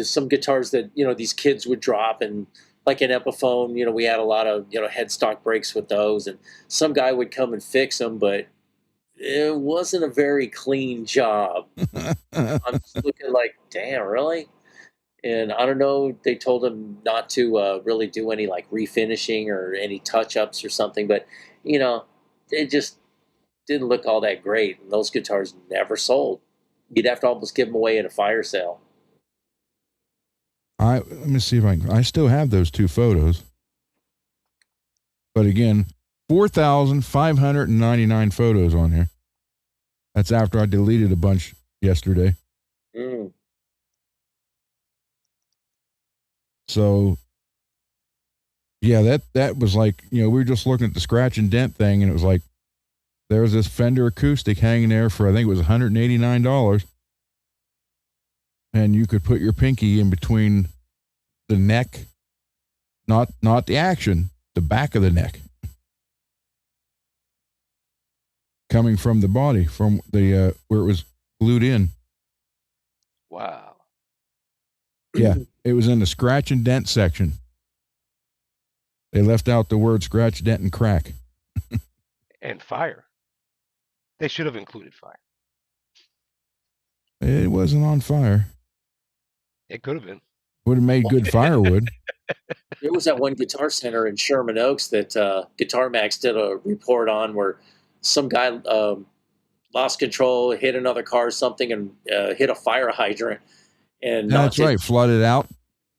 some guitars that, these kids would drop, and like an Epiphone, we had a lot of, headstock breaks with those, and some guy would come and fix them, but it wasn't a very clean job. I'm just looking like, damn, really? And I don't know, they told him not to really do any like refinishing or any touch-ups or something, but, it just didn't look all that great. And those guitars never sold. You'd have to almost give them away at a fire sale. Let me see if I still have those two photos. But again, 4,599 photos on here. That's after I deleted a bunch yesterday. So, yeah, that was like, we were just looking at the scratch and dent thing, and it was like, there was this Fender acoustic hanging there for, I think it was $189. And you could put your pinky in between the neck, not the action, the back of the neck. Coming from the body, from the where it was glued in. Wow. Yeah, it was in the scratch and dent section. They left out the word scratch, dent, and crack. And fire. They should have included fire. It wasn't on fire. It could have been. Would have made good firewood. There was that one Guitar Center in Sherman Oaks that Guitar Max did a report on, where some guy lost control, hit another car or something, and hit a fire hydrant. And That's right, flooded out.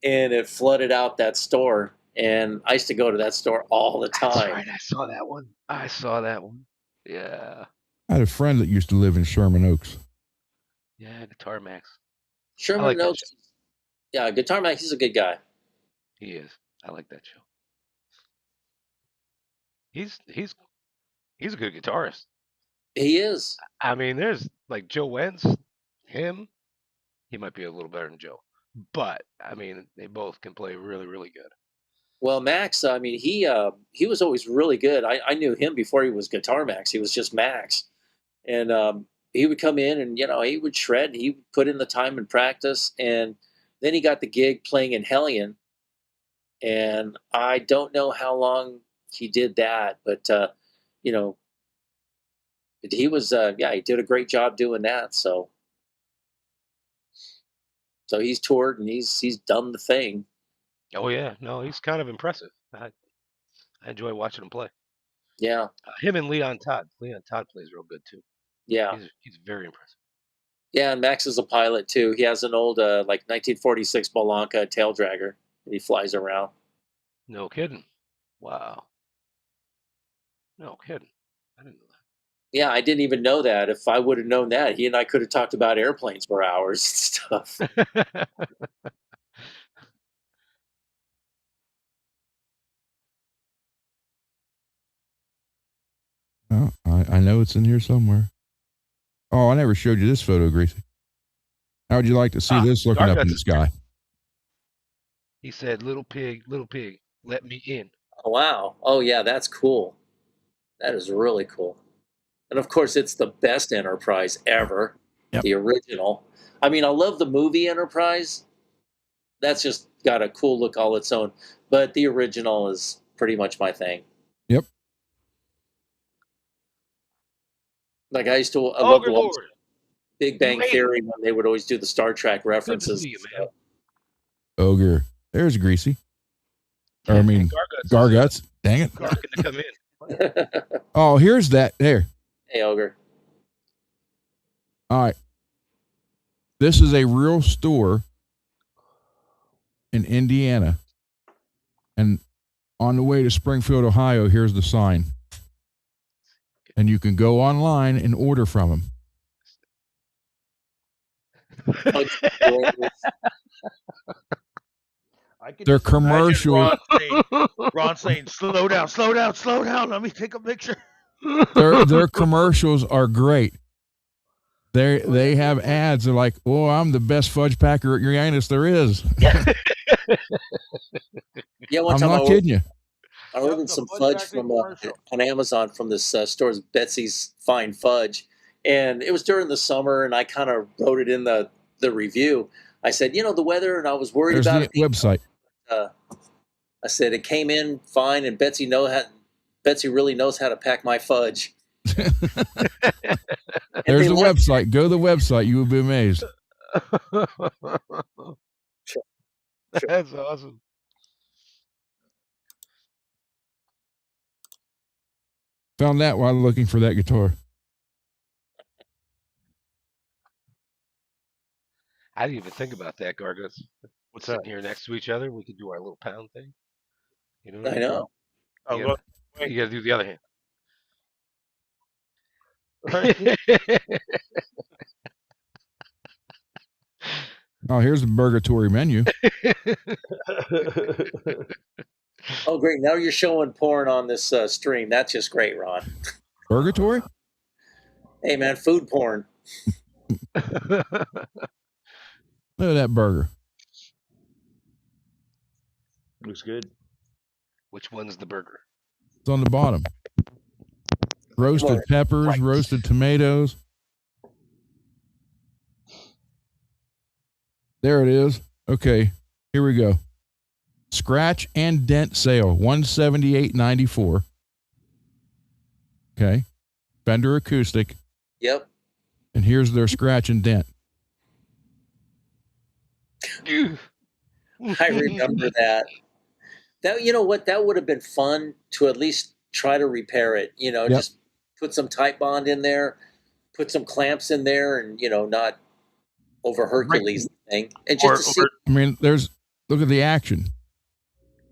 And it flooded out that store. And I used to go to that store all the time. That's right. I saw that one. Yeah. I had a friend that used to live in Sherman Oaks. Yeah, Guitar Max. Sherman like that Oaks. Yeah, Guitar Max. He's a good guy. He is. I like that show. He's a good guitarist. He is. I mean, there's like Joe Wentz, him. He might be a little better than Joe, but I mean, they both can play really, really good. Well, Max. I mean, he was always really good. I knew him before he was Guitar Max. He was just Max, and he would come in and he would shred. He would put in the time and practice, and then he got the gig playing in Hellion. And I don't know how long he did that, but you know, he was he did a great job doing that. So he's toured and he's done the thing. Oh yeah, no, he's kind of impressive. I enjoy watching him play. Yeah, Him and Leon Todd. Leon Todd plays real good too. yeah, He's very impressive. yeah. And Max is a pilot too. He has an old like 1946 Bolanka tail dragger that he flies around. No kidding. Wow. No kidding. I didn't know Yeah, I didn't even know that. If I would have known that, he and I could have talked about airplanes for hours and stuff. that. Oh, I know it's in here somewhere. Oh, I never showed you this photo, Greasy. How would you like to see this looking up in the sky? He said, little pig, let me in. Oh, wow. Oh, yeah, that's cool. That is really cool. And of course, it's the best Enterprise ever. Yep. The original. I mean, I love the movie Enterprise. That's just got a cool look all its own. But the original is pretty much my thing. Yep. Like I used to love to watch Big Bang Theory when they would always do the Star Trek references. Good to see you, man. Ogre. There's Greasy. Or, I mean, Garguts. Dang it. Garguts to come in. Oh, here's that. There. Hey, Ogre. All right. This is a real store in Indiana. And on the way to Springfield, Ohio, here's the sign. And you can go online and order from them. They're commercial. Ron saying, slow down. Let me take a picture. Their commercials are great. They have ads. They're like, "Oh, I'm the best fudge packer at Uranus there is." Yeah, one I'm time not kidding you. I ordered some fudge from on Amazon from this store's Betsy's Fine Fudge, and it was during the summer, and I kind of wrote it in the review. I said, the weather, and I was worried There's about the website. I said it came in fine, and Betsy really knows how to pack my fudge. There's the website. Go to the website. You will be amazed. That's awesome. Found that while looking for that guitar. I didn't even think about that, Garguts. What's sitting here next to each other? We could do our little pound thing. You know what I know. You gotta do the other hand. Oh, here's the Burgatory menu. Oh, great. Now you're showing porn on this stream. That's just great, Ron. Burgatory? Hey, man, food porn. Look at that burger. Looks good. Which one's the burger? It's on the bottom. Roasted peppers, roasted tomatoes. There it is. Okay, here we go. Scratch and dent sale, $178.94. Okay, Fender acoustic. Yep. And here's their scratch and dent. I remember that. You know what? That would have been fun to at least try to repair it. Just put some tight bond in there, put some clamps in there, and not over Hercules thing. And just to see. I mean, look at the action.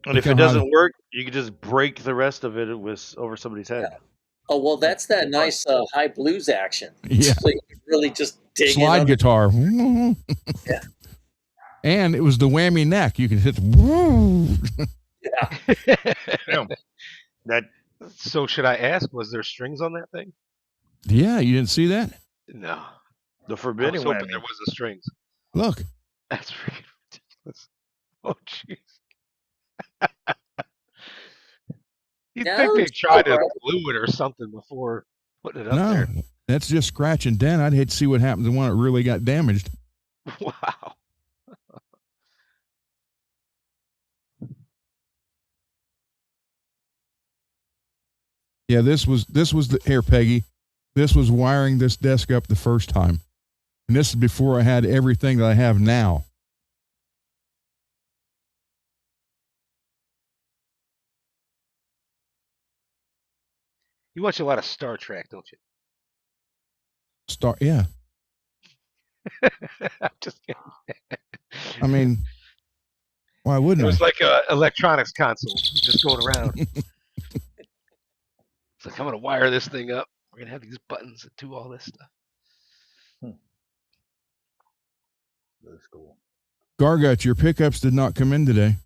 And if it doesn't work, you can just break the rest of it over somebody's head. Oh, well, that's that nice high blues action. Yeah. So you can really just dig Slide in. guitar. Yeah. And it was the whammy neck. You can hit the Yeah. That So should I ask, was there strings on that thing? Yeah, you didn't see that? No. the I forbidden was hoping whammy. there was the strings. Look. That's freaking ridiculous. Oh, jeez. You'd No, think they it's tried to alright. glue it or something before putting it up No, there. that's just scratch and dent. I'd hate to see what happens to one that really got damaged. Wow. Yeah, this was the here, Peggy. This was wiring this desk up the first time. And this is before I had everything that I have now. You watch a lot of Star Trek, don't you? Yeah. I'm just kidding. I mean, why It wouldn't was I? like a electronics console just going around. It's like, I'm going to wire this thing up. We're going to have these buttons that do all this stuff. That's cool. Gargut, your pickups did not come in today.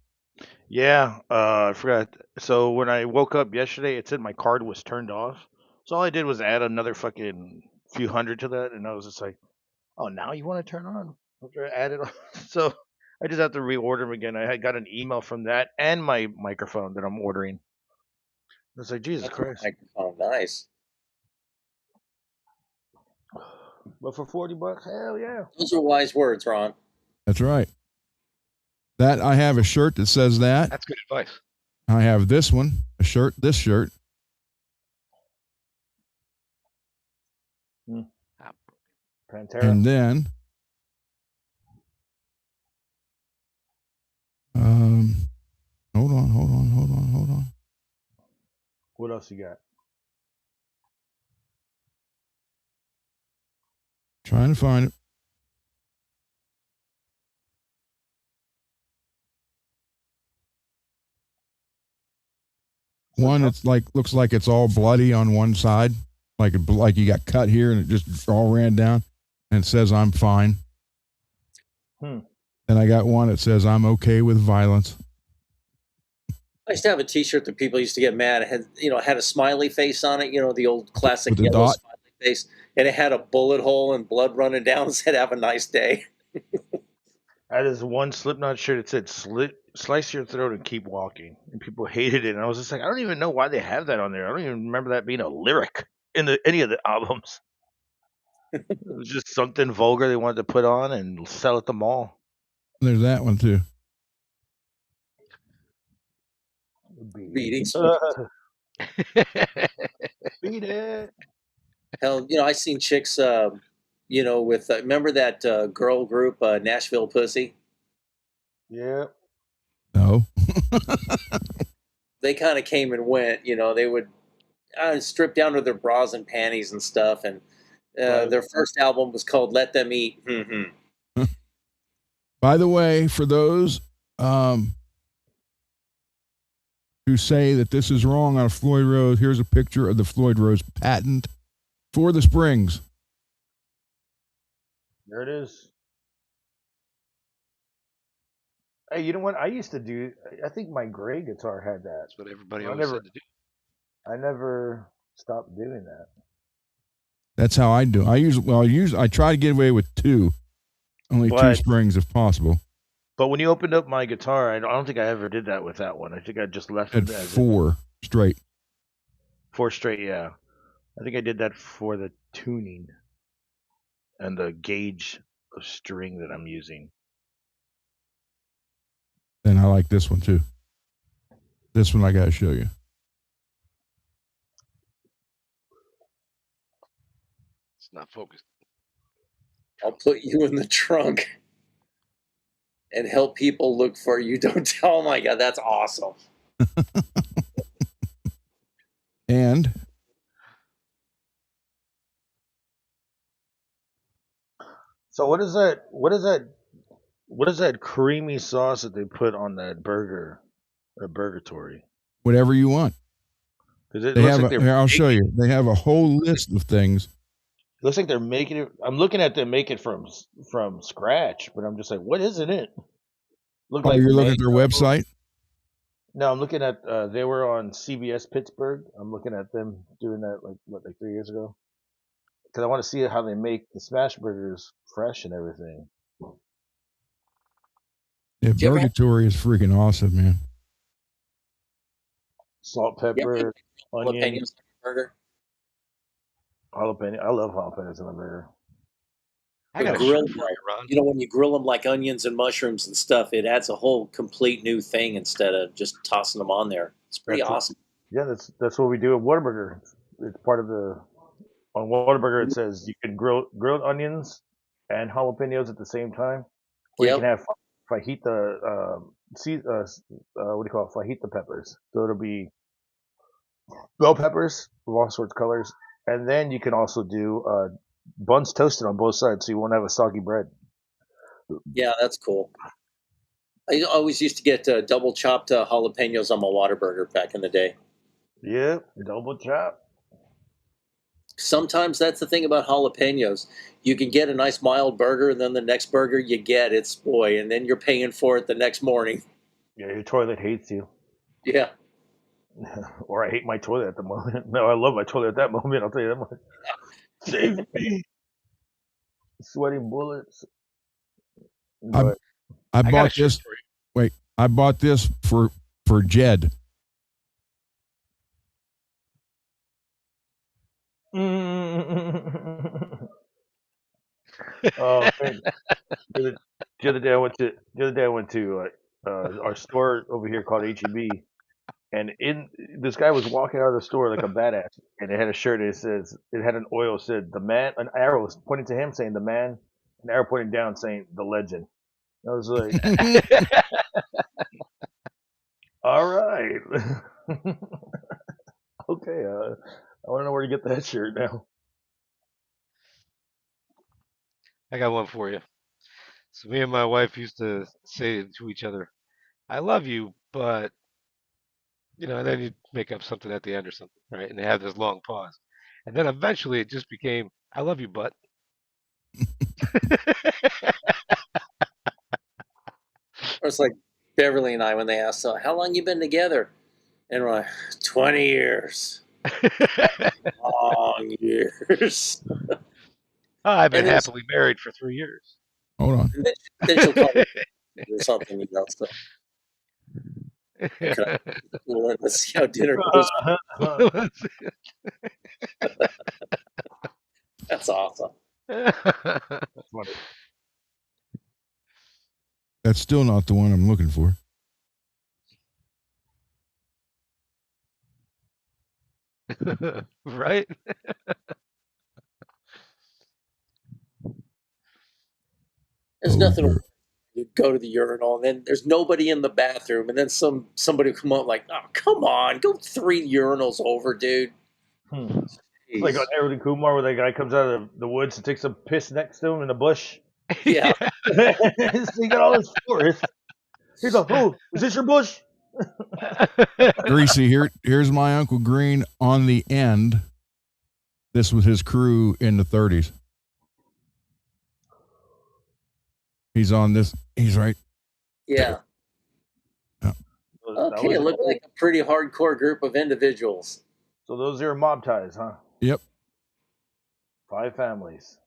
Yeah, I forgot. So when I woke up yesterday, it said my card was turned off. So all I did was add another fucking few hundred to that, and I was just like, "Oh, now you want to turn on?" After I added on, so I just have to reorder them again. I had got an email from that and my microphone that I'm ordering. I was like, Jesus That's Christ! microphone. Nice. But for $40, hell yeah! Those are wise words, Ron. That's right. That I have a shirt that says that. That's good advice. I have this one, this shirt. Pantera. And then hold on. What else you got? Trying to find it. One it's like looks like it's all bloody on one side, like you got cut here and it just all ran down, and it says I'm fine. And I got one that says I'm okay with violence. I used to have a T-shirt that people used to get mad. It had a smiley face on it. The old classic With the yellow dot? smiley face, and it had a bullet hole and blood running down. And said, "Have a nice day." I had this one Slipknot shirt that said "Slice your throat and keep walking," and people hated it. And I was just like, I don't even know why they have that on there. I don't even remember that being a lyric in any of the albums. It was just something vulgar they wanted to put on and sell at the mall. There's that one too. Beatings. Beat it. Hell, I seen chicks. With remember that girl group Nashville Pussy? Yeah. No. They kind of came and went. They would strip down to their bras and panties and stuff. And their first album was called "Let Them Eat." Mm-hmm. By the way, for those who say that this is wrong on a Floyd Rose, here's a picture of the Floyd Rose patent for the Springs. There it is. Hey, you know what? I used to do. I think my gray guitar had that. That's what everybody always said to do. I never stopped doing that. That's how I do. I try to get away with two, only two springs if possible. But when you opened up my guitar, I don't think I ever did that with that one. I think I just left it as four straight. 4 straight, yeah. I think I did that for the tuning and the gauge of string that I'm using. And I like this one too. This one I got to show you. It's not focused. I'll put you in the trunk and help people look for you. Don't tell. Oh my God, that's awesome. And so what is that? What is that creamy sauce that they put on that burger? Or burgatory? Whatever you want. Because it They looks have. like they're Here, I'll show you. They have a whole list of things. looks like they're making it. I'm looking at them make it from scratch, but I'm just like, what is in it? Look Oh, like you're looking at their mango. website. No, I'm looking at. They were on CBS Pittsburgh. I'm looking at them doing that like 3 years ago. Because I want to see how they make the smash burgers fresh and everything. Yeah, you ever have Burgatory is freaking awesome, man. Salt, you ever pepper, had onion, jalapenos on your burger? jalapeno. I love jalapenos in a burger. I got a Grill shirt for you, Ron. You know, when you grill them like onions and mushrooms and stuff, it adds a whole complete new thing instead of just tossing them on there. It's pretty That's what- awesome. Yeah, that's what we do at Whataburger. It's part of the on Whataburger. It says you can grilled onions and jalapenos at the same time, or you Yep. can have fajita. What do you call it? Fajita peppers. So it'll be bell peppers of all sorts of colors, and then you can also do buns toasted on both sides, so you won't have a soggy bread. Yeah, that's cool. I always used to get double chopped jalapenos on my Whataburger back in the day. Yep, double chop. Sometimes that's the thing about jalapenos. You can get a nice mild burger, and then the next burger you get, it's boy, and then you're paying for it the next morning. Yeah, your toilet hates you. Yeah. Or I hate my toilet at the moment. No, I love my toilet at that moment. I'll tell you that much. Save me. Sweating bullets. But I I got a bought shirt this. for you. Wait, I bought this for Jed. oh man, the other day I went to our store over here called HEB, and this guy was walking out of the store like a badass, and it had a shirt. It had an oil said an arrow was pointing to him saying the man, an arrow pointing down saying the legend. I was like, all right, okay. I want to know where to get that shirt now. I got one for you. So me and my wife used to say to each other, "I love you," but and then you make up something at the end or something, right? And they have this long pause, and then eventually it just became, "I love you, but." Or it's like Beverly and I when they asked, so how long you been together? And we're like, 20 years. Long years. I've been And then- happily married for 3 years. Hold on. then she'll call me or something, so. Okay. Well, let's see how dinner goes. That's awesome. Funny. That's still not the one I'm looking for. Right? There's Oh, nothing. dear. You go to the urinal, and then there's nobody in the bathroom, and then somebody will come up like, oh, come on, go 3 urinals over, dude. It's Jeez. like on Harold and Kumar where that guy comes out of the woods and takes a piss next to him in the bush. Yeah. So you got all this forest. He's like, oh, is this your bush? Greasy, here's my Uncle Green on the end. This was his crew in the 30s. He's on this. He's right. Yeah. That Okay, was- it looked like a pretty hardcore group of individuals. So those are mob ties, huh? Yep. 5 families.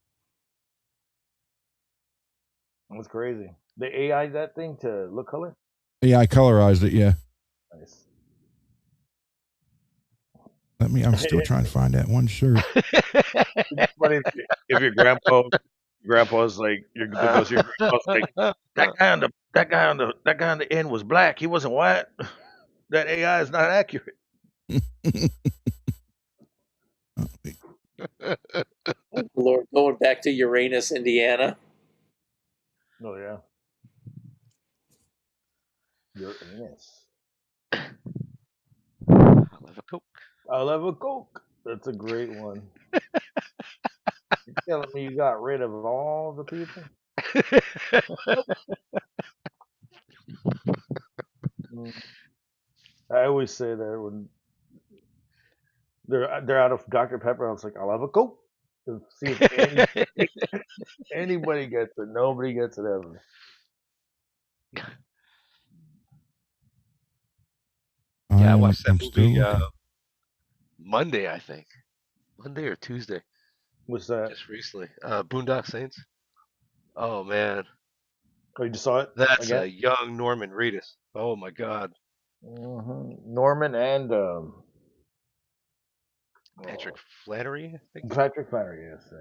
That's crazy. They AI that thing to look color? Yeah, I colorized it. Yeah. Nice. I'm still trying to find that one shirt. Funny if your grandpa's like your grandpa's like that guy on the end was black. He wasn't white. That AI is not accurate. Lord, going back to Uranus, Indiana. Oh yeah. Uranus. I'll have a Coke. I'll have a Coke. That's a great one. You're telling me you got rid of all the people? I always say that when They're out of Dr Pepper. I was like, I'll have a Coke. And see if anybody gets it. Nobody gets it ever. Yeah, I watched that I'm still movie looking. Monday, I think. Monday or Tuesday, What's that? just recently. Boondock Saints. Oh man, Oh, you just saw it that's again? a young Norman Reedus. Oh my God, Norman and Patrick Flannery, I think. Patrick Flannery. Yes.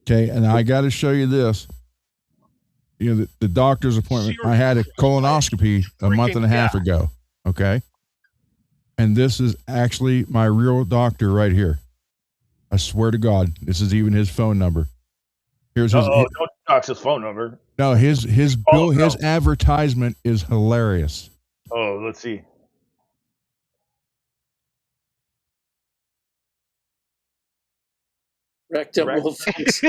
Okay, and I got to show you this. You know, the doctor's appointment. I had a colonoscopy a month and a half ago. Okay, and this is actually my real doctor right here. I swear to God, this is even his phone number. Here's his. Don't dox his phone number. No, his bill, his advertisement is hilarious. Oh, let's see. Rectum will fix.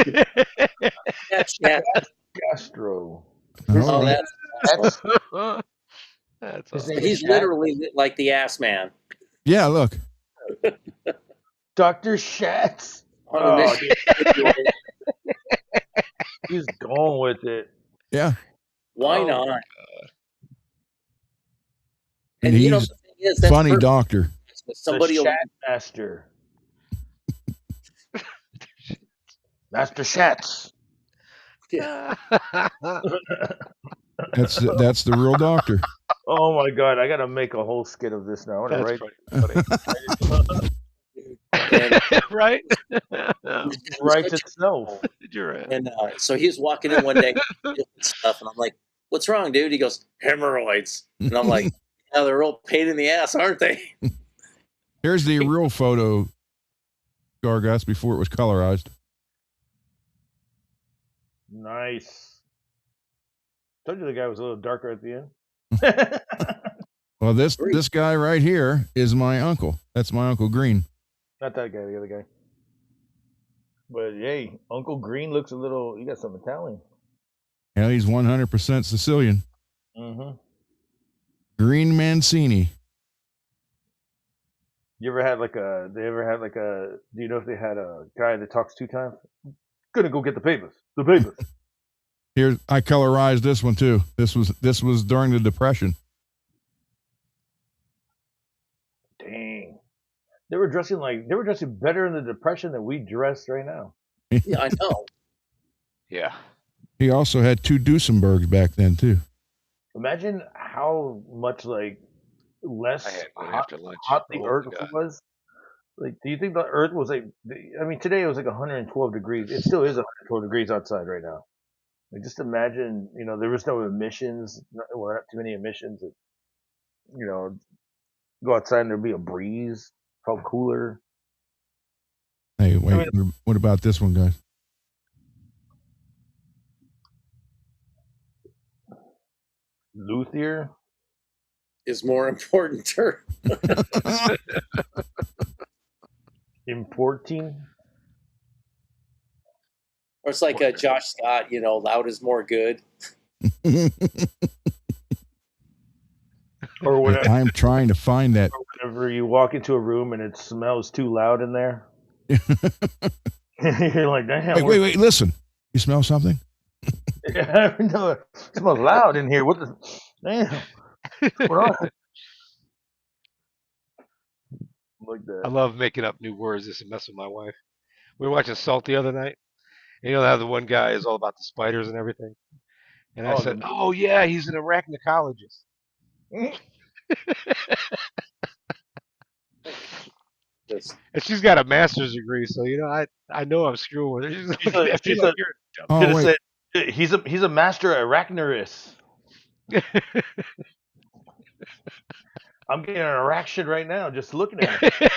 That's Gastro. Oh, that's That's His awesome. name he's Chad? literally like the ass man. Yeah, look. Dr. Shatz. On a Oh, mission. he's going with it. Yeah, Why Oh, not? and you know, he's the thing is, that's funny perfect. doctor. Somebody the will, Shat Master. Master Shatz. That's the real doctor. Oh my God, I gotta make a whole skit of this now. I wanna That's write and, right? writes itself. You're right. and so he was walking in one day and stuff, and I'm like, "What's wrong, dude?" He goes, "Hemorrhoids," and I'm like, "Yeah, they're a real pain in the ass, aren't they?" Here's the real photo, Gargus, before it was colorized. Nice. Told you the guy was a little darker at the end. Well, this guy right here is my uncle. That's my Uncle Green. Not that guy, the other guy. But hey, Uncle Green looks a little. You got some Italian. Yeah, he's 100% Sicilian. Mm-hmm. Green Mancini. You ever had like a? They ever had like a? Do you know if they had a guy that talks 2 times? Gonna go get the papers. The papers. Here, I colorized this one too. This was during the Depression. Dang. They were dressing better in the Depression than we dress right now. Yeah, I know. Yeah. He also had 2 Duesenbergs back then too. Imagine how much like less I had one hot, after lunch. hot the Oh, my Earth God. was. Like, do you think the Earth was like? I mean, today it was like 112 degrees. It still is 112 degrees outside right now. Like, just imagine, there was no emissions. Well, not too many emissions. Go outside and there'd be a breeze. Felt cooler. Hey, wait. What about this one, guys? Luthier. Is more important to Importing. or it's like Josh Scott, loud is more good. Or whatever. I'm trying to find that. Whenever you walk into a room and it smells too loud in there. You're like, damn. Wait, listen. You smell something? Yeah, no, it smells loud in here. What the? Damn. What on? Like that. I love making up new words just to mess with my wife. We were watching Salt the other night. And how the one guy is all about the spiders and everything. And I said, "Oh yeah, he's an arachnologist." And she's got a master's degree, so I know I'm screwing with her. She's looking at me like, "You're a dumb." Oh, wait. Said, he's a master arachnorist. I'm getting an erection right now just looking at it.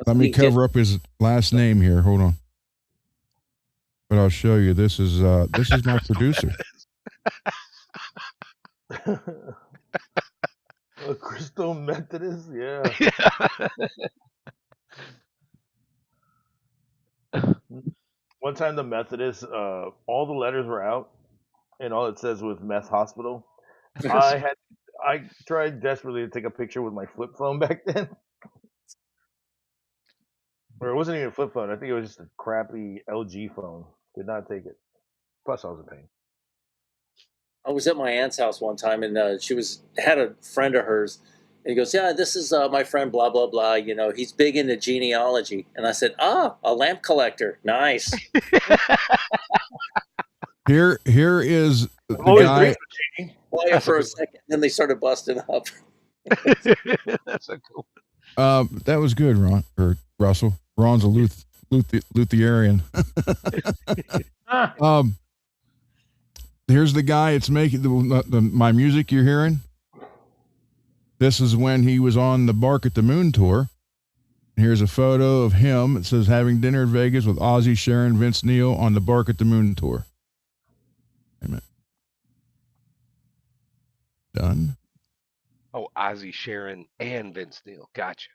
Let me cover up his last name here. Hold on. But I'll show you. This is my producer. A Crystal Methodist, yeah. One time the Methodists, all the letters were out, and all it says was meth hospital. I tried desperately to take a picture with my flip phone back then. Or it wasn't even a flip phone. I think it was just a crappy LG phone. Did not take it. Plus, I was in pain. I was at my aunt's house one time, and she had a friend of hers, and he goes, "Yeah, this is my friend, blah blah blah. You know, he's big into genealogy." And I said, "Ah, a lamp collector, nice." Here is the always guy. dreamed of cheating. Quiet for a second, then they started busting up. That's a cool. That was good, Ron or Russell. Ron's a Lutherian. Here's the guy. It's making my music you're hearing. This is when he was on the Bark at the Moon tour. Here's a photo of him. It says having dinner in Vegas with Ozzy, Sharon, Vince Neil on the Bark at the Moon tour. Wait a minute. Done. Oh, Ozzy, Sharon, and Vince Neil. Gotcha.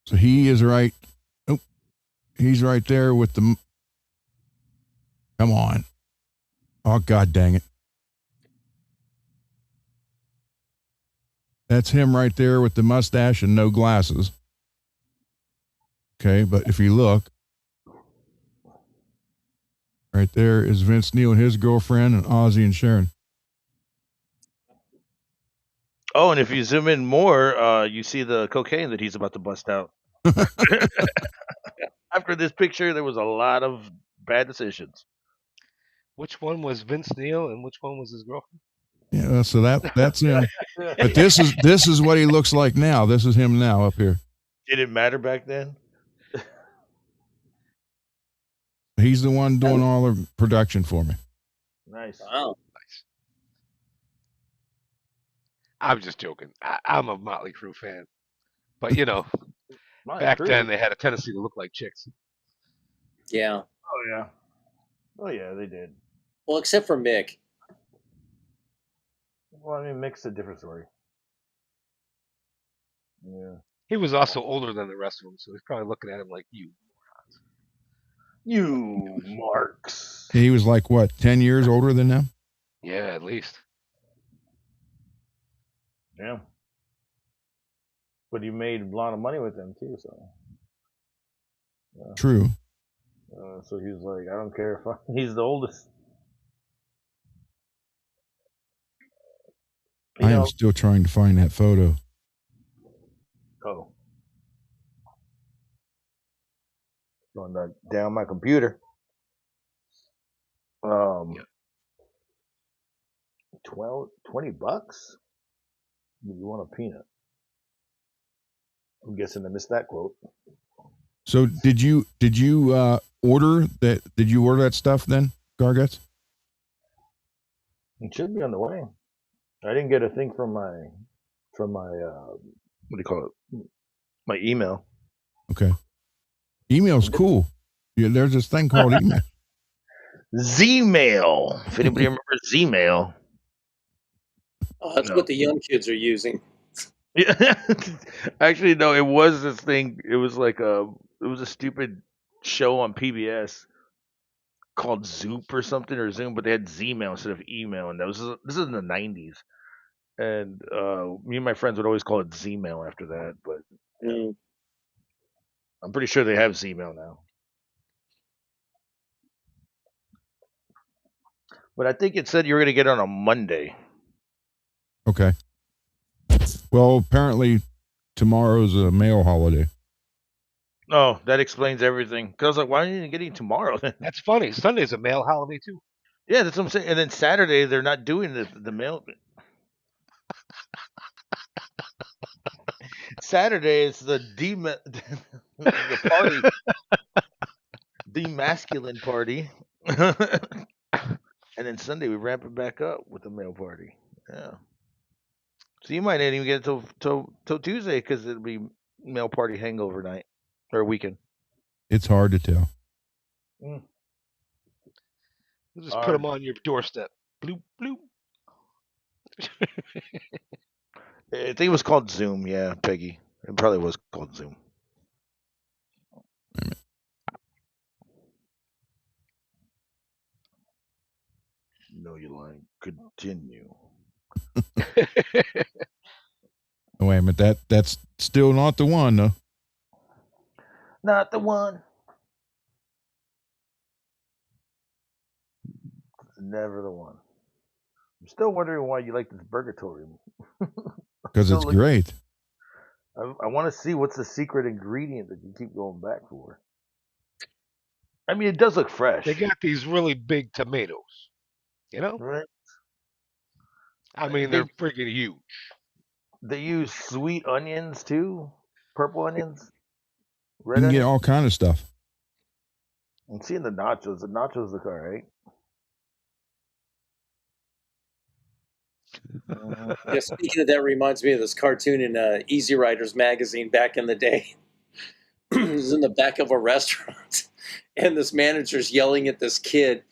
So he is right. Oh, he's right there with the. Come on. Oh, God dang it. That's him right there with the mustache and no glasses. Okay, but if you look, right there is Vince Neil and his girlfriend and Ozzy and Sharon. Oh, and if you zoom in more, you see the cocaine that he's about to bust out. After this picture, there was a lot of bad decisions. Which one was Vince Neil and which one was his girlfriend? Yeah, so that's him. But this is what he looks like now. This is him now up here. Did it matter back then? He's the one doing all the production for me. Nice. Wow. Nice. I'm just joking. I'm a Motley Crue fan, but you know, back then they had a tendency to look like chicks. Yeah. Oh yeah. Oh yeah, they did. Well, except for Mick. Well, I mean, Mick's a different story. Yeah. He was also older than the rest of them, so he's probably looking at him like you. You marks. He was like what, 10 years older than them? Yeah, at least. Yeah. But he made a lot of money with them too, so. Yeah. True. So he's like, I don't care if he's the oldest. I am still trying to find that photo. Oh. Going down my computer. 20 bucks? You want a peanut? I'm guessing I missed that quote. So did you order that? Did you order that stuff then, Garguts? It should be on the way. I didn't get a thing from my what do you call it? My email. Okay. Email's cool. Yeah, there's this thing called email. Zmail. If anybody remembers Zmail. Oh, that's what the young kids are using. Yeah. Actually, no, it was this thing. It was like it was a stupid show on PBS called Zoop or something or Zoom, but they had Zmail instead of email, and this is in the 90s. And me and my friends would always call it Zmail after that, but I'm pretty sure they have Zmail now. But I think it said you were going to get it on a Monday. Okay. Well, apparently tomorrow's a mail holiday. Oh, that explains everything. Because I was like, why aren't you getting tomorrow then? That's funny. Sunday's a male holiday too. Yeah, that's what I'm saying. And then Saturday, they're not doing the mail. Saturday is the party. Demasculine party. And then Sunday, we ramp it back up with the mail party. Yeah. So you might not even get it till Tuesday because it'll be mail party hangover night or weekend. It's hard to tell. We'll just put them on your doorstep. Bloop, bloop. I think it was called Zoom. Yeah, Peggy. It probably was called Zoom. know you like. Continue. Wait a minute, that's still not the one though. Not the one. Never the one. I'm still wondering why you like this Burgatory. Because it's great. I want to see what's the secret ingredient that you keep going back for. I mean, it does look fresh. They got these really big tomatoes. You know? Right? I mean, they're freaking huge. They use sweet onions too, purple onions, You red can get onions. all kind of stuff. I'm seeing the nachos. The nachos look alright. Yeah, speaking of that, reminds me of this cartoon in Easy Riders magazine back in the day. It was in the back of a restaurant, and this manager's yelling at this kid,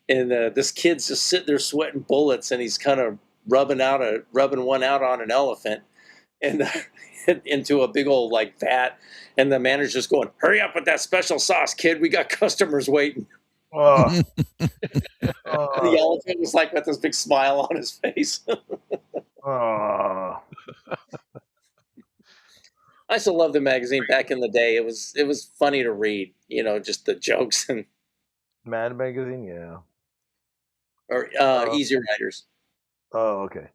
and this kid's just sitting there sweating bullets, and he's kind of rubbing one out on an elephant, and into a big old like vat, and the manager's just going, "Hurry up with that special sauce, kid! We got customers waiting." Oh, The elephant was like with this big smile on his face. oh. I still love the magazine back in the day. It was funny to read, you know, just the jokes and Mad Magazine, yeah. or Easy Riders. Oh, okay.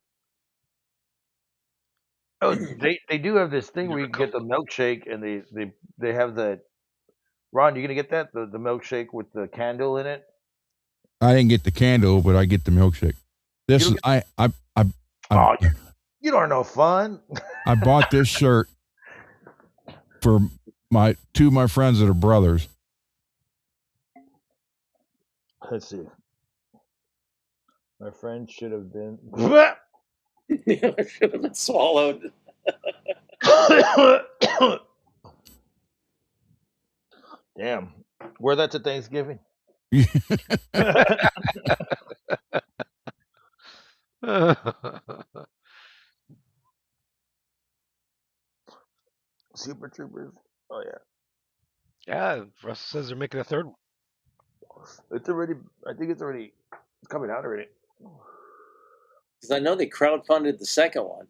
Oh, they do have this thing where you can get the milkshake, and they have the. Ron, you gonna get that the milkshake with the candle in it? I didn't get the candle, but I get the milkshake. This is Oh, you don't know fun. I bought this shirt for two of my friends that are brothers. Let's see. My friend should have been. It should have been swallowed. Damn. Wear that to Thanksgiving. Super Troopers. Oh yeah. Yeah, Russ says they're making a third one. It's already. I think it's coming out already. Because I know they crowdfunded the second one.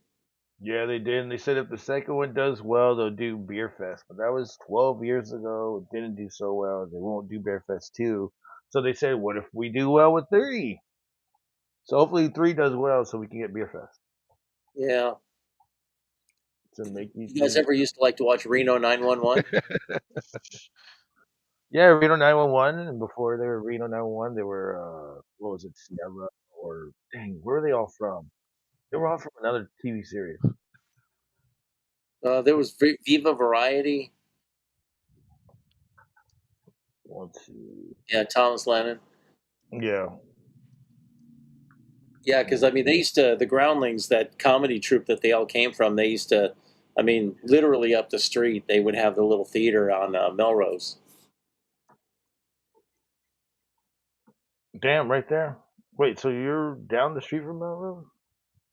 Yeah, they did. And they said if the second one does well, they'll do Beer Fest. But that was 12 years ago. It didn't do so well. They won't do Beer Fest 2. So they said, what if we do well with 3? So hopefully 3 does well so we can get Beer Fest. Yeah. To make You guys ever used to like to watch Reno 911? Yeah, Reno 911. And before they were Reno 911, they were, what was it, Sierra? Or, dang, where are they all from? They were all from another TV series. There was Viva Variety. One, two. Yeah, Thomas Lennon. Yeah. Yeah, because I mean, the Groundlings, that comedy troupe that they all came from, they used to, I mean, literally up the street, they would have the little theater on Melrose. Damn, right there. Wait, so you're down the street from Melrose?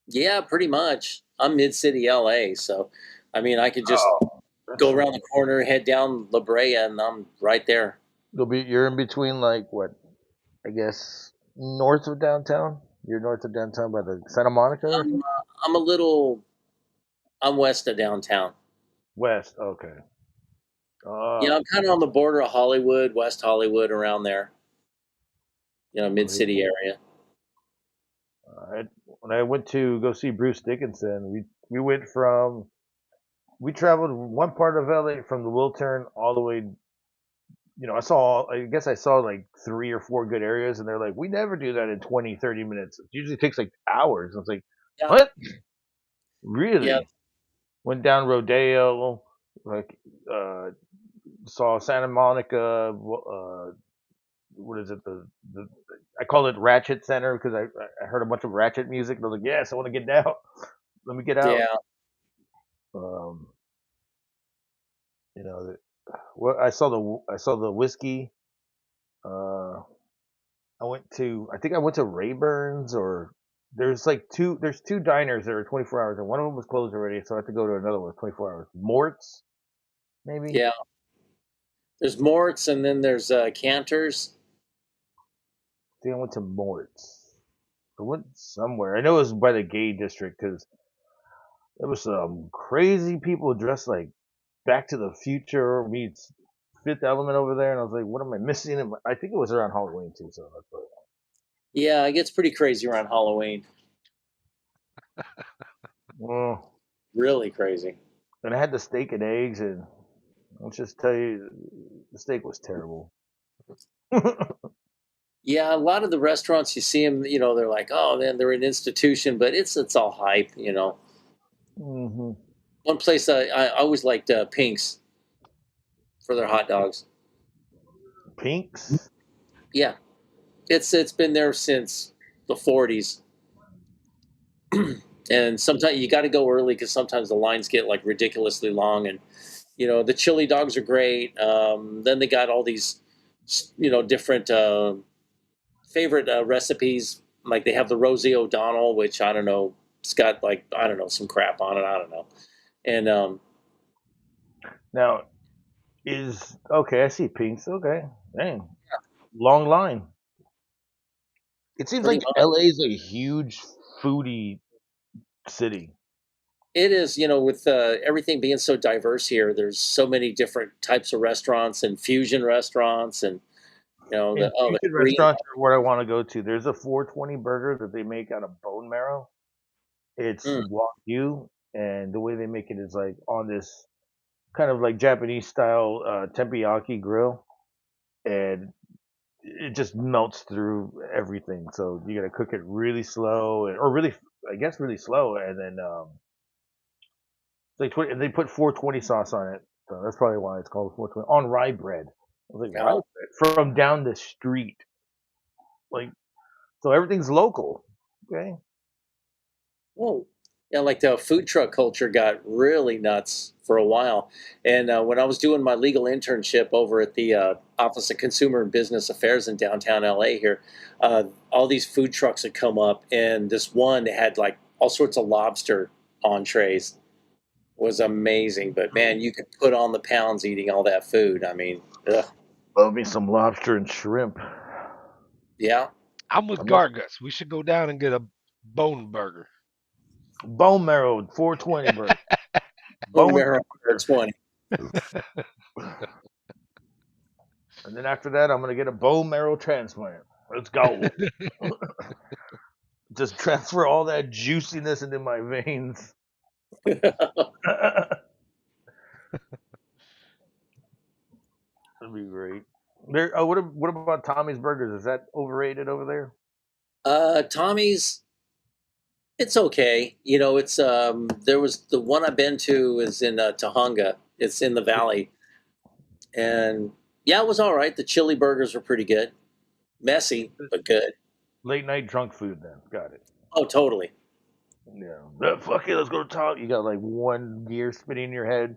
Yeah, pretty much. I'm mid-city LA, so I mean, I could just go around the corner, head down La Brea, and I'm right there. You're in between, like, what? I guess north of downtown. You're north of downtown by the Santa Monica. I'm west of downtown. West. Okay. Yeah, I'm kind of on the border of Hollywood, West Hollywood, around there. You know, mid-city area. When I went to go see Bruce Dickinson, we traveled one part of LA from the Wiltern all the way. You know, I guess I saw like 3 or 4 good areas, and they're like, we never do that in 20, 30 minutes. It usually takes like hours. I was like, Yeah. what? Really? Yeah. Went down Rodeo, like, saw Santa Monica, what is it? I call it Ratchet Center because I heard a bunch of Ratchet music. And I was like, yes, I want to get down. Let me get out. Yeah. You know, I saw the whiskey. I think I went to Rayburn's, or there's 2 diners that are 24 hours, and one of them was closed already, so I had to go to another one 24 hours. Mort's, maybe. Yeah. There's Mort's, and then there's Cantor's. I think I went to Mort's. I went somewhere. I know it was by the gay district because there was some crazy people dressed like Back to the Future meets Fifth Element over there, and I was like, "What am I missing?" And I think it was around Halloween too, so that's what. Yeah, it gets pretty crazy around Halloween. Well, Really crazy. and I had the steak and eggs, and let's just tell you, the steak was terrible. Yeah, a lot of the restaurants you see them, they're like, oh man, they're an institution, but it's all hype. hmm One place I always liked Pink's for their hot dogs. Pinks. Yeah, it's been there since the 40s, and sometimes you got to go early because sometimes the lines get like ridiculously long, and the chili dogs are great. Then they got all these, different favorite recipes. Like they have the Rosie O'Donnell, which I don't know, it's got like I don't know some crap on it. I don't know, and Now is okay. I see pinks. Okay, dang, long line. It seems pretty like much LA is a huge foodie city. it is. With everything being so diverse here, there's so many different types of restaurants and fusion restaurants, and And the fusion Korean. restaurants are where I want to go to. There's a 420 burger that they make out of bone marrow. It's Mm, wagyu, and the way they make it is like on this kind of like Japanese style tempiyaki grill, and it just melts through everything. So you got to cook it really slow, or really, I guess, really slow, and then they put 420 sauce on it. So that's probably why it's called 420 on rye bread. I was like, rye oh, bread from down the street, like so everything's local. Okay. whoa. Yeah, like the food truck culture got really nuts for a while. And when I was doing my legal internship over at the Office of Consumer and Business Affairs in downtown LA here, all these food trucks had come up, and this one had like all sorts of lobster entrees. Was amazing. But man, you could put on the pounds eating all that food. I mean, ugh, Love me some lobster and shrimp. yeah, I'm with I'm not Gargus. We should go down and get a bone burger. bone marrow 420 burger. bone Bone marrow for burger. 20. And then after that, I'm gonna get a bone marrow transplant. Let's go. Just transfer all that juiciness into my veins. That'd be great. There. Oh, what about Tommy's Burgers? Is that overrated over there? Tommy's, it's okay. It's there was the one I've been to is in Tahunga. It's in the valley, and yeah, it was all right. The chili burgers were pretty good, messy but good. Late night drunk food. Then got it. Oh, totally. Yeah. Fuck it. Let's go to Tom. You got like one gear spinning in your head.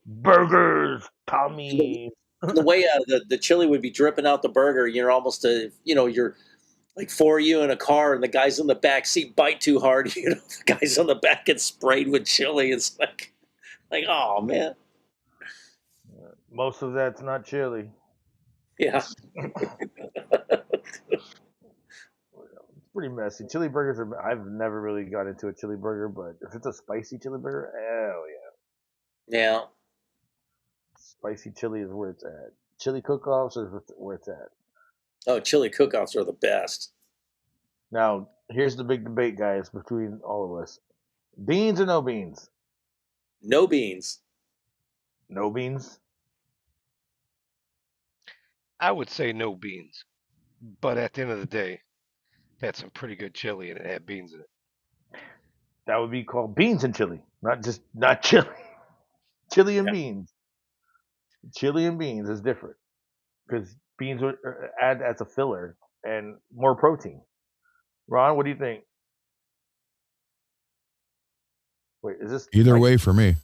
Burgers, And the, Tommy. the way the chili would be dripping out the burger, you're almost you're like four of you in a car, and the guys in the back seat bite too hard. The guys on the back get sprayed with chili. It's like oh man, Most of that's not chili. yeah. It's pretty messy. Chili burgers are. I've never really got into a chili burger, but if it's a spicy chili burger, hell yeah. Yeah. Spicy chili is where it's at. Chili cook-offs is where it's at. Oh, chili cook-offs are the best. Now, here's the big debate, guys, between all of us: beans or no beans? No beans. No beans. I would say no beans, but at the end of the day, it had some pretty good chili and it had beans in it. That would be called beans and chili, not chili. Chili and Yeah. beans. Chili and beans is different because beans would add as a filler and more protein. Ron, what do you think? Wait, is this Either way for me.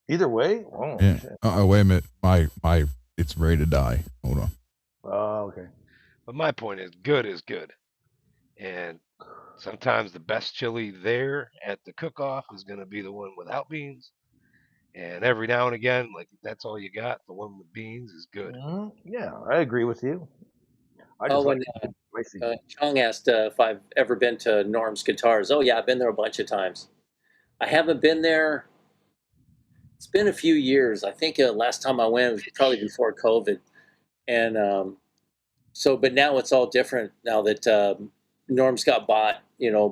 Either way? Oh, Yeah. shit. Wait a minute. My it's ready to die. Hold on. Oh, okay. But my point is good. And sometimes the best chili there at the cook-off is going to be the one without beans. And every now and again, like if that's all you got, the one with beans is good. Yeah, I agree with you. I just Oh, like and it spicy. Chong asked if I've ever been to Norm's Guitars. Oh yeah, I've been there a bunch of times. I haven't been there. It's been a few years. I think last time I went was probably before COVID, and so but now it's all different now that Norm's got bought,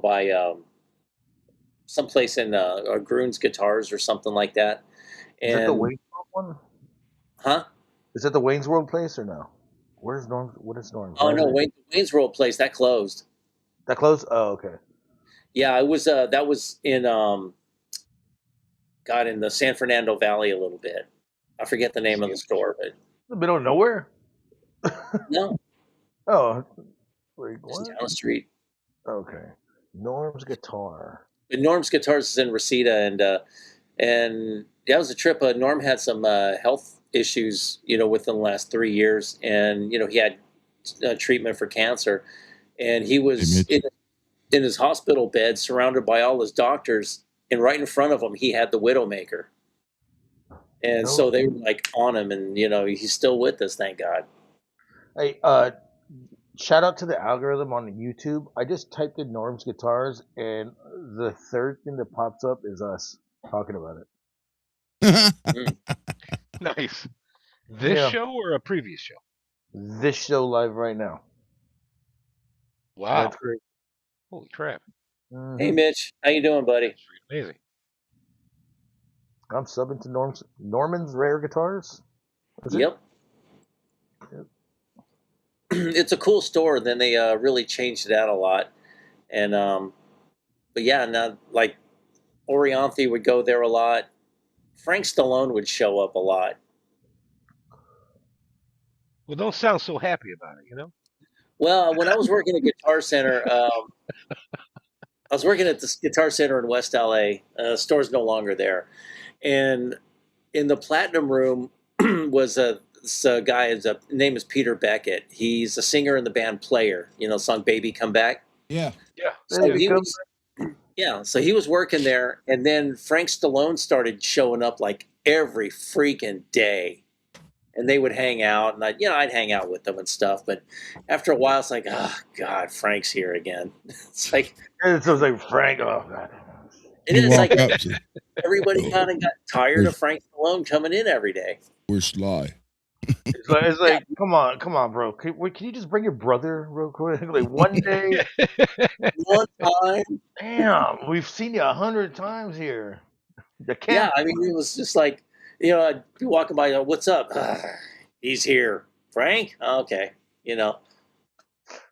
by someplace in Groon's Guitars or something like that. Is that the And Wayne's World one? huh? Is that the Wayne's World place or no? Where's Norm? What is Norm's? Oh Why is no, it Wayne's World place that closed. that close? Oh, okay. Yeah, it was. That was in God, in the San Fernando Valley a little bit. I forget the name of the store, but In the middle of nowhere. no, Oh, like just what? down the street. Okay. Norm's guitar. But Norm's Guitars is in Reseda, and that was a trip. Norm had some health issues, within the last 3 years, and he had treatment for cancer, and he was Mitch. in his hospital bed, surrounded by all his doctors, and right in front of him, he had the Widowmaker, and No. so they were like on him, and he's still with us, thank God. Hey, shout out to the algorithm on YouTube. I just typed in Norm's guitars, and the third thing that pops up is us talking about it. Nice. This Yeah. show or a previous show? This show live right now. Wow. That's great. Holy crap. Mhm. Hey, Mitch, how you doing, buddy? That's pretty amazing. I'm subbing to Norman's Rare Guitars. Is it? Yep. Yep. It's a cool store. Then they really changed it out a lot, and but yeah, now like Orianthi would go there a lot. Frank Stallone would show up a lot. Well, don't sound so happy about it, Well, when I was working at Guitar Center, I was working at this Guitar Center in West LA. The store's no longer there, and in the Platinum Room was this guy. His name is Peter Beckett. He's a singer in the band Player. The song "Baby Come Back." Yeah. Yeah. So Baby he Come was, yeah. So he was working there, and then Frank Stallone started showing up like every freaking day, and they would hang out, and I'd hang out with them and stuff. But after a while, it's like, oh God, Frank's here again. It's like, It was like Frank. Oh God. and You then it's walk like up to everybody kind of got tired of Frank Stallone coming in every day. we're Sly. It's like, come on, bro. Can you just bring your brother real quick? Like one day. One time, Damn, we've seen you 100 times here. You can't. yeah. I mean, it was just like, I'd be walking by, what's up? He's here, Frank. Okay,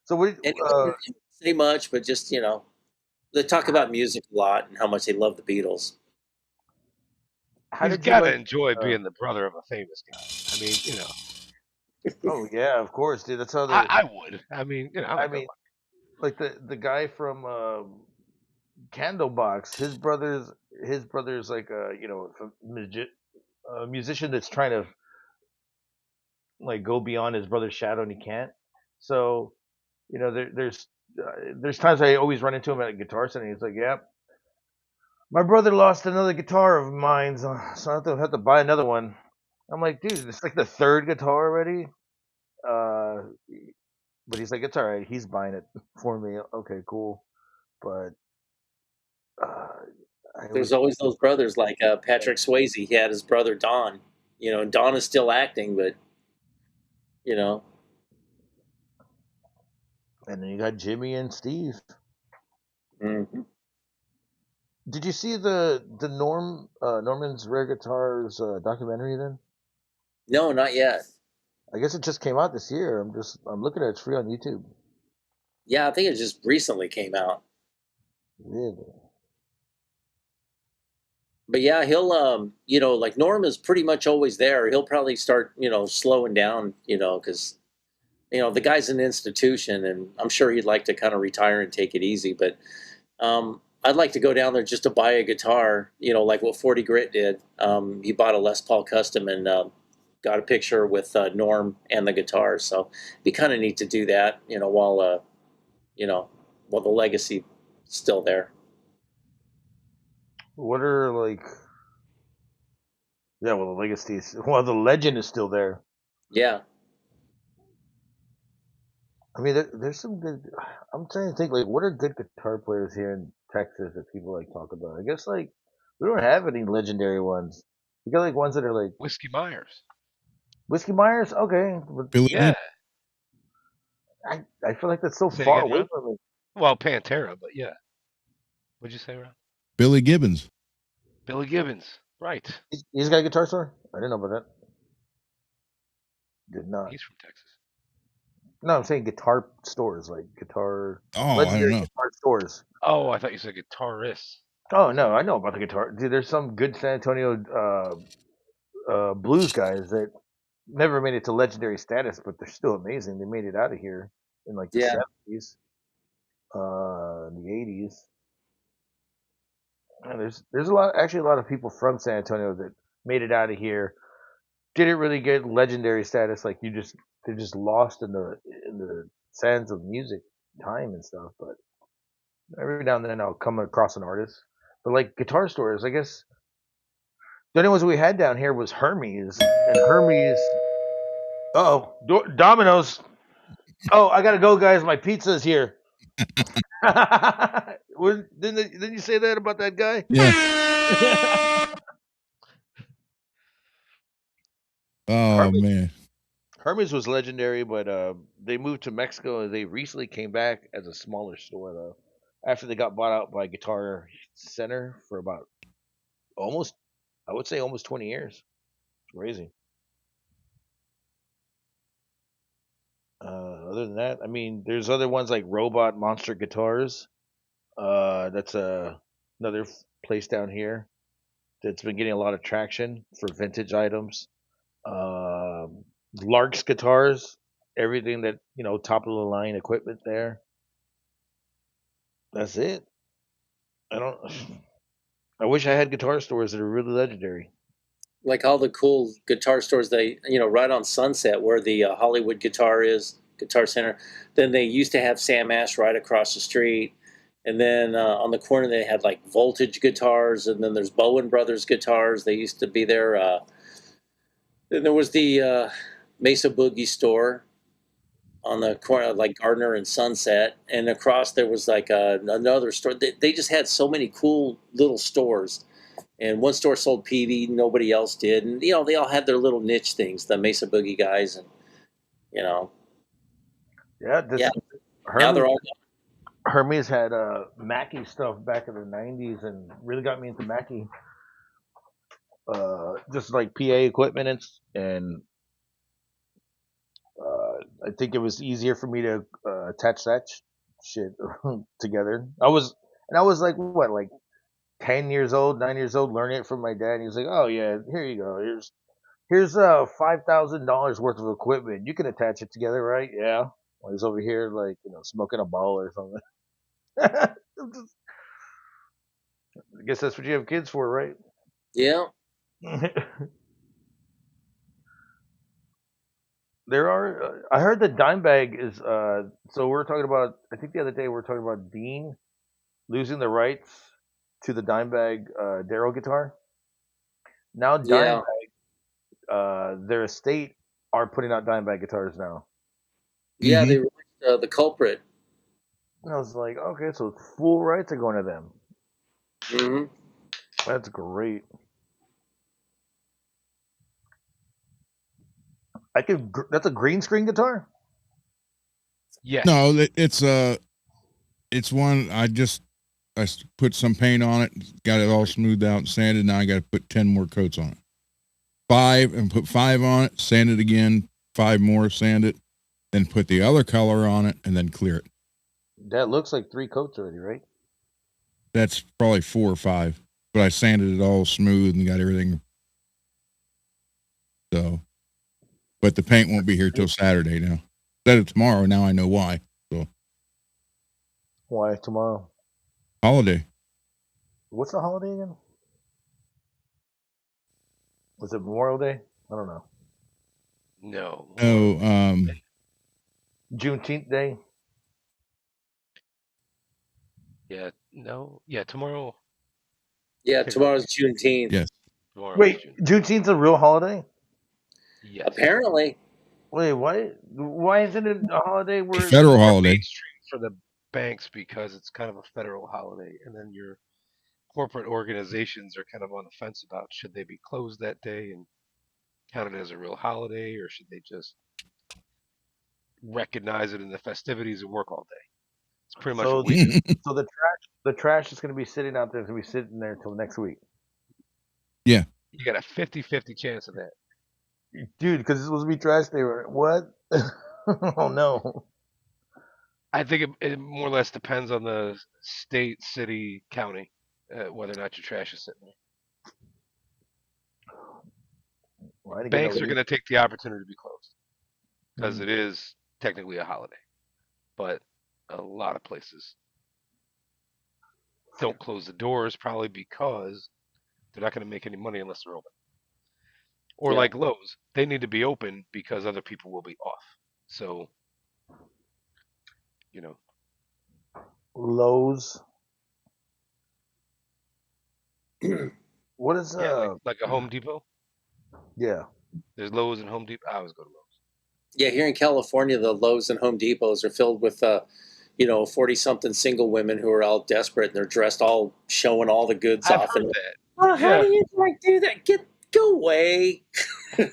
So we. and he wouldn't say much, but just they talk about music a lot and how much they love the Beatles. How He's did you got to like? enjoy being the brother of a famous guy. I mean, Oh yeah, of course, dude. That's how they. I would. I mean, I'm I not gonna mean, like the guy from Candlebox. His brother's like a musician that's trying to like go beyond his brother's shadow and he can't. So there's times I always run into him at a guitar center. And he's like, "Yep, my brother lost another guitar of mine, so I have to buy another one." I'm like, dude, it's like the third guitar already. But he's like, it's all right. He's buying it for me. Okay, cool. But There's always those brothers like Patrick Swayze. He had his brother Don. And Don is still acting, but you know, and then you got Jimmy and Steve. mhm. Did you see the Norman's Rare Guitars documentary then? No, not yet. I guess it just came out this year. I'm looking at it. It's free on YouTube. Yeah, I think it just recently came out. Really? But yeah, he'll like Norm is pretty much always there. He'll probably start slowing down, because the guy's an institution, and I'm sure he'd like to kind of retire and take it easy. But I'd like to go down there just to buy a guitar, like what 40 Grit did. He bought a Les Paul Custom and got a picture with Norm and the guitar. So it'd be kind of neat to do that, while the legacy's still there. What are like? Yeah, well, the legend is still there. Yeah. I mean, there's some good. I'm trying to think, like, what are good guitar players here in Texas that people like talk about? I guess like we don't have any legendary ones. We got like ones that are like Whiskey Myers. Whiskey Myers. Okay, but Billy Yeah. I feel like that's so Say it far again, away Ron. from me. Well, Pantera, but yeah. What'd you say, Ron? Billy Gibbons. Billy Gibbons. Right. He's got a guitar store. I didn't know about that. Did not. He's from Texas. No, I'm saying guitar stores, like guitar Oh, I don't legendary know. guitar stores. Oh, I thought you said guitarist. Oh no, I know about the guitar. Dude, there's some good San Antonio blues guys that never made it to legendary status, but they're still amazing. They made it out of here in like the Yeah. 70s, the 80s. And there's a lot of people from San Antonio that made it out of here. Didn't really get legendary status. Like they're just lost in the sands of music, time and stuff. But every now and then I'll come across an artist. But like guitar stores, I guess the only ones we had down here was Hermes, and Hermes. Oh, Domino's. Oh, I gotta go, guys. My pizza's here. Didn't you say that about that guy? Yeah. Oh Hermes, man. Hermes was legendary, but they moved to Mexico. And they recently came back as a smaller store though, after they got bought out by Guitar Center for about almost, I would say almost 20 years. It's crazy. Other than that, I mean, there's other ones like Robot Monster Guitars. That's another place down here that's been getting a lot of traction for vintage items. Lark's guitars, everything that top of the line equipment there. That's it. I don't. I wish I had guitar stores that are really legendary. Like all the cool guitar stores, right on Sunset where the Hollywood Guitar is, Guitar Center. Then they used to have Sam Ash right across the street. And then on the corner, they had like Voltage Guitars. And then there's Bowen Brothers Guitars. They used to be there. Then there was the Mesa Boogie store on the corner, like Gardner and Sunset. And across there was like another store. They just had so many cool little stores. And one store sold PV, nobody else did. And, they all had their little niche things, the Mesa Boogie guys. And, Yeah, yeah, now they're Hermes, all, Hermes had Mackie stuff back in the '90s, and really got me into Mackie. Just like PA equipment and I think it was easier for me to attach that shit together. I was like what, like 10 years old, 9 years old, learning it from my dad. He was like, "Oh yeah, here you go. Here's $5,000 worth of equipment. You can attach it together, right?" Yeah. Well, he's over here like smoking a ball or something. I guess that's what you have kids for, right? yeah. There are. I heard the Dimebag is. So we were talking about. I think the other day we were talking about Dean losing the rights to the Dimebag Darrow guitar. Now Yeah. Dimebag, their estate are putting out Dimebag guitars now. Yeah, Mhm. they released the culprit. And I was like, okay, so full rights are going to them. Hmm. That's great. That's a green screen guitar. Yes. No, it's one I put some paint on it, got it all smoothed out, sanded. Now I got to put 10 more coats on it. 5 and put 5 on it, sand it again, 5 more, sand it, then put the other color on it, and then clear it. That looks like 3 coats already, right? That's probably 4 or 5, but I sanded it all smooth and got everything. So, but the paint won't be here till Saturday now. Instead of tomorrow, now I know why. So, Why tomorrow? holiday. What's the holiday again? Was it Memorial Day? I don't know. No. No, Juneteenth Day. Yeah. No. Yeah. Tomorrow. Yeah, tomorrow's Juneteenth. yes. Tomorrow. Wait, Juneteenth's a real holiday? Yes. Apparently. Wait, what? Why isn't it a holiday? A Where federal More holiday. mainstream for the banks because it's kind of a federal holiday, and then your corporate organizations are kind of on the fence about should they be closed that day and counted as a real holiday, or should they just recognize it in the festivities and work all day? It's pretty much a so wait. so the trash is going to be sitting out there. It's going to be sitting there until next week, Yeah. You got a 50-50 chance of that. dude. Because it's supposed to be trash day. What? Oh no. I think it more or less depends on the state, city, county, whether or not your trash is sitting there. Well, I didn't get no Banks are going to take the opportunity to be closed because Mm. it is technically a holiday, but a lot of places don't close the doors probably because they're not going to make any money unless they're open. Or Yeah. like Lowe's, they need to be open because other people will be off. So, you know, Lowe's. What is yeah, like a Home Depot. yeah. There's Lowe's and Home Depot. I always go to Lowe's. Yeah, here in California, the Lowe's and Home Depots are filled with, 40-something single women who are all desperate and they're dressed all showing all the goods I've off. heard And that. oh, how Yeah. do you do that? Go away! We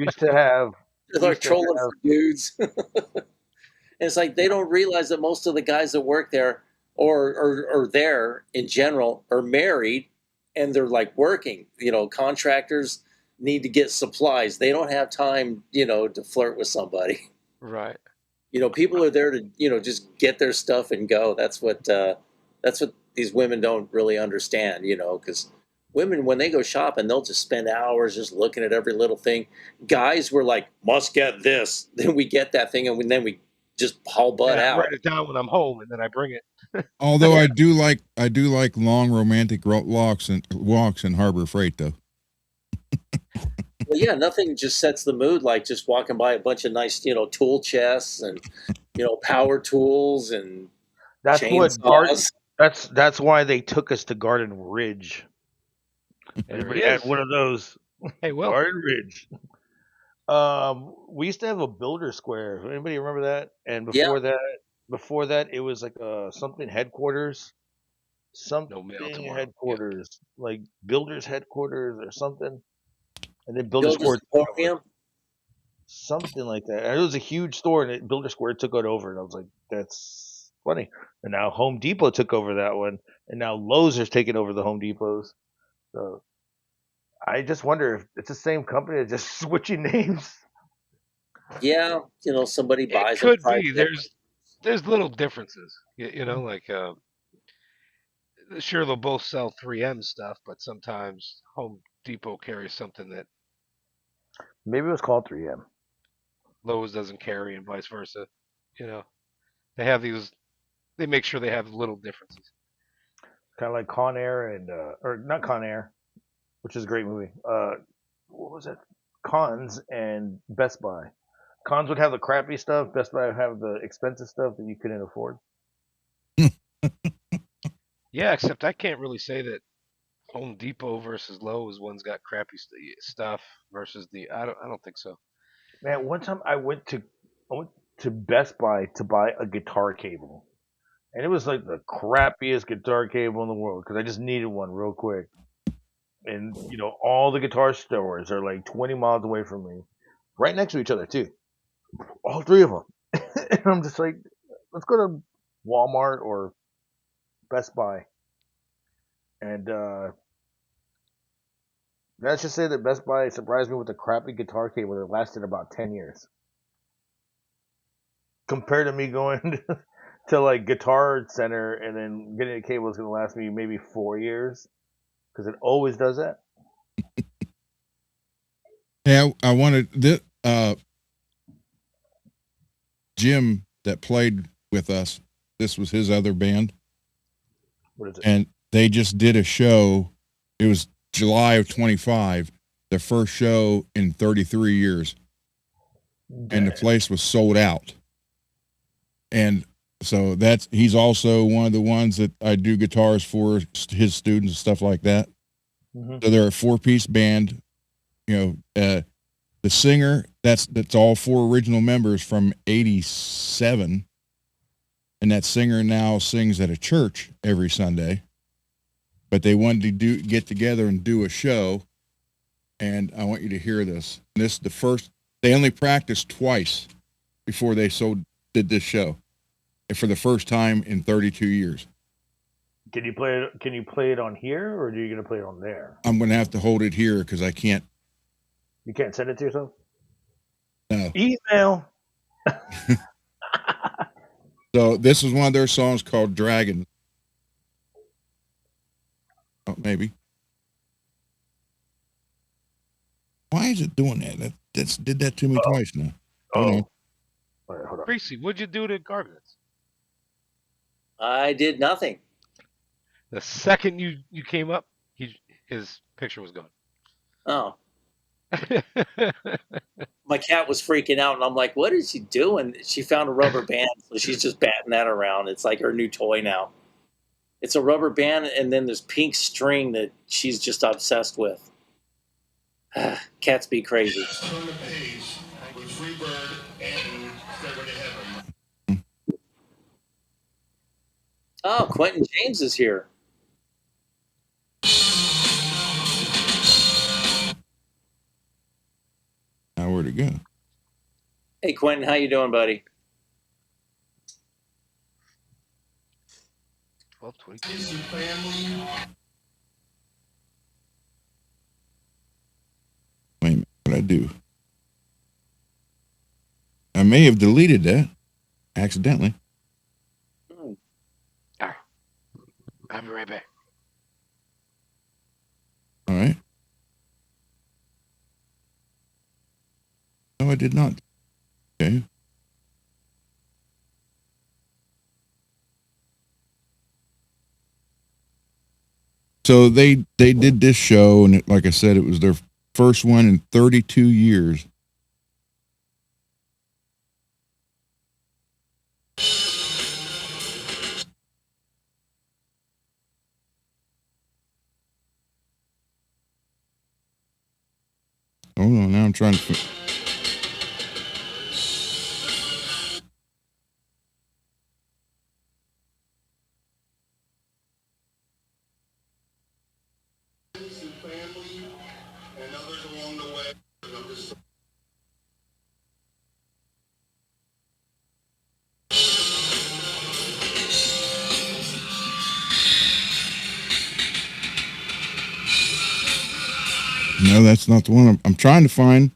used to have They're like used to trolling have- for dudes. And it's like they don't realize that most of the guys that work there or there in general are married and they're like working. Contractors need to get supplies. They don't have time, to flirt with somebody. Right. People are there to, just get their stuff and go. That's what these women don't really understand, because women, when they go shopping, they'll just spend hours just looking at every little thing. Guys were like, must get this. Then we get that thing and then we just haul butt And I out. write it down when I'm home, and then I bring it. Although I do like long romantic walks in Harbor Freight though. Well, yeah, nothing just sets the mood like just walking by a bunch of nice, tool chests and, power tools and That's what garden. chainsaws. That's why they took us to Garden Ridge. There Everybody it had is. one of those. Hey, well, Garden Ridge. We used to have a builder square. Anybody remember that? And Yeah. before that, it was like something headquarters, no mail something tomorrow. headquarters, like builders headquarters or something. And then Builder Square, Emporium. something like that. And it was a huge store, and Builder Square took it over, and I was like, that's funny. And now Home Depot took over that one, and now Lowe's is taking over the Home Depots. So I just wonder if it's the same company that's just switching names. Yeah, somebody buys It could a be. There's little differences. Like sure they'll both sell 3M stuff, but sometimes Home Depot carries something that Maybe it was called 3M. Lowe's doesn't carry, and vice versa. They have these. They make sure they have little differences. Kind of like Con Air or not Con Air, which is a great movie. What was it? Cons and Best Buy. Cons would have the crappy stuff. Best Buy would have the expensive stuff that you couldn't afford. Yeah, except I can't really say that Home Depot versus Lowe's, one's got crappy stuff versus the. I don't think so. Man, one time I went to Best Buy to buy a guitar cable, and it was like the crappiest guitar cable in the world because I just needed one real quick. And all the guitar stores are like 20 miles away from me, right next to each other too. All three of them, and I'm just like, let's go to Walmart or Best Buy. And let's just say that Best Buy surprised me with a crappy guitar cable that lasted about 10 years. Compared to me going to like Guitar Center and then getting a cable that's going to last me maybe 4 years. Because it always does that. Yeah, I wanted this Jim that played with us. This was his other band. What is it? And they just did a show. It was July of 25, the first show in 33 years. And the place was sold out. And so he's also one of the ones that I do guitars for his students and stuff like that. Mm-hmm. So they're a 4-piece band. The singer That's all 4 original members from '87, and that singer now sings at a church every Sunday. But they wanted to get together and do a show, and I want you to hear this. This is the first. They only practiced twice before they did this show, and for the first time in 32 years. Can you play it on here, or are you gonna play it on there? I'm going to have to hold it here because I can't. You can't send it to yourself. No. Email. So this is one of their songs called "Dragon." Oh, maybe. Why is it doing that? That's did that to me twice now. Hold on. All right, hold on. Greasy, what'd you do to Gargants? I did nothing. The second you came up, his picture was gone. Oh. My cat was freaking out, and I'm like, what is she doing? She found a rubber band, so she's just batting that around. It's like her new toy now. It's a rubber band, and then there's pink string that she's just obsessed with. Cats be crazy. On the page with Freebird and Stairway to Heaven. Oh, Quentin James is here. Now where'd it go? Hey, Quentin, how you doing, buddy? 12:22. Wait a minute, what'd I do? I may have deleted that accidentally. I'll be right back. All right. No, I did not. Okay. So they did this show, and like I said, it was their first one in 32 years. Hold on, now I'm trying to. No, that's not the one I'm trying to find.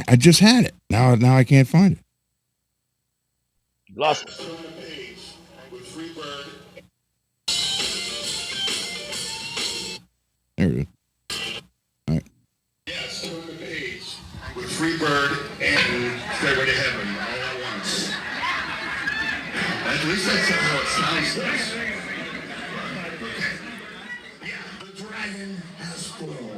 I just had it. Now I can't find it. Lost it. There it is. All right. Yes, on the page with Freebird and Stairway to Heaven all at once. At least that's how it sounds. Okay. Yeah, the dragon has fallen.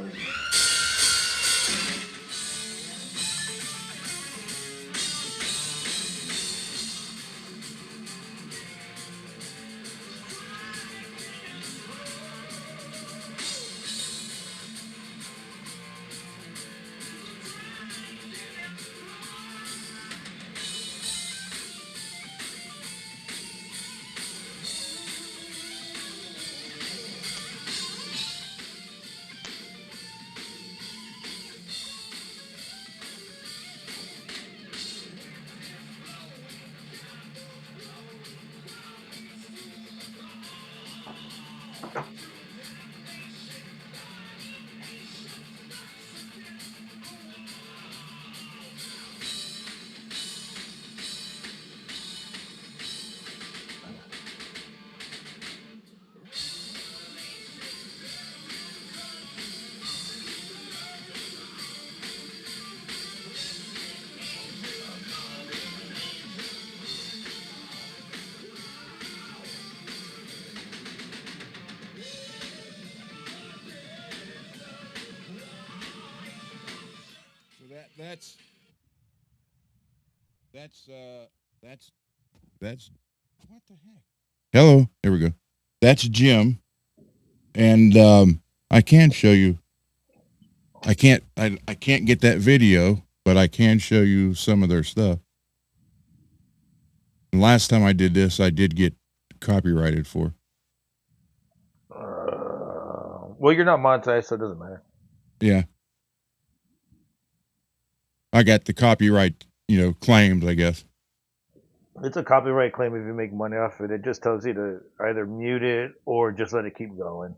That's what the heck? Hello. There we go. That's Jim. And I can show you. I can't get that video, but I can show you some of their stuff. And last time I did this, I did get copyrighted for. Well, you're not monetized, so it doesn't matter. Yeah. I got the copyright, claims, I guess. It's a copyright claim if you make money off it. It just tells you to either mute it or just let it keep going.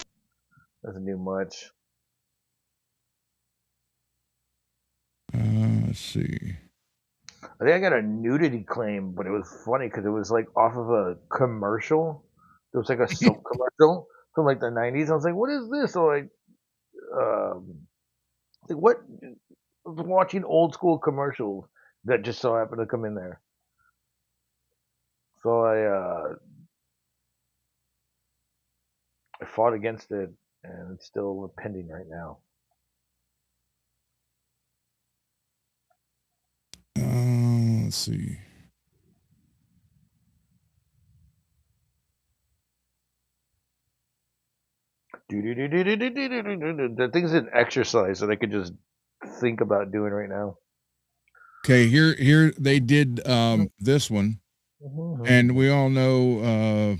Doesn't do much. Let's see. I think I got a nudity claim, but it was funny because it was like off of a commercial. It was like a soap commercial from like the 90s. I was like, what is this? So like what? I was watching old school commercials that just so happened to come in there. So I fought against it, and it's still pending right now. Let's see. The thing's an exercise that I could just think about doing right now. Okay, here they did this one, and we all know.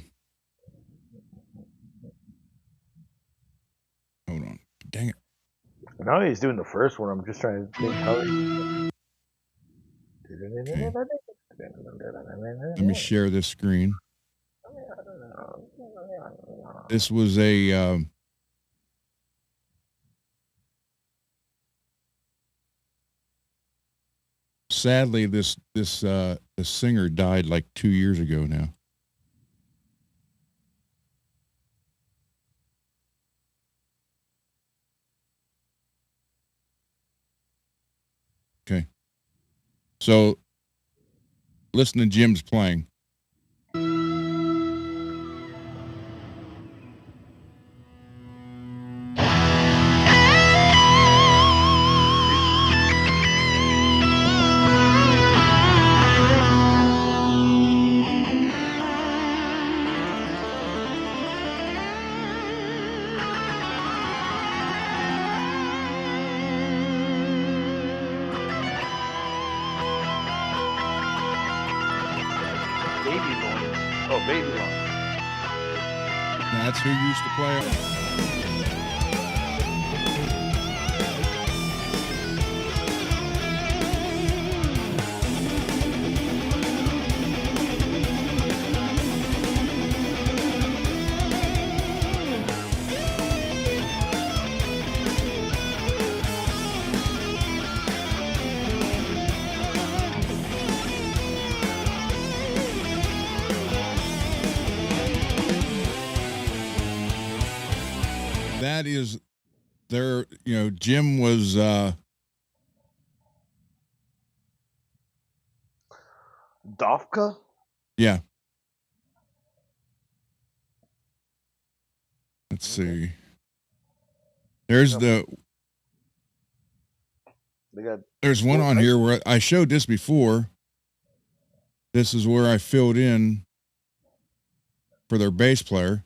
Hold on, dang it! Now he's doing the first one. I'm just trying to think how. Okay. Let me share this screen. This was a sadly this the singer died like 2 years ago now. Okay. So listen to Jim's playing. Baby Long. That's who used to play. That is their, Jim was Dovka? Yeah. Let's see. There's there's one on here where I showed this before. This is where I filled in for their bass player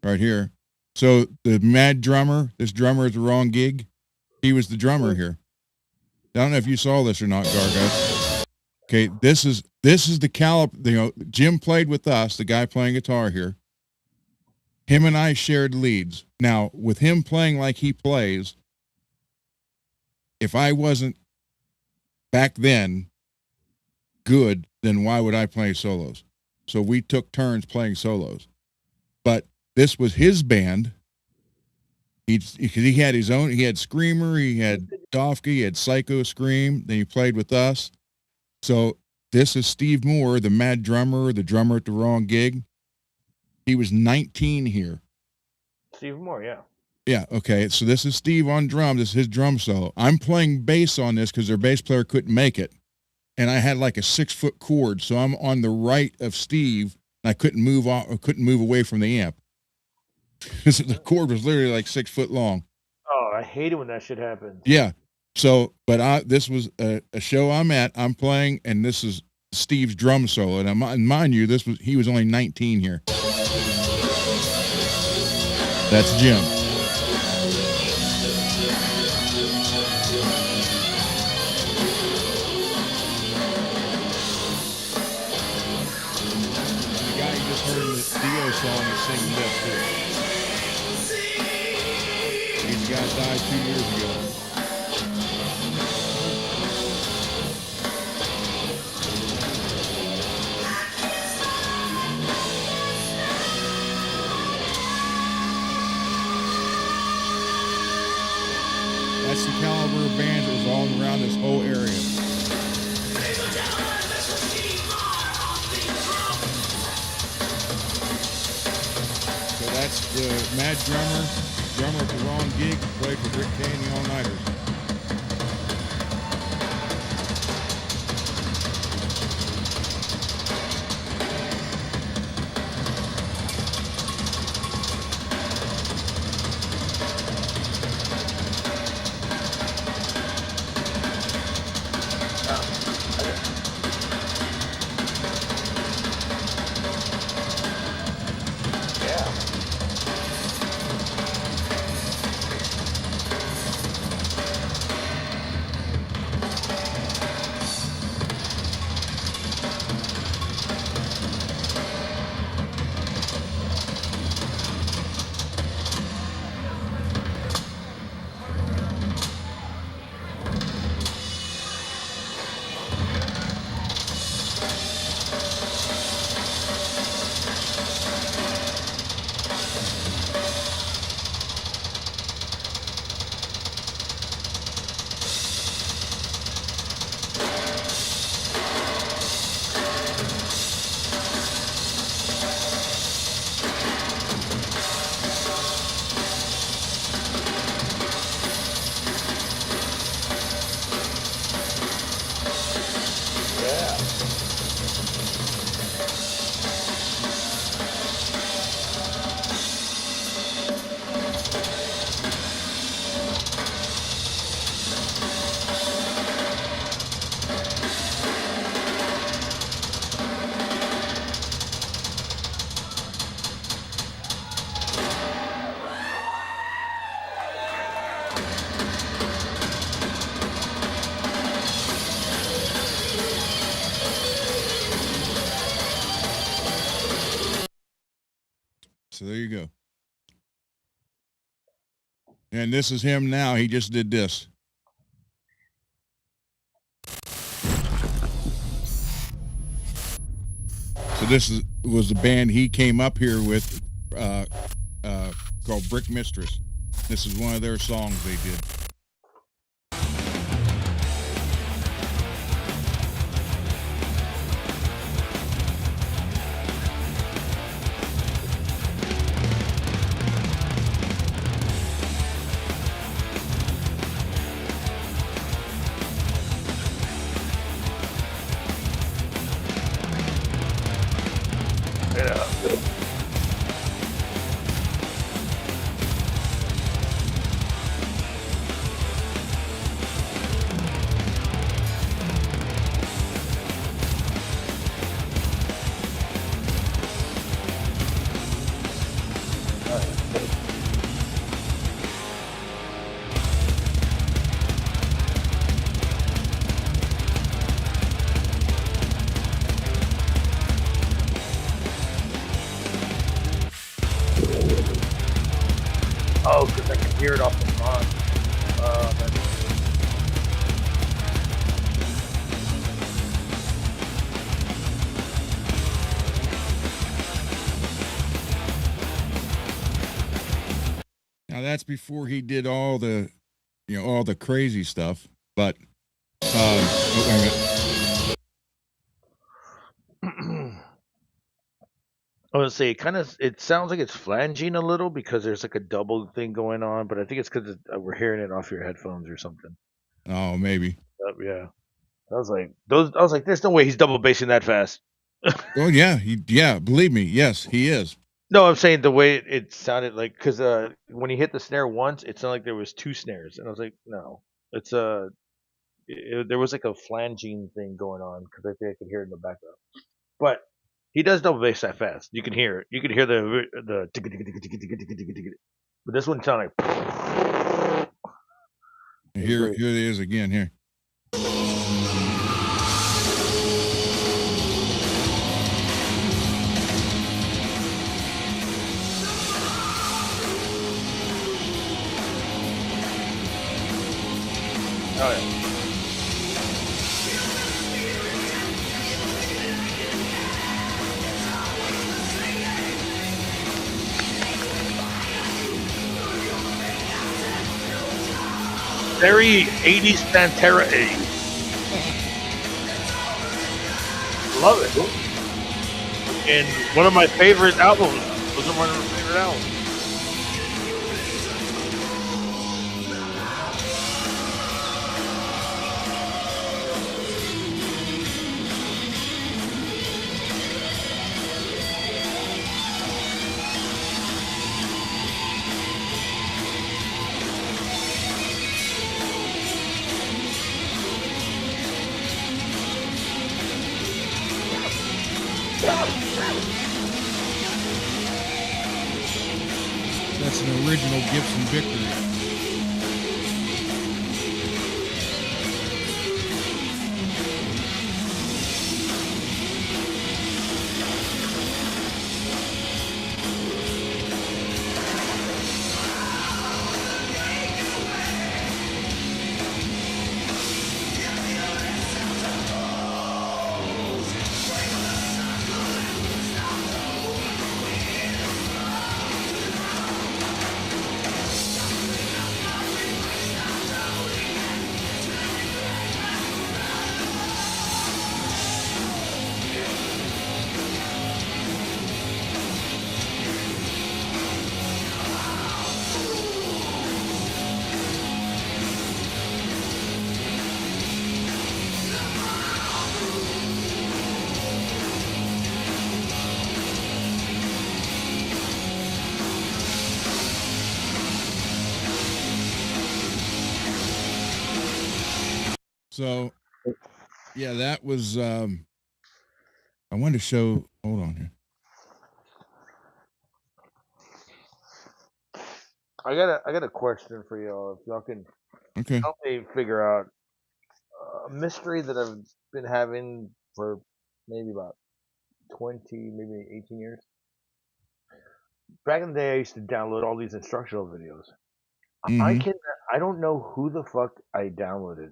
right here. So the mad drummer, this drummer at the wrong gig, he was the drummer here. I don't know if you saw this or not, Gargo. Okay, this is the caliber. Jim played with us, the guy playing guitar here. Him and I shared leads. Now, with him playing like he plays, if I wasn't back then good, then why would I play solos? So we took turns playing solos. But this was his band. He had his own. He had Screamer. He had Dofka. He had Psycho Scream. Then he played with us. So this is Steve Moore, the mad drummer, the drummer at the wrong gig. He was 19 here. Steve Moore, yeah. Yeah, okay. So this is Steve on drum. This is his drum solo. I'm playing bass on this because their bass player couldn't make it. And I had like a 6-foot cord, so I'm on the right of Steve. And I couldn't move away from the amp. The cord was literally like 6 foot long. Oh, I hate it when that shit happens. Yeah. So, but this was a show I'm at. I'm playing, and this is Steve's drum solo. And mind you, he was only 19 here. That's Jim. The guy you just heard in the Dio song is singing this too. He's the guy that died 2 years ago. That's the caliber of band that was all around this whole area. So that's the Mad drummer for Ron Geek, played for Rick Kane and the All-Nighters. So there you go. And this is him now. He just did this. So this was the band he came up here with called Brick Mistress. This is one of their songs they did. Oh, because I can hear it off the front. Now that's before he did all the, all the crazy stuff. But, I would say it sounds like it's flanging a little because there's like a double thing going on, but I think it's because we're hearing it off your headphones or something. Oh, maybe. Yeah. I was like, there's no way he's double bassing that fast. Oh yeah, believe me, yes, he is. No, I'm saying the way it sounded like, because when he hit the snare once, it sounded like there was two snares, and I was like, no, it's there was like a flanging thing going on because I think I could hear it in the background. But he does double bass that fast. You can hear it. You can hear the. But this one sounded like. Here it is again. Here. Oh yeah. Very 80s Pantera 80s. Love it. And one of my favorite albums. Those are one of my favorite albums. That's an original Gibson Victory. So, yeah, that was. I wanted to show. Hold on here. I got a question for y'all. If y'all can Okay. help me figure out a mystery that I've been having for maybe about 20, maybe 18 years. Back in the day, I used to download all these instructional videos. I don't know who the fuck I downloaded,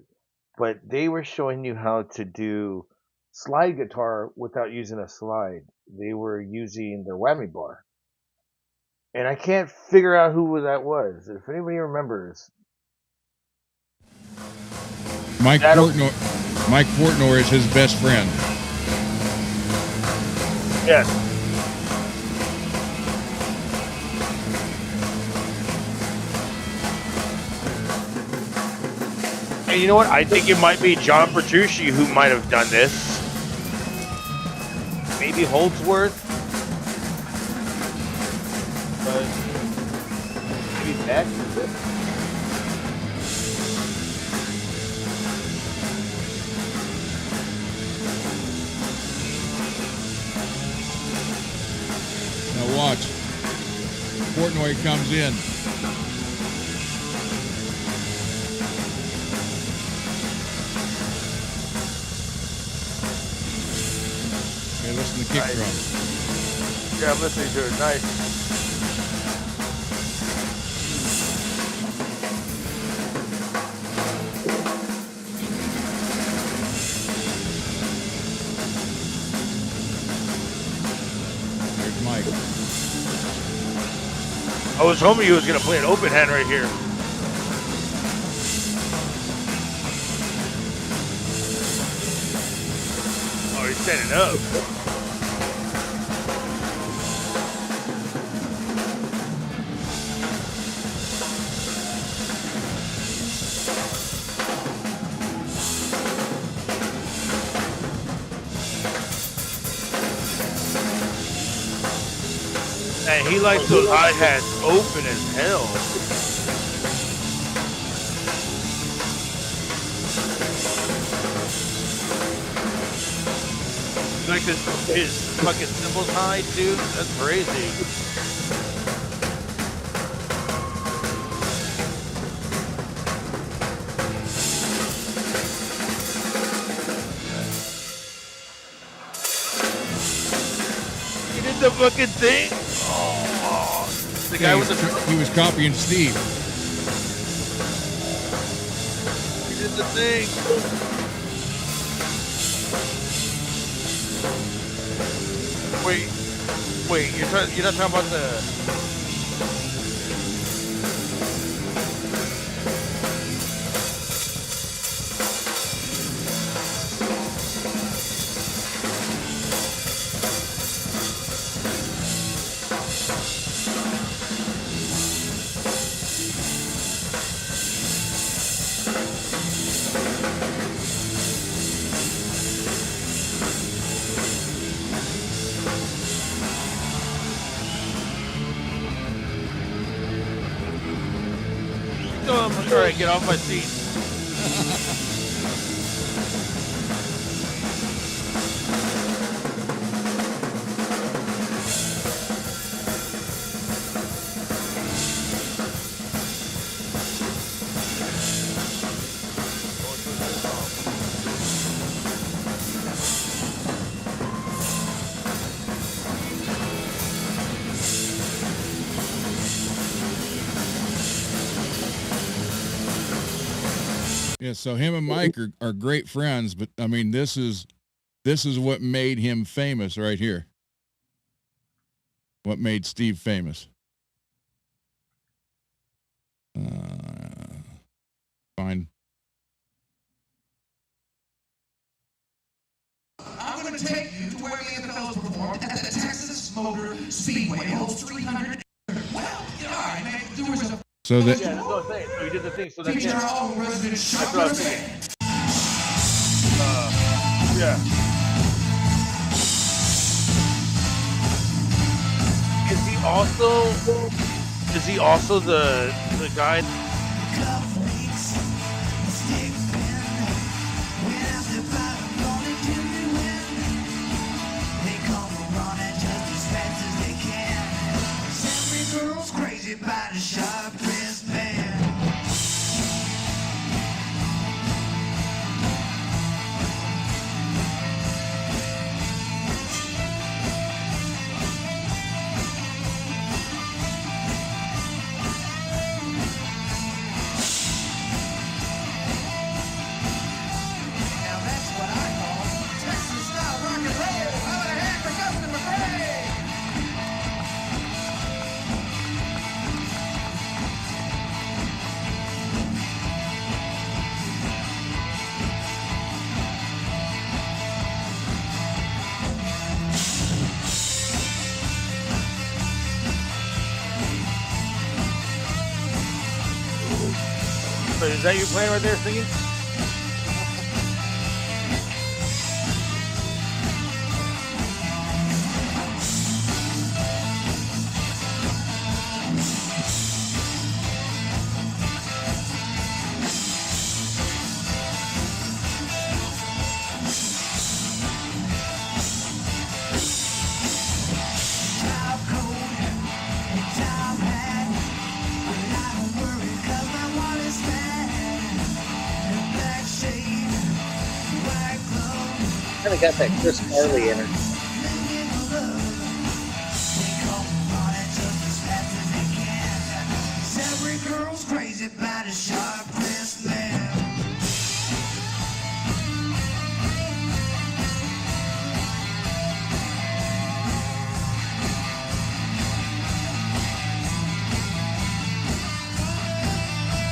but they were showing you how to do slide guitar without using a slide. They were using their whammy bar. And I can't figure out who that was. If anybody remembers. Mike Portnoy is his best friend. Yes. And you know what? I think it might be John Petrucci who might have done this. Maybe Holdsworth. But maybe Beck. Now watch. Portnoy comes in. Okay, listen to the kick drum. Yeah, I'm listening to it. Nice. There's Mike. I was hoping he was going to play an open hand right here. Oh, he's standing up. And he likes those hi-hats open as hell. Like his fucking cymbals high, dude. That's crazy. He did the fucking thing. Oh, the guy with the he was copying Steve. he did the thing. Wait, you're not talking about the. I'm sorry, get off my seat. Yeah, so him and Mike are great friends, but I mean, this is what made him famous right here. What made Steve famous? Fine. I'm going to take you to where me and the fellows performed at the Texas Motor Speedway. It holds 300. Well, all right, man. There was a So that Yeah, that's what I'm saying. So he did the thing. So that's feature it. all resident That's what I was shoppers. saying. Yeah. Is he also the guy? Crazy by the sharpest man. Now that's what I call Texas style rock and roll. How the heck for Governor McRae? So is that you playing right there singing? Top coat and top hat, but I don't worry 'cause my wallet's fat. And black shade, white glove, Kind of got that Chris Farley energy. living in love. They come running just as fast as they can. 'Cause every girl's crazy about a sharp-wrist man.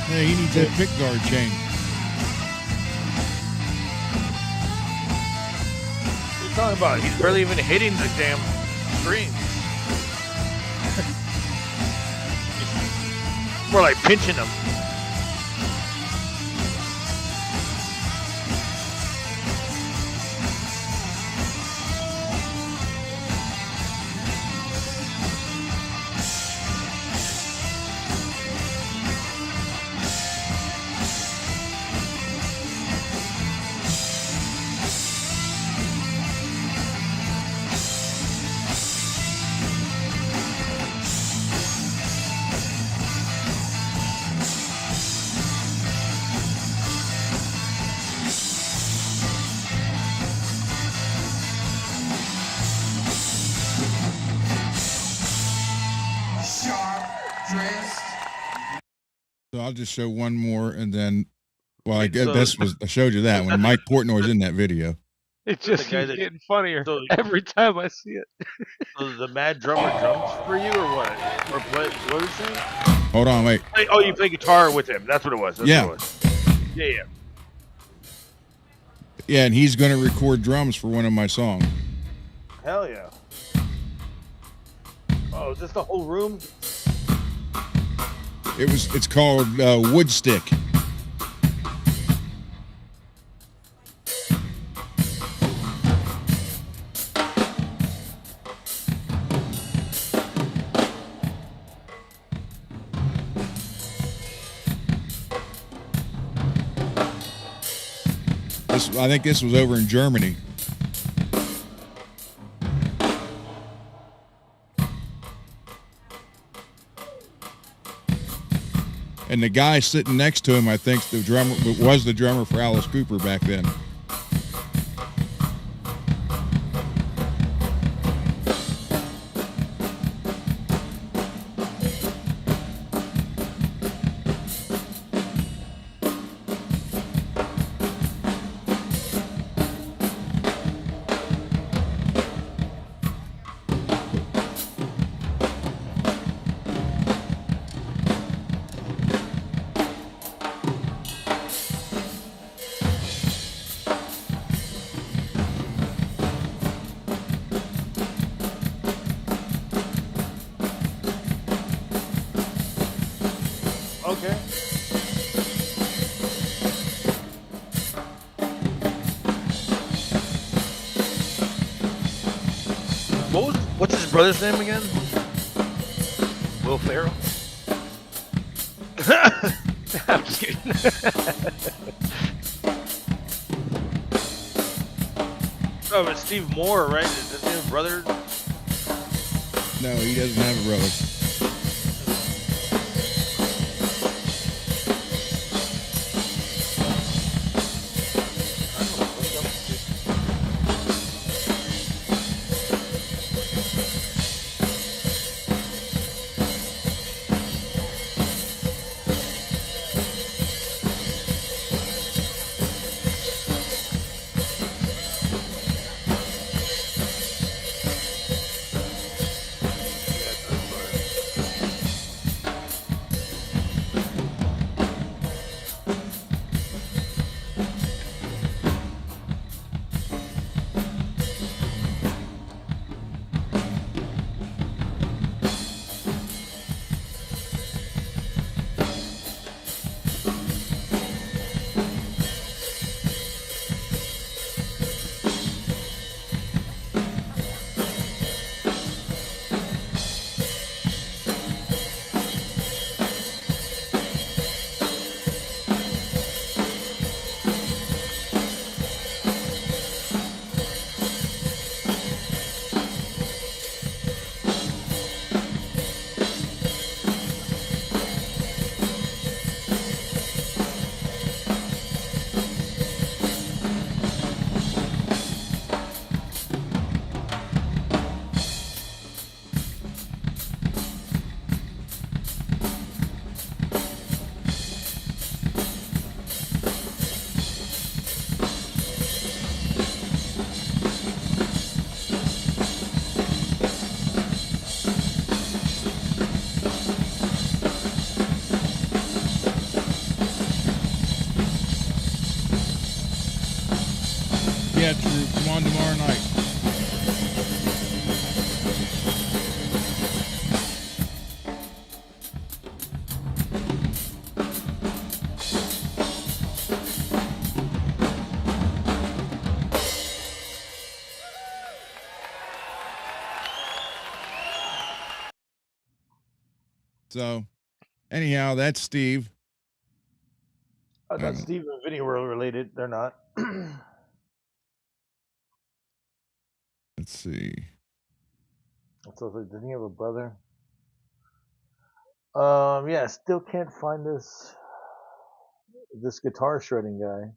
hey, he needs that pick guard chain. What are you talking about? He's barely even hitting the damn string. More like pinching them. I'll just show one more, and then, well, Wait, I showed you that one. Mike Portnoy's in that video. It just the guy keeps that- getting funnier so- every time I see it. So the mad drummer drums for you or what? Or what was it saying? Hold on, wait. Oh, you play guitar with him. That's what it was. That's Yeah. what it was. Yeah. Yeah, and he's going to record drums for one of my songs. Hell yeah. Oh, is this the whole room? It's called Woodstick. I think this was over in Germany. And the guy sitting next to him, I think, was the drummer for Alice Cooper back then. Okay. What's his brother's name again? Will Ferrell? I'm just kidding. Oh, but Steve Moore, right? Is his name brother? No, he doesn't have a brother. Yeah, Drew, come on tomorrow night. So, anyhow, that's Steve. I thought Steve and Vinny were related. They're not. Let's see. So didn't he have a brother? Yeah, still can't find this guitar shredding guy.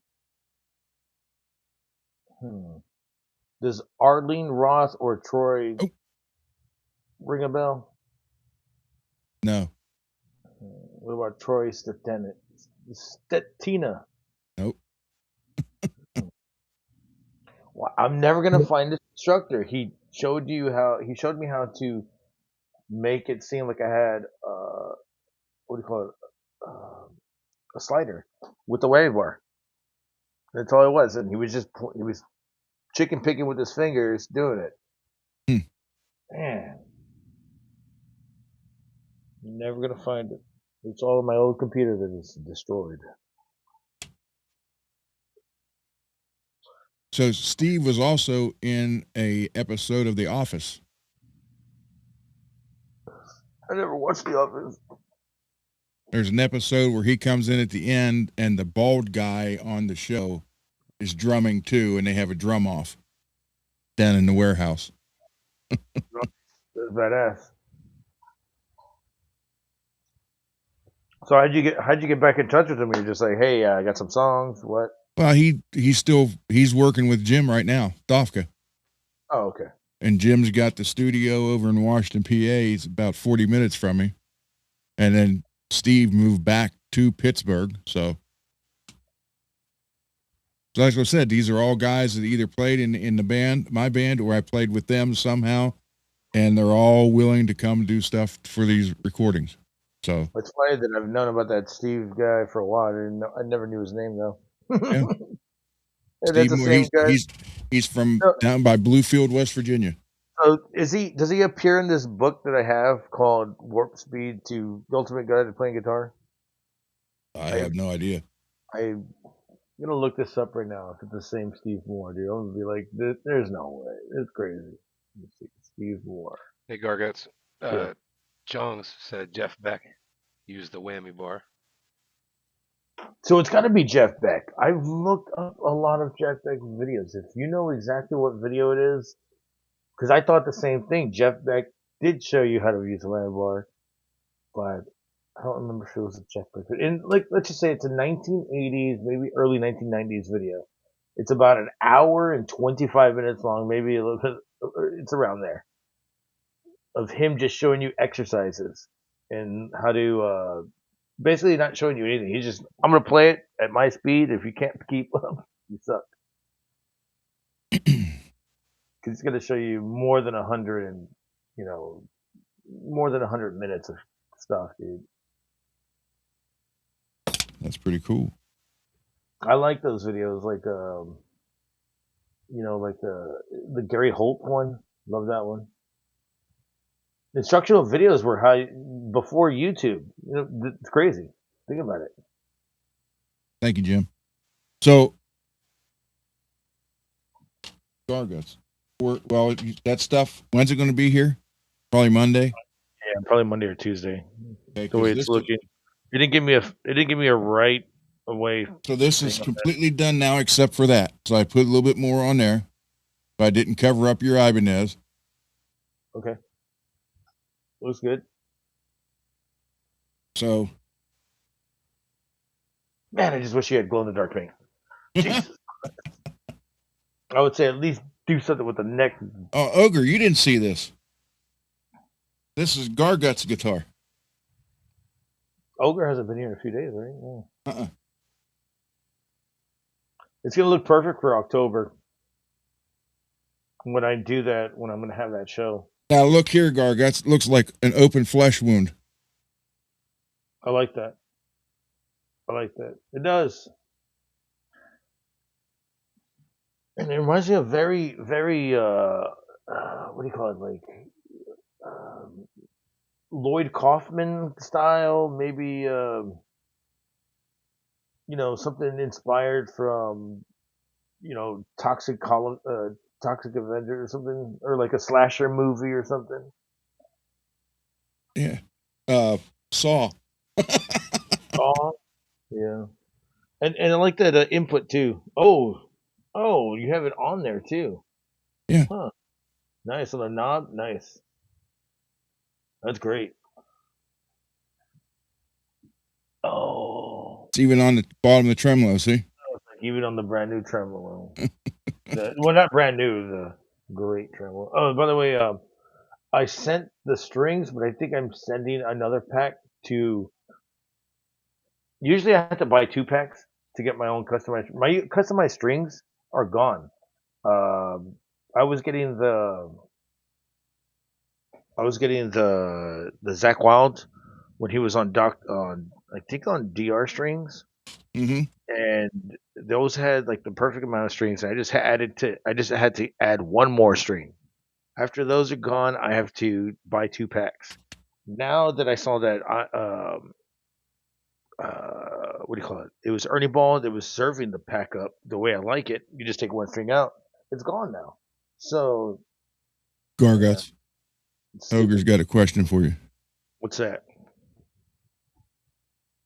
Does Arlene Roth or Troy ring a bell? No. What about Troy Stetina? Nope. Well, I'm never gonna find this instructor. He showed me how to make it seem like I had what do you call it? A slider with the wave bar. That's all it was, and he was chicken picking with his fingers doing it. Hmm. Man, I'm never gonna find it. It's all on my old computer that is destroyed. So Steve was also in a episode of The Office. I never watched The Office. There's an episode where he comes in at the end, and the bald guy on the show is drumming too, and they have a drum off down in the warehouse. That's badass. So how'd you get back in touch with him? You're just like, hey, I got some songs. What? Well, he's working with Jim right now, Dofka. Oh, okay. And Jim's got the studio over in Washington, PA. It's about 40 minutes from me. And then Steve moved back to Pittsburgh. So like I said, these are all guys that either played in the band, my band, or I played with them somehow. And they're all willing to come do stuff for these recordings. So It's funny that I've known about that Steve guy for a while. I never knew his name though. Yeah. Hey, Steve that's the Moore, same guy. he's from So- down by Bluefield, West Virginia. So does he appear in this book that I have called Warp Speed to the Ultimate Guide to Playing Guitar? I have no idea. I'm gonna look this up right now. If it's the same Steve Moore, dude, I'm gonna be like, there's no way. It's crazy. Let's see. Steve Moore. Hey, Garguts. Yeah. Jones said Jeff Beck used the whammy bar. So it's got to be Jeff Beck. I've looked up a lot of Jeff Beck videos. If you know exactly what video it is, because I thought the same thing. Jeff Beck did show you how to use a whammy bar, but I don't remember if it was a Jeff Beck. Let's just say it's a 1980s, maybe early 1990s video. It's about an hour and 25 minutes long, maybe a little bit. It's around there, of him just showing you exercises and how to basically not showing you anything. He's just, I'm gonna play it at my speed. If you can't keep up, you suck. Because it's gonna show you more than 100 minutes of stuff, dude. That's pretty cool. I like those videos, like like the Gary Holt one. Love that one. Instructional videos were before YouTube. It's crazy. Think about it. Thank you, Jim. So, Garguts. Well, that stuff, when's it going to be here? Probably Monday? Yeah, probably Monday or Tuesday. Okay, The way it's looking. It didn't give me a right away. So this is completely done now except for that. So I put a little bit more on there. But I didn't cover up your Ibanez. Okay. Looks good. So, man, I just wish you had glow in the dark paint. Jesus. I would say at least do something with the neck. Oh, Ogre, you didn't see this. This is Gargut's guitar. Ogre hasn't been here in a few days, right? No. Uh-uh. It's gonna look perfect for October. When I do that, when I'm gonna have that show. Now look here, Garguts. Looks like an open flesh wound. I like that. It does. And it reminds me of very, very, what do you call it? Like, Lloyd Kaufman style, maybe, something inspired from, Toxic Avenger or something, or like a slasher movie or something. Yeah. Saw. Oh, yeah. And I like that input too. Oh, you have it on there too. Yeah. Huh. Nice on the knob. Nice. That's great. Oh. It's even on the bottom of the tremolo, see? Even on the brand new tremolo. Well, not brand new, the great tremolo. Oh, by the way, I sent the strings, but I think I'm sending another pack to Usually, I have to buy 2 packs to get my own customized. My customized strings are gone. I was getting the Zach Wild when he was on I think on DR strings, Mm-hmm. and those had like the perfect amount of strings. I just had to add one more string. After those are gone, I have to buy 2 packs. Now that I saw that, what do you call it? It was Ernie Ball that was serving the pack up the way I like it. You just take one string out. It's gone now. So Garguts. it's stupid. Ogre's got a question for you. What's that?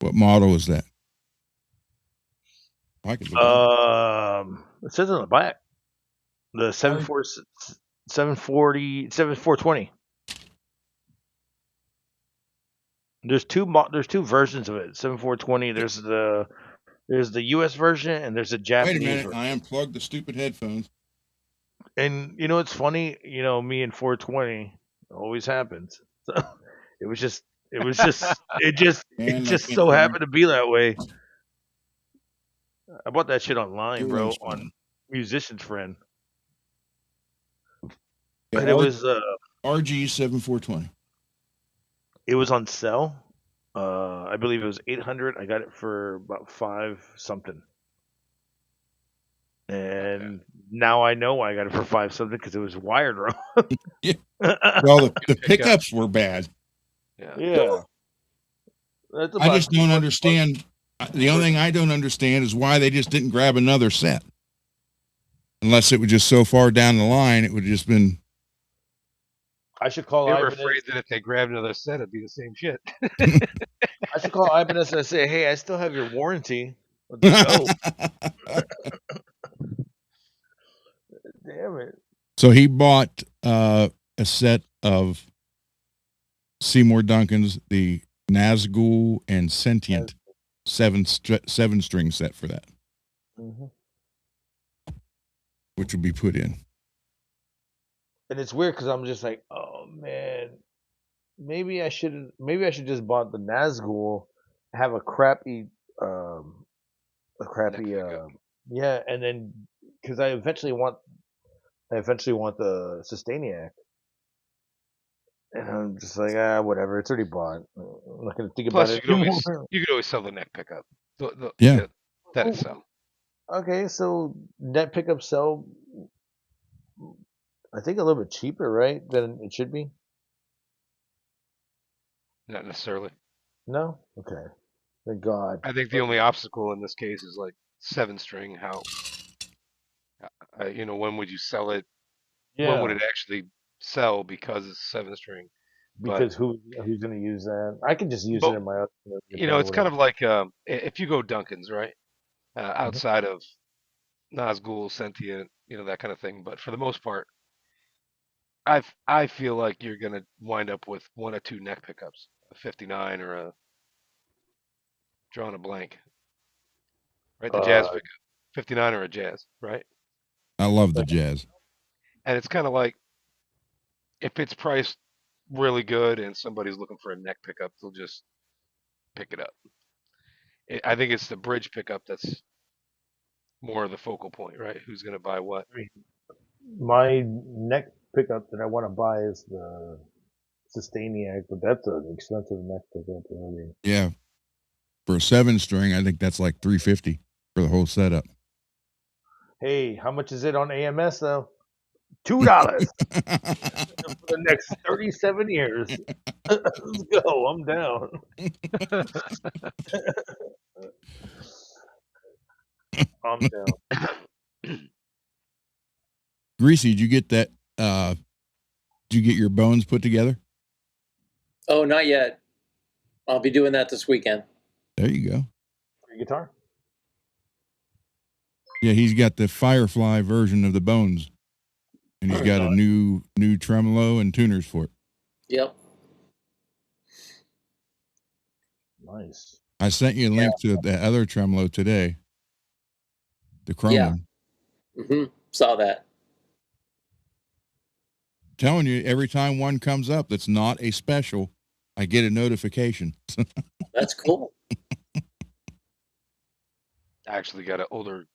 What model is that? I can look it up. It says on the back. The 7420. There's two versions of it. 7420. There's the US version and there's the Wait a Japanese minute. version. I unplugged the stupid headphones. And you know it's funny, me and 420 always happens. So it just And I can't so find happened to be that way. I bought that shit online, your bro, lunch on phone. Musician's Friend. Yeah, And it was RG 7420. it was on sale. I believe it was 800. I got it for about 5 something. And now I know why I got it for 5 something because it was wired wrong. Yeah. Well, the pickups were bad. Yeah. That's I about just don't understand. The only thing I don't understand is why they just didn't grab another set. Unless it was just so far down the line, it would have just been. I should call They were Ibanez. afraid that if they grabbed another set, it'd be the same shit. I should call Ibanez and say, "Hey, I still have your warranty. Let's go." Damn it! So he bought a set of Seymour Duncan's, the Nazgul and Sentient seven string set for that, which will be put in. And it's weird because I'm just like, oh man, maybe I should just bought the Nazgul, have a crappy, yeah, and then because I eventually want the Sustainiac. And I'm just like, whatever. It's already bought. I'm not gonna think Plus, about it. you could always sell the neck pickup. Yeah. That itself. Okay, so net pickup sell. I think a little bit cheaper, right? Than it should be. Not necessarily. No. Okay. Thank God. I think the only obstacle in this case is like 7-string. How, when would you sell it? Yeah. When would it actually sell because it's 7-string? Because who's gonna use that? I can just use it in my other. It's kind of like if you go Duncan's, right? Outside of Nazgul, Sentient, that kind of thing. But for the most part, I feel like you're gonna wind up with 1 or 2 neck pickups, a 59 or a drawing a blank, right? The jazz pickup, 59 or a jazz, right? I love the jazz. And it's kind of like if it's priced really good and somebody's looking for a neck pickup, they'll just pick it up. I think it's the bridge pickup that's more of the focal point, right? Who's going to buy what? My neck pickup that I want to buy is the Sustainiac, but that's an expensive neck pickup. Yeah. For a 7-string, I think that's like $350 for the whole setup. Hey, how much is it on AMS though? $2 for the next 37 years. Let's go. I'm down. I'm down. Greasy, did you get that? Did you get your bones put together? Oh, not yet. I'll be doing that this weekend. There you go. Your guitar? Yeah, he's got the Firefly version of the bones, and he's got a new tremolo and tuners for it. Yep. Nice. I sent you a link to the other tremolo today. The chrome one. Saw that. Telling you, every time one comes up that's not a special, I get a notification. That's cool. I actually got an older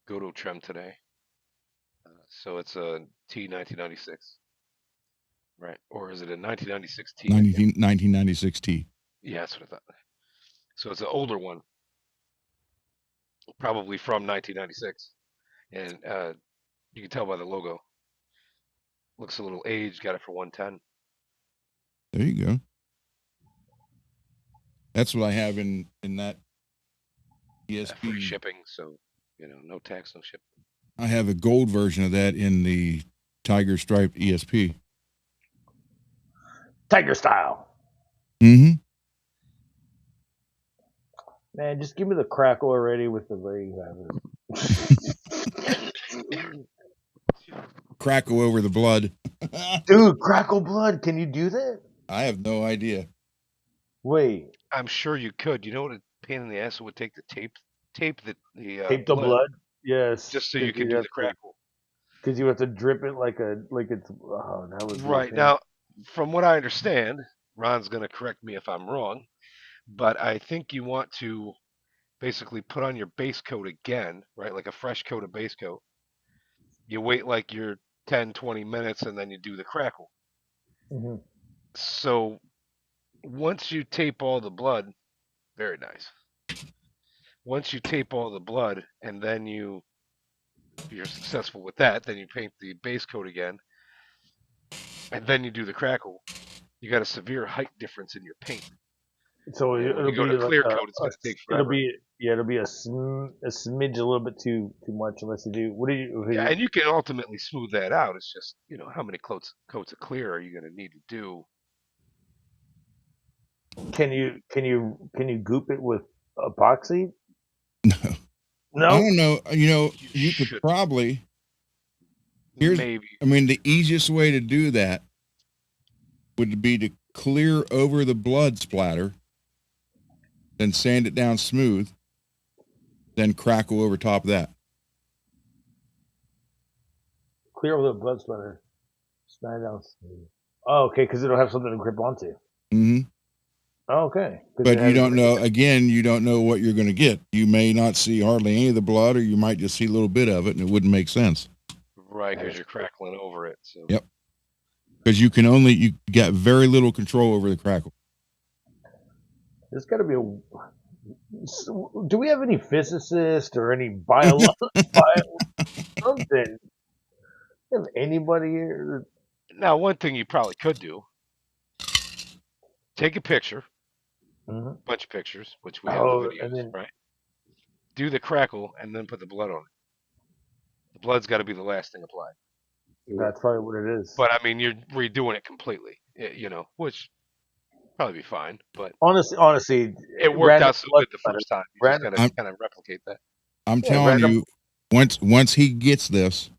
Goto trim today. So it's a T 1996. Right. Or is it a 1996 T? 1996 T. Yeah, that's what I thought. So it's an older one, probably from 1996. And you can tell by the logo. Looks a little aged. Got it for 110. There you go. That's what I have in that ESP. Free shipping, so no tax, no shipping. I have a gold version of that in the tiger striped ESP. Tiger style. Mm-hmm. Man, just give me the crackle already with the way you have it. Crackle over the blood. Dude, crackle blood. Can you do that? I have no idea. Wait. I'm sure you could. You know what a pain in the ass it would take to tape the Tape the blood? Yes. just so you can do the crackle. Because you have to drip it like it's. Oh, that was Right. Now, from what I understand, Ron's going to correct me if I'm wrong, but I think you want to basically put on your base coat again, right? Like a fresh coat of base coat. You wait like your 10, 20 minutes, and then you do the crackle. Mm-hmm. So once you tape all the blood, very nice. Once you tape all the blood, and then you're successful with that, then you paint the base coat again, and then you do the crackle. You got a severe height difference in your paint. So it'll you go be to clear coat, it's going to take forever. It'll be a smidge a little bit too much unless you do. What do you? Yeah, and you can ultimately smooth that out. It's just how many coats of clear are you going to need to do? Can you goop it with epoxy? No. No. I don't know. You could probably. Maybe. I mean, the easiest way to do that would be to clear over the blood splatter, then sand it down smooth, then crackle over top of that. Clear over the blood splatter. Sand down smooth. Oh, okay, because it'll have something to grip onto. Mm-hmm. Oh, okay. But you don't know. Again, you don't know what you're going to get. You may not see hardly any of the blood, or you might just see a little bit of it, and it wouldn't make sense. Right, because you're crackling over it. So. Yep. Because you got very little control over the crackle. There's got to be do we have any physicists or any something? Have anybody here? Now, one thing you probably could do: take a picture, bunch of pictures, which we have the videos, right? Do the crackle and then put the blood on it. The blood's got to be the last thing applied. That's probably what it is. But I mean, you're redoing it completely, which probably be fine. But honestly, it worked out so good the first time. You just gotta kind of replicate that. I'm telling you, once he gets this.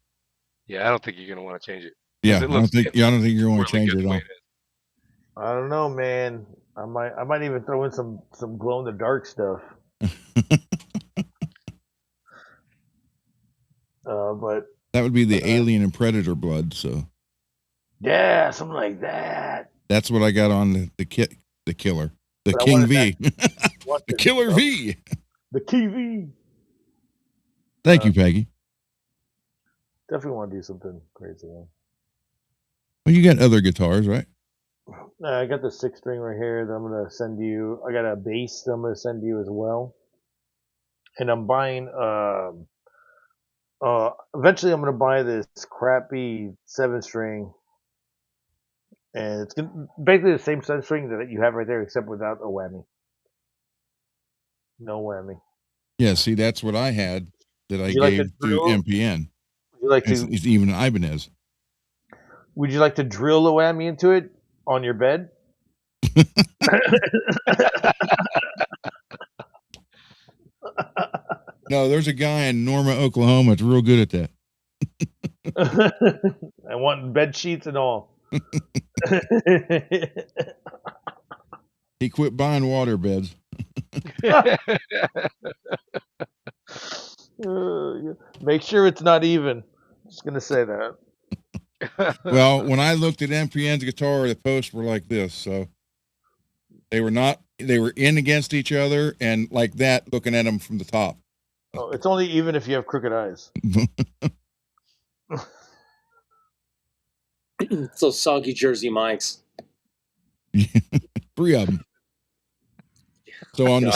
Yeah, I don't think you're gonna want to change it. Yeah, I don't think you're going to change it at all. I don't know, man. I might even throw in some glow in the dark stuff. But that would be the alien and predator blood. So yeah, something like that. That's what I got on the killer, the King V, the Killer V, the Key V. Thank you, Peggy. Definitely want to do something crazy. Well, you got other guitars, right? I got the 6-string right here that I'm gonna send you. I got a bass that I'm gonna send you as well, and I'm buying. Eventually, I'm gonna buy this crappy 7-string, and it's basically the same 7-string that you have right there, except without a whammy. No whammy. Yeah, see, that's what I had that I gave to MPN. Would you like to? It's even an Ibanez. Would you like to drill a whammy into it on your bed? No, there's a guy in Norma, Oklahoma that's real good at that. I want bed sheets and all. He quit buying water beds. Make sure it's not even. Just gonna say that. Well, when I looked at MPN's guitar, the posts were like this, so they were in against each other and like that, looking at them from the top. Oh, it's only even if you have crooked eyes. So soggy Jersey Mikes. 3 of them. So on the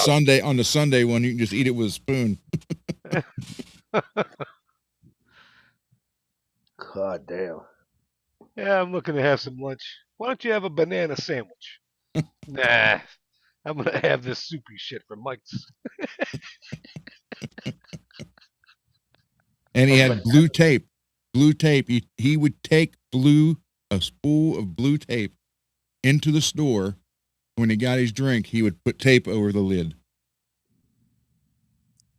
Sunday one, you can just eat it with a spoon. God damn. Yeah, I'm looking to have some lunch. Why don't you have a banana sandwich? Nah, I'm gonna have this soupy shit from Mike's. And he had blue tape. Blue tape. He would take a spool of blue tape into the store. When he got his drink, he would put tape over the lid.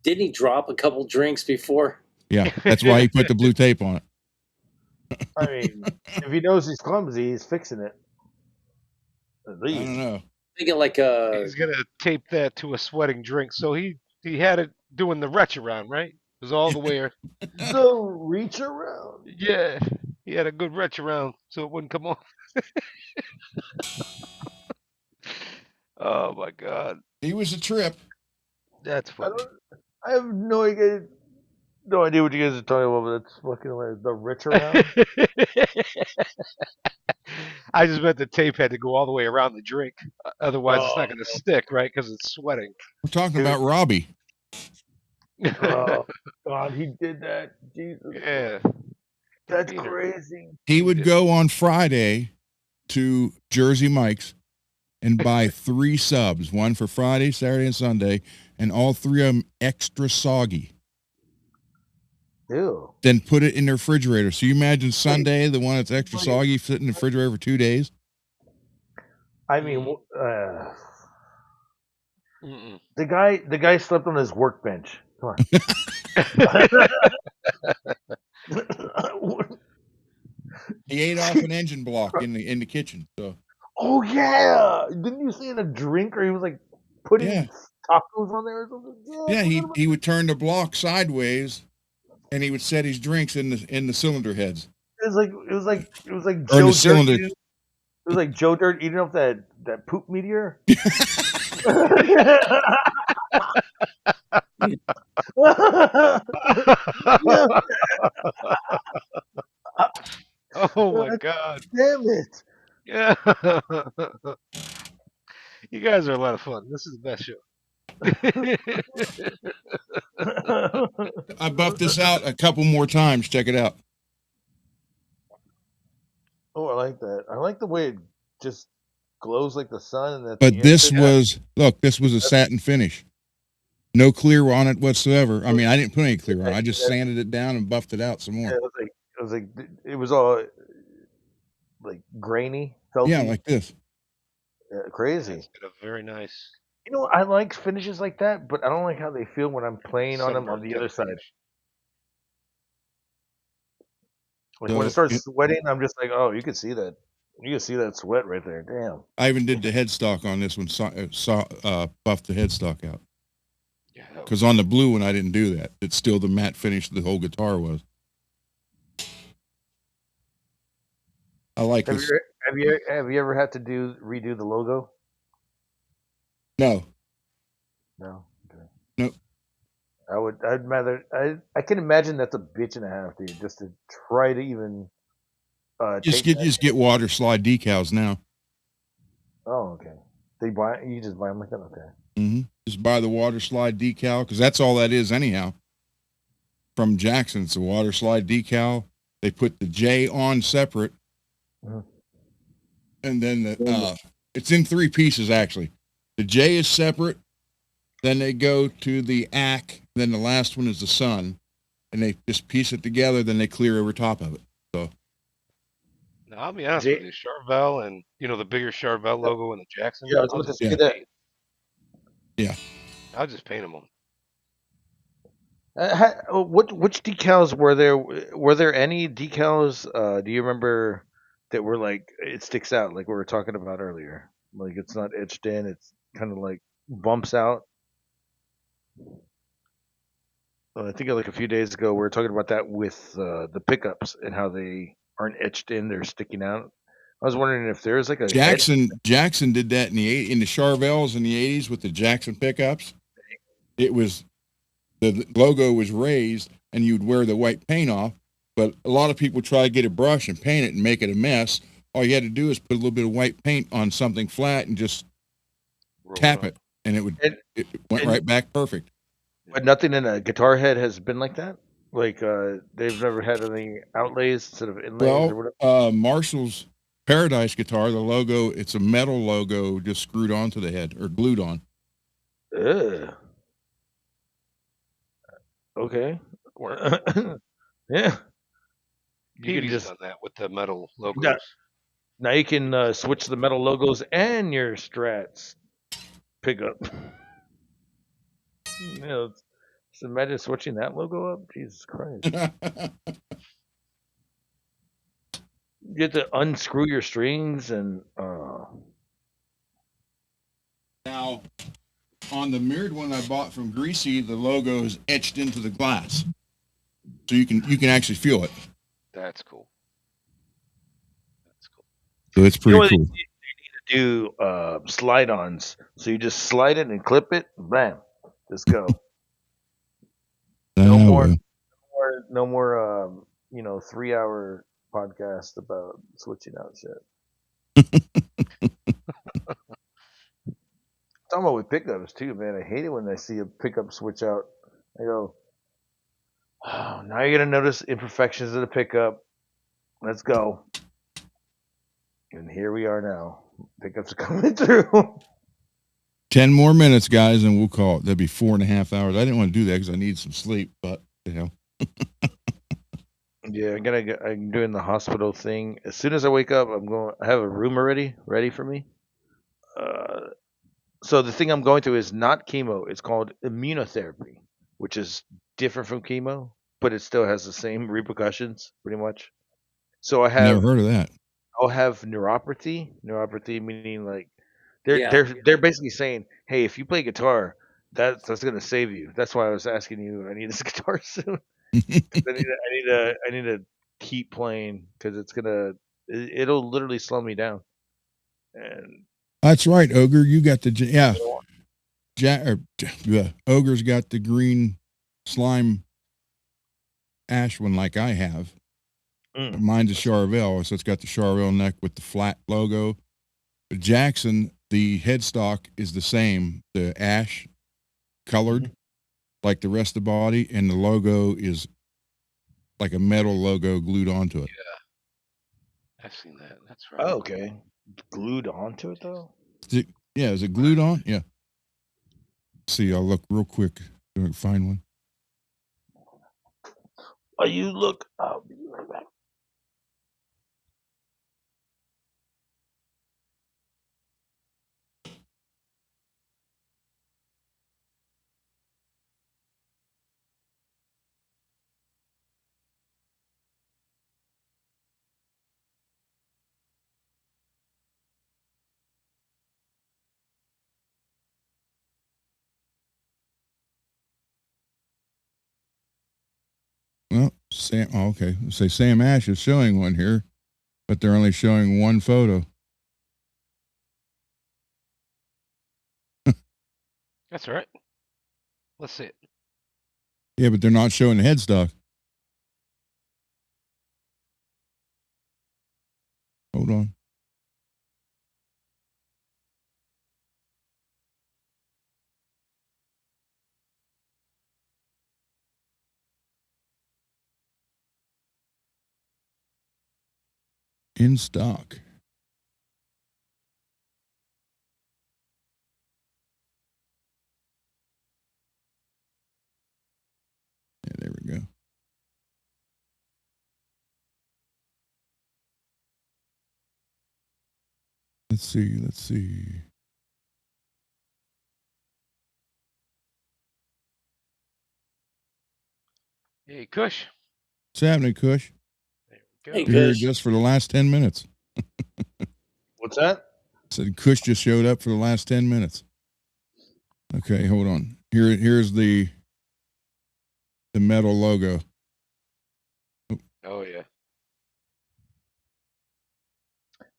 Didn't he drop a couple drinks before? Yeah, that's why he put the blue tape on it. I mean, if he knows he's clumsy, he's fixing it. At I least. don't know. Thinking like He's gonna tape that to a sweating drink. So he had it doing the retch around, right? It was all the way. The reach around. Yeah, he had a good retch around, so it wouldn't come off. Oh my god, He was a trip. that's funny. I have no idea what you guys are talking about, but it's fucking hilarious. The rich around. I just meant the tape had to go all the way around the drink. Otherwise, it's Oh, not going to stick, right? Because it's sweating. We're talking about Robbie. Oh God, he did that. Jesus, Yeah. that's Peter. crazy. He would go on Friday to Jersey Mike's and buy 3 subs, one for Friday, Saturday, and Sunday, and all 3 of them extra soggy. Ew. Then put it in the refrigerator. So you imagine Sunday, the one that's extra soggy, sitting in the refrigerator for 2 days. I mean, Mm-mm. the guy slept on his workbench. Come on. He ate off an engine block in the kitchen. So Oh yeah, didn't you see in a drink, or he was like putting Yeah. tacos on there or something? yeah, he would turn the block sideways, and he would set his drinks in the cylinder heads. It was like Or in Joe the cylinder. Dirt. It was like Joe Dirt eating off that poop meteor. Oh my god. Damn it! Yeah. You guys are a lot of fun. This is the best show. I buffed this out a couple more times. Check it out. Oh, I like that. I like the way it just glows like the sun. And But this was a satin finish. No clear on it whatsoever. I mean, I didn't put any clear on it. I just sanded it down and buffed it out some more. It was all like grainy, felty. Yeah, like this. Crazy. It's got a very nice. You know, I like finishes like that, but I don't like how they feel when I'm playing on them on the other side. Like when it starts sweating, I'm just like, oh, you can see that. You can see that sweat right there. Damn. I even did the headstock on this one. Buffed the headstock out. Yeah. Because on the blue one, I didn't do that. It's still the matte finish the whole guitar was. I like this. Have you ever had to redo the logo? No. No. Okay. Nope. I'd rather. I can imagine that's a bitch and a half, dude, just to try to even. Just get water slide decals now. Oh, okay. You just buy them like that, okay? Mm-hmm. Just buy the water slide decal because that's all that is anyhow. From Jackson, it's a water slide decal. They put the J on separate, and then it's in 3 pieces actually. The J is separate. Then they go to the ACK. Then the last one is the sun, and they just piece it together. Then they clear over top of it. So. Now, I'll be honest with you, Charvel and the bigger Charvel logo and the Jackson. Yeah, I was about to say that. Yeah. I'll just paint them on. Which decals were there? Were there any decals? Do you remember that were like it sticks out, like we were talking about earlier? Like it's not etched in; it's kind of like bumps out. I think like a few days ago we were talking about that with the pickups and how they aren't etched in; they're sticking out. I was wondering if there's like a Jackson did that in the Charvels in the 80s with the Jackson pickups. It was the logo was raised, and you'd wear the white paint off. But a lot of people try to get a brush and paint it and make it a mess. All you had to do is put a little bit of white paint on something flat and just tap it, and it went right back perfect. But nothing in a guitar head has been like that. Like they've never had any outlays instead of inlays or whatever. Well, Marshall's Paradise guitar, the logo, it's a metal logo just screwed onto the head or glued on. Ugh. Okay. Yeah. You can Petey's just done that with the metal logos. now you can switch the metal logos and your Strats pickup. You know, just imagine switching that logo up. Jesus Christ! You have to unscrew your strings and. Now, on the mirrored one I bought from Greasy, the logo is etched into the glass, so you can actually feel it. That's cool. So it's pretty cool. You need to do slide-ons. So you just slide it and clip it. Bam, just go. No more 3-hour podcast about switching out shit. Talking about with pickups too, man. I hate it when I see a pickup switch out. I go, oh, now you're gonna notice imperfections of the pickup. Let's go. And here we are now. Pickups are coming through. 10 more minutes, guys, and we'll call it. That'd be 4.5 hours. I didn't want to do that because I need some sleep, but Yeah, I'm doing the hospital thing. As soon as I wake up, I have a room already ready for me. So the thing I'm going to is not chemo. It's called immunotherapy, which is different from chemo, but it still has the same repercussions, pretty much. So never heard of that. I'll have neuropathy. Neuropathy meaning like they're basically saying, hey, if you play guitar, that's gonna save you. That's why I was asking you. I need this guitar soon. I need to keep playing because it'll literally slow me down. And That's right, Ogre. You got the Ogre's got the green slime ash one like I have. Mine's a Charvel, so it's got the Charvel neck with the flat logo. But Jackson, the headstock is the same, the ash colored like the rest of the body, and the logo is like a metal logo glued onto it. Yeah, I've seen that. That's right. Oh, okay. Glued onto it though? Is it glued on? Yeah. See, I'll look real quick. Find one. Oh, you look. I'll be right back. Well, Sam. Oh, okay. Let's say Sam Ash is showing one here, but they're only showing one photo. That's all right. Let's see it. Yeah, but they're not showing the headstock. Hold on. In stock. Yeah, there we go. Let's see. Hey, Kush. What's happening, Kush? There Hey, we go. You're here Kush. just for the last 10 minutes. What's that? I said Kush just showed up for the last 10 minutes. Okay, hold on. Here's the metal logo. Oh yeah.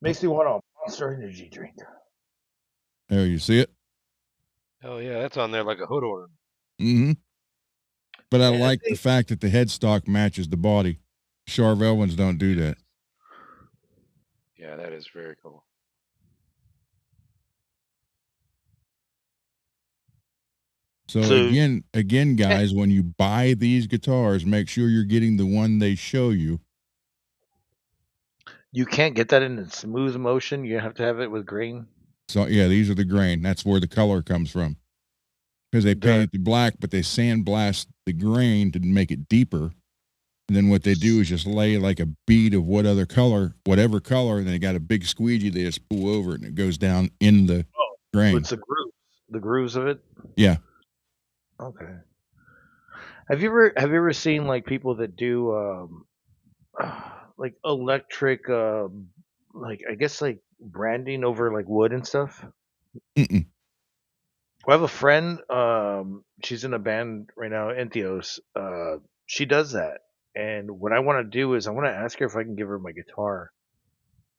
Makes me want a Monster Energy drink. There, you see it? Oh yeah, that's on there like a hood order. Mm-hmm. But I And like the fact that the headstock matches the body. Charvel ones don't do that. Yeah, that is very cool. So again, guys, when you buy these guitars, make sure you're getting the one they show you. you can't get that in smooth motion. You have to have it with grain. So yeah, these are the grain. That's where the color comes from. Because they paint it black, but they sandblast the grain to make it deeper. And then what they do is just lay like a bead of whatever color, and they got a big squeegee they just pull over it and it goes down in the grain. It's the grooves of it. Yeah. Okay. Have you ever seen like people that do like electric like I guess like branding over like wood and stuff? Mm-mm. I have a friend, she's in a band right now, Entheos. She does that. And what I want to do is I want to ask her if I can give her my guitar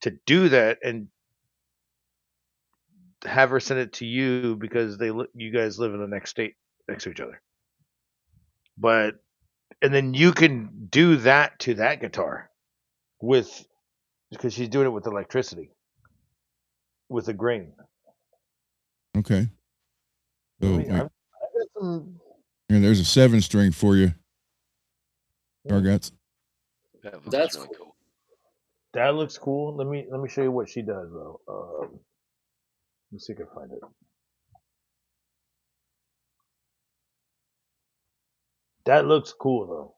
to do that and have her send it to you because you guys live in the next state next to each other. But and then you can do that to that guitar with because she's doing it with electricity with a grain. Okay. So I got some, here, there's a 7-string for you, Targuts. That's really cool. that looks cool. Let me show you what she does though. Let me see if I can find it. That looks cool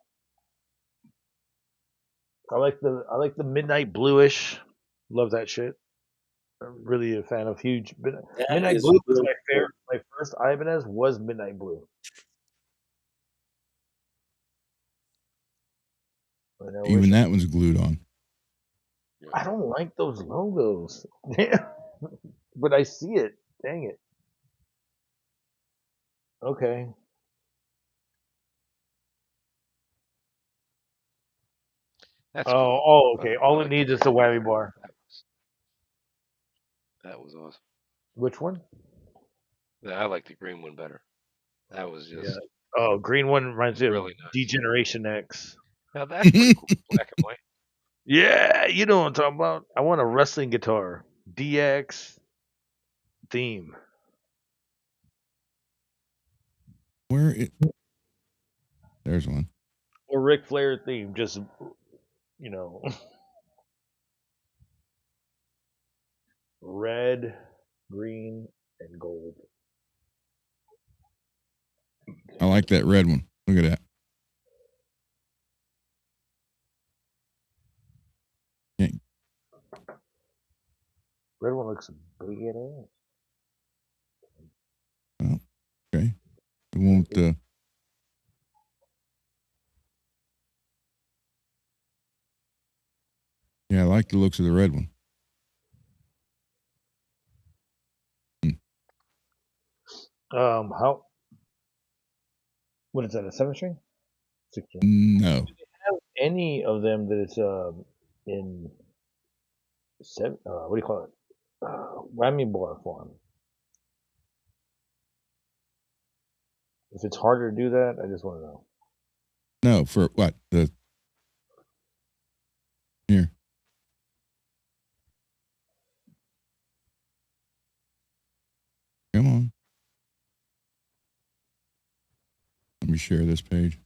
though. I like the midnight bluish. Love that shit. I'm really a fan of huge midnight blue. Was my favorite. My first Ibanez was midnight blue. Even that one's glued on. I don't like those logos. But I see it. Dang it. Okay. That's oh, cool. oh, okay. All it needs is the whammy bar. That was awesome. Which one? Yeah, I like the green one better. That was just Oh, green one reminds me of really nice. Degeneration X. Now that's pretty cool. Black and white. Yeah, you know what I'm talking about. I want a wrestling guitar. DX theme. There's one. Or Ric Flair theme, just you know. Red, green, and gold. I like that red one. Look at that. Yeah. Red one looks big at ass. Oh, okay. It won't. Yeah, I like the looks of the red one. How? What is that? A 7-string? 6-string? No. Do they have any of them that it's in seven? What do you call it? Whammy bar form. If it's harder to do that, I just want to know. No, for what? Here. Come on. Let me share this page.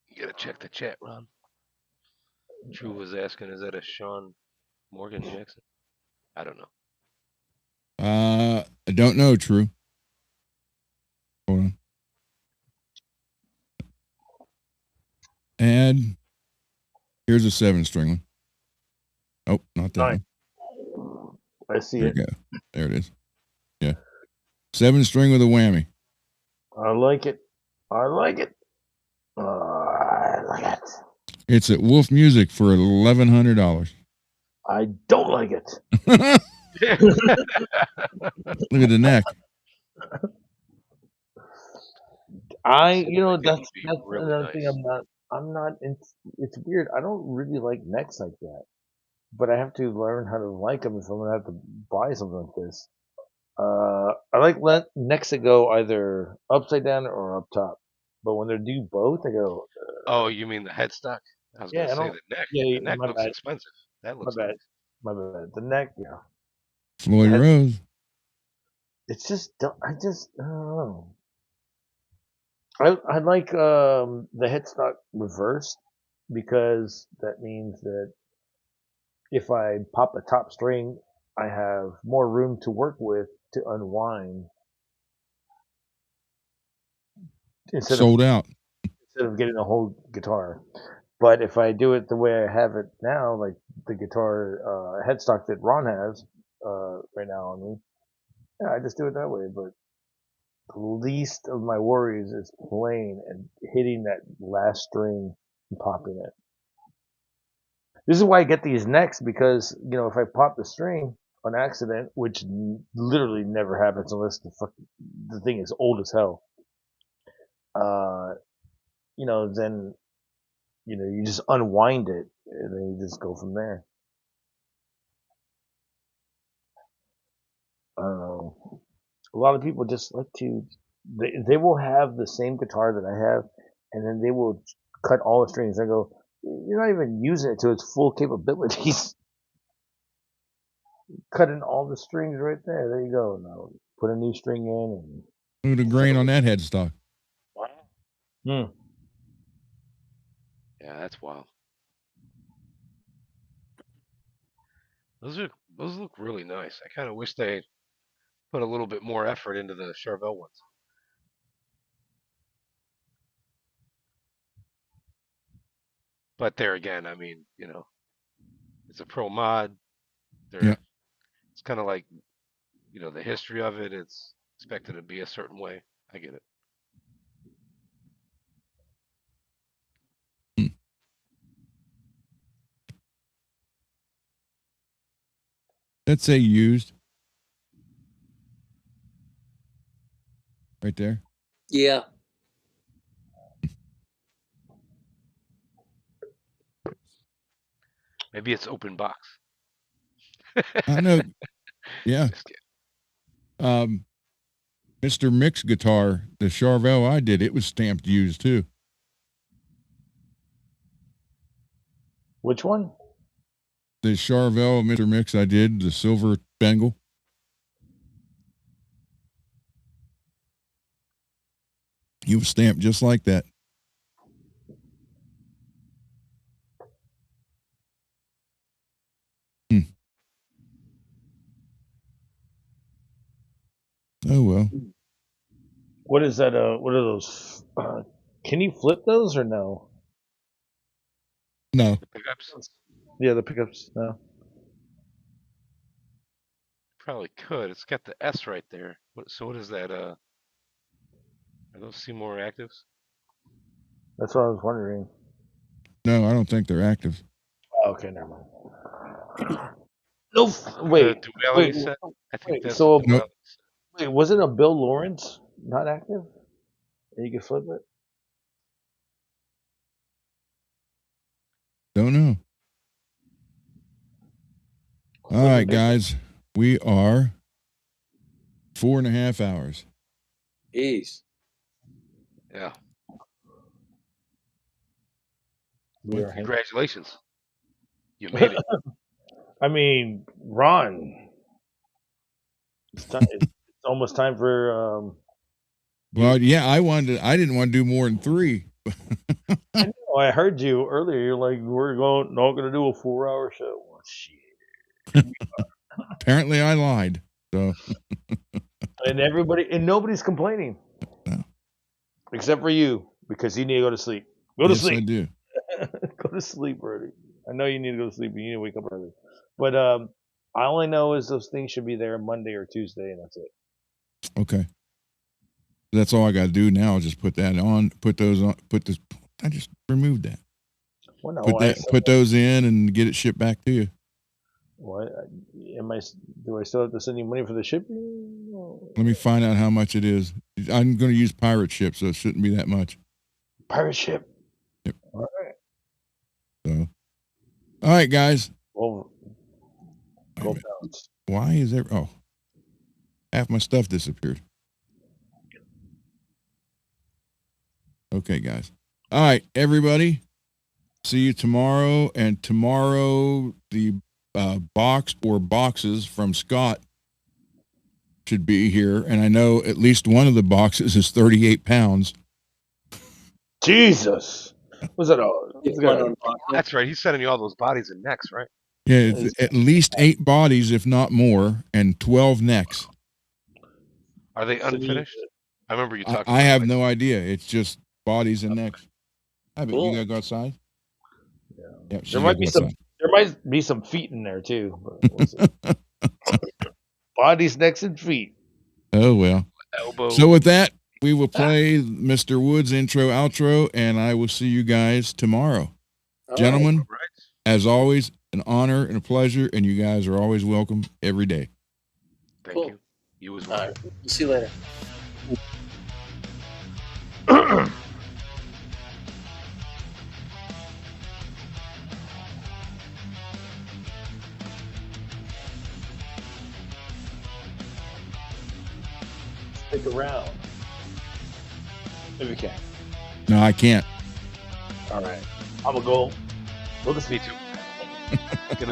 You gotta check the chat, Ron. True was asking, is that a Sean Morgan Jackson? I don't know. I don't know, True. Hold on. And here's a 7-string one. Oh, not that one. I see there it. You go. There it is. Yeah. 7-string with a whammy. I like it. I like it. I like it. It's at Wolf Music for $1,100. I don't like it. Look at the neck. That's really another nice. thing I'm not it's weird. I don't really like necks like that. but I have to learn how to like them if I'm gonna have to buy something like this. I like necks that go either upside down or up top, but when they do both, I go, Oh, you mean the headstock? I was gonna yeah, I say don't. the neck. Yeah, The neck my looks bad, expensive. That my looks bad, nice. my bad. The neck, yeah. Floyd Head- Rose. It's just, I don't know. I like the headstock reversed because that means that if I pop a top string, I have more room to work with to unwind instead of Sold out. getting a whole guitar. But if I do it the way I have it now, like the guitar headstock that Ron has right now on me, yeah, I just do it that way. But the least of my worries is playing and hitting that last string and popping it. This is why I get these necks because if I pop the string on accident, which literally never happens unless the thing is old as hell, uh, then you just unwind it and then you just go from there. I don't know. A lot of people just like to. They will have the same guitar that I have, and then they will cut all the strings. I go, you're not even using it to its full capabilities. Cutting all the strings right there. There you go. Now put a new string in Look at the grain on that headstock. and. Yeah, that's wild. Those look really nice. I kind of wish they put a little bit more effort into the Charvel ones. But there again, I mean, it's a pro mod. Yeah. It's kind of like, the history of it. It's expected to be a certain way. I get it. Let's say used. Right there. Yeah. Maybe it's open box. I know. Yeah. Just kidding. Mr. Mick's guitar, the Charvel I did, it was stamped used too. Which one? The Charvel Mr. Mick's I did, the silver Bengal. He was stamped just like that. Oh well. What is that? What are those? Can you flip those or no? No. The pickups Yeah, the pickups. No. probably could. It's got the S right there. So what is that? Are those Seymour actives? That's what I was wondering. No, I don't think they're active. Okay, never mind. No, wait, The duality set. I think wait. that's So, the duality set. wait, was it a Bill Lawrence not active? And you can flip it. Don't know. All right, guys. We are 4.5 hours. Jeez. Yeah. Well, Congratulations. You made it. I mean, Ron. It's almost time for. Well, yeah, I didn't want to do more than 3. I know. I heard you earlier. You're like, we're not going to do a 4-hour show. Well, shit. Apparently, I lied. So, and nobody's complaining. No. Except for you, because you need to go to sleep. Go to yes, sleep. I do. Go to sleep early. I know you need to go to sleep, but you need to wake up early. But I only know is those things should be there Monday or Tuesday, and that's it. Okay. That's all I got to do now is just put that on, put those on, I just removed that. Well, no, Put those in and get it shipped back to you. What do I still have to send you money for the shipping? Let me find out how much it is. I'm going to use pirate ship, so it shouldn't be that much. Pirate ship. Yep. All right. So, all right, guys. Well, Gold pellets. Why is there? Oh, half my stuff disappeared. Okay, guys. All right, everybody. See you tomorrow. And tomorrow, the box or boxes from Scott should be here. And I know at least one of the boxes is 38 pounds. Jesus. Was that all? That's right. He's sending you all those bodies and necks, right? Yeah, it's at least 8 bodies, if not more, and 12 necks. Are they unfinished? I remember you talking. I have no idea. It's just bodies and necks. I bet you gotta go outside. Yeah. Yep, There might be some feet in there too. But we'll see. Bodies, necks, and feet. Oh well. Elbow. So with that, we will play Mr. Wood's intro, outro, and I will see you guys tomorrow. Gentlemen, as always, an honor and a pleasure, and you guys are always welcome every day. Thank you. You as well. All right. We'll see you later. Stick around. If you can. No, I can't. All right. I'm going to go. Me too. Good night, everybody.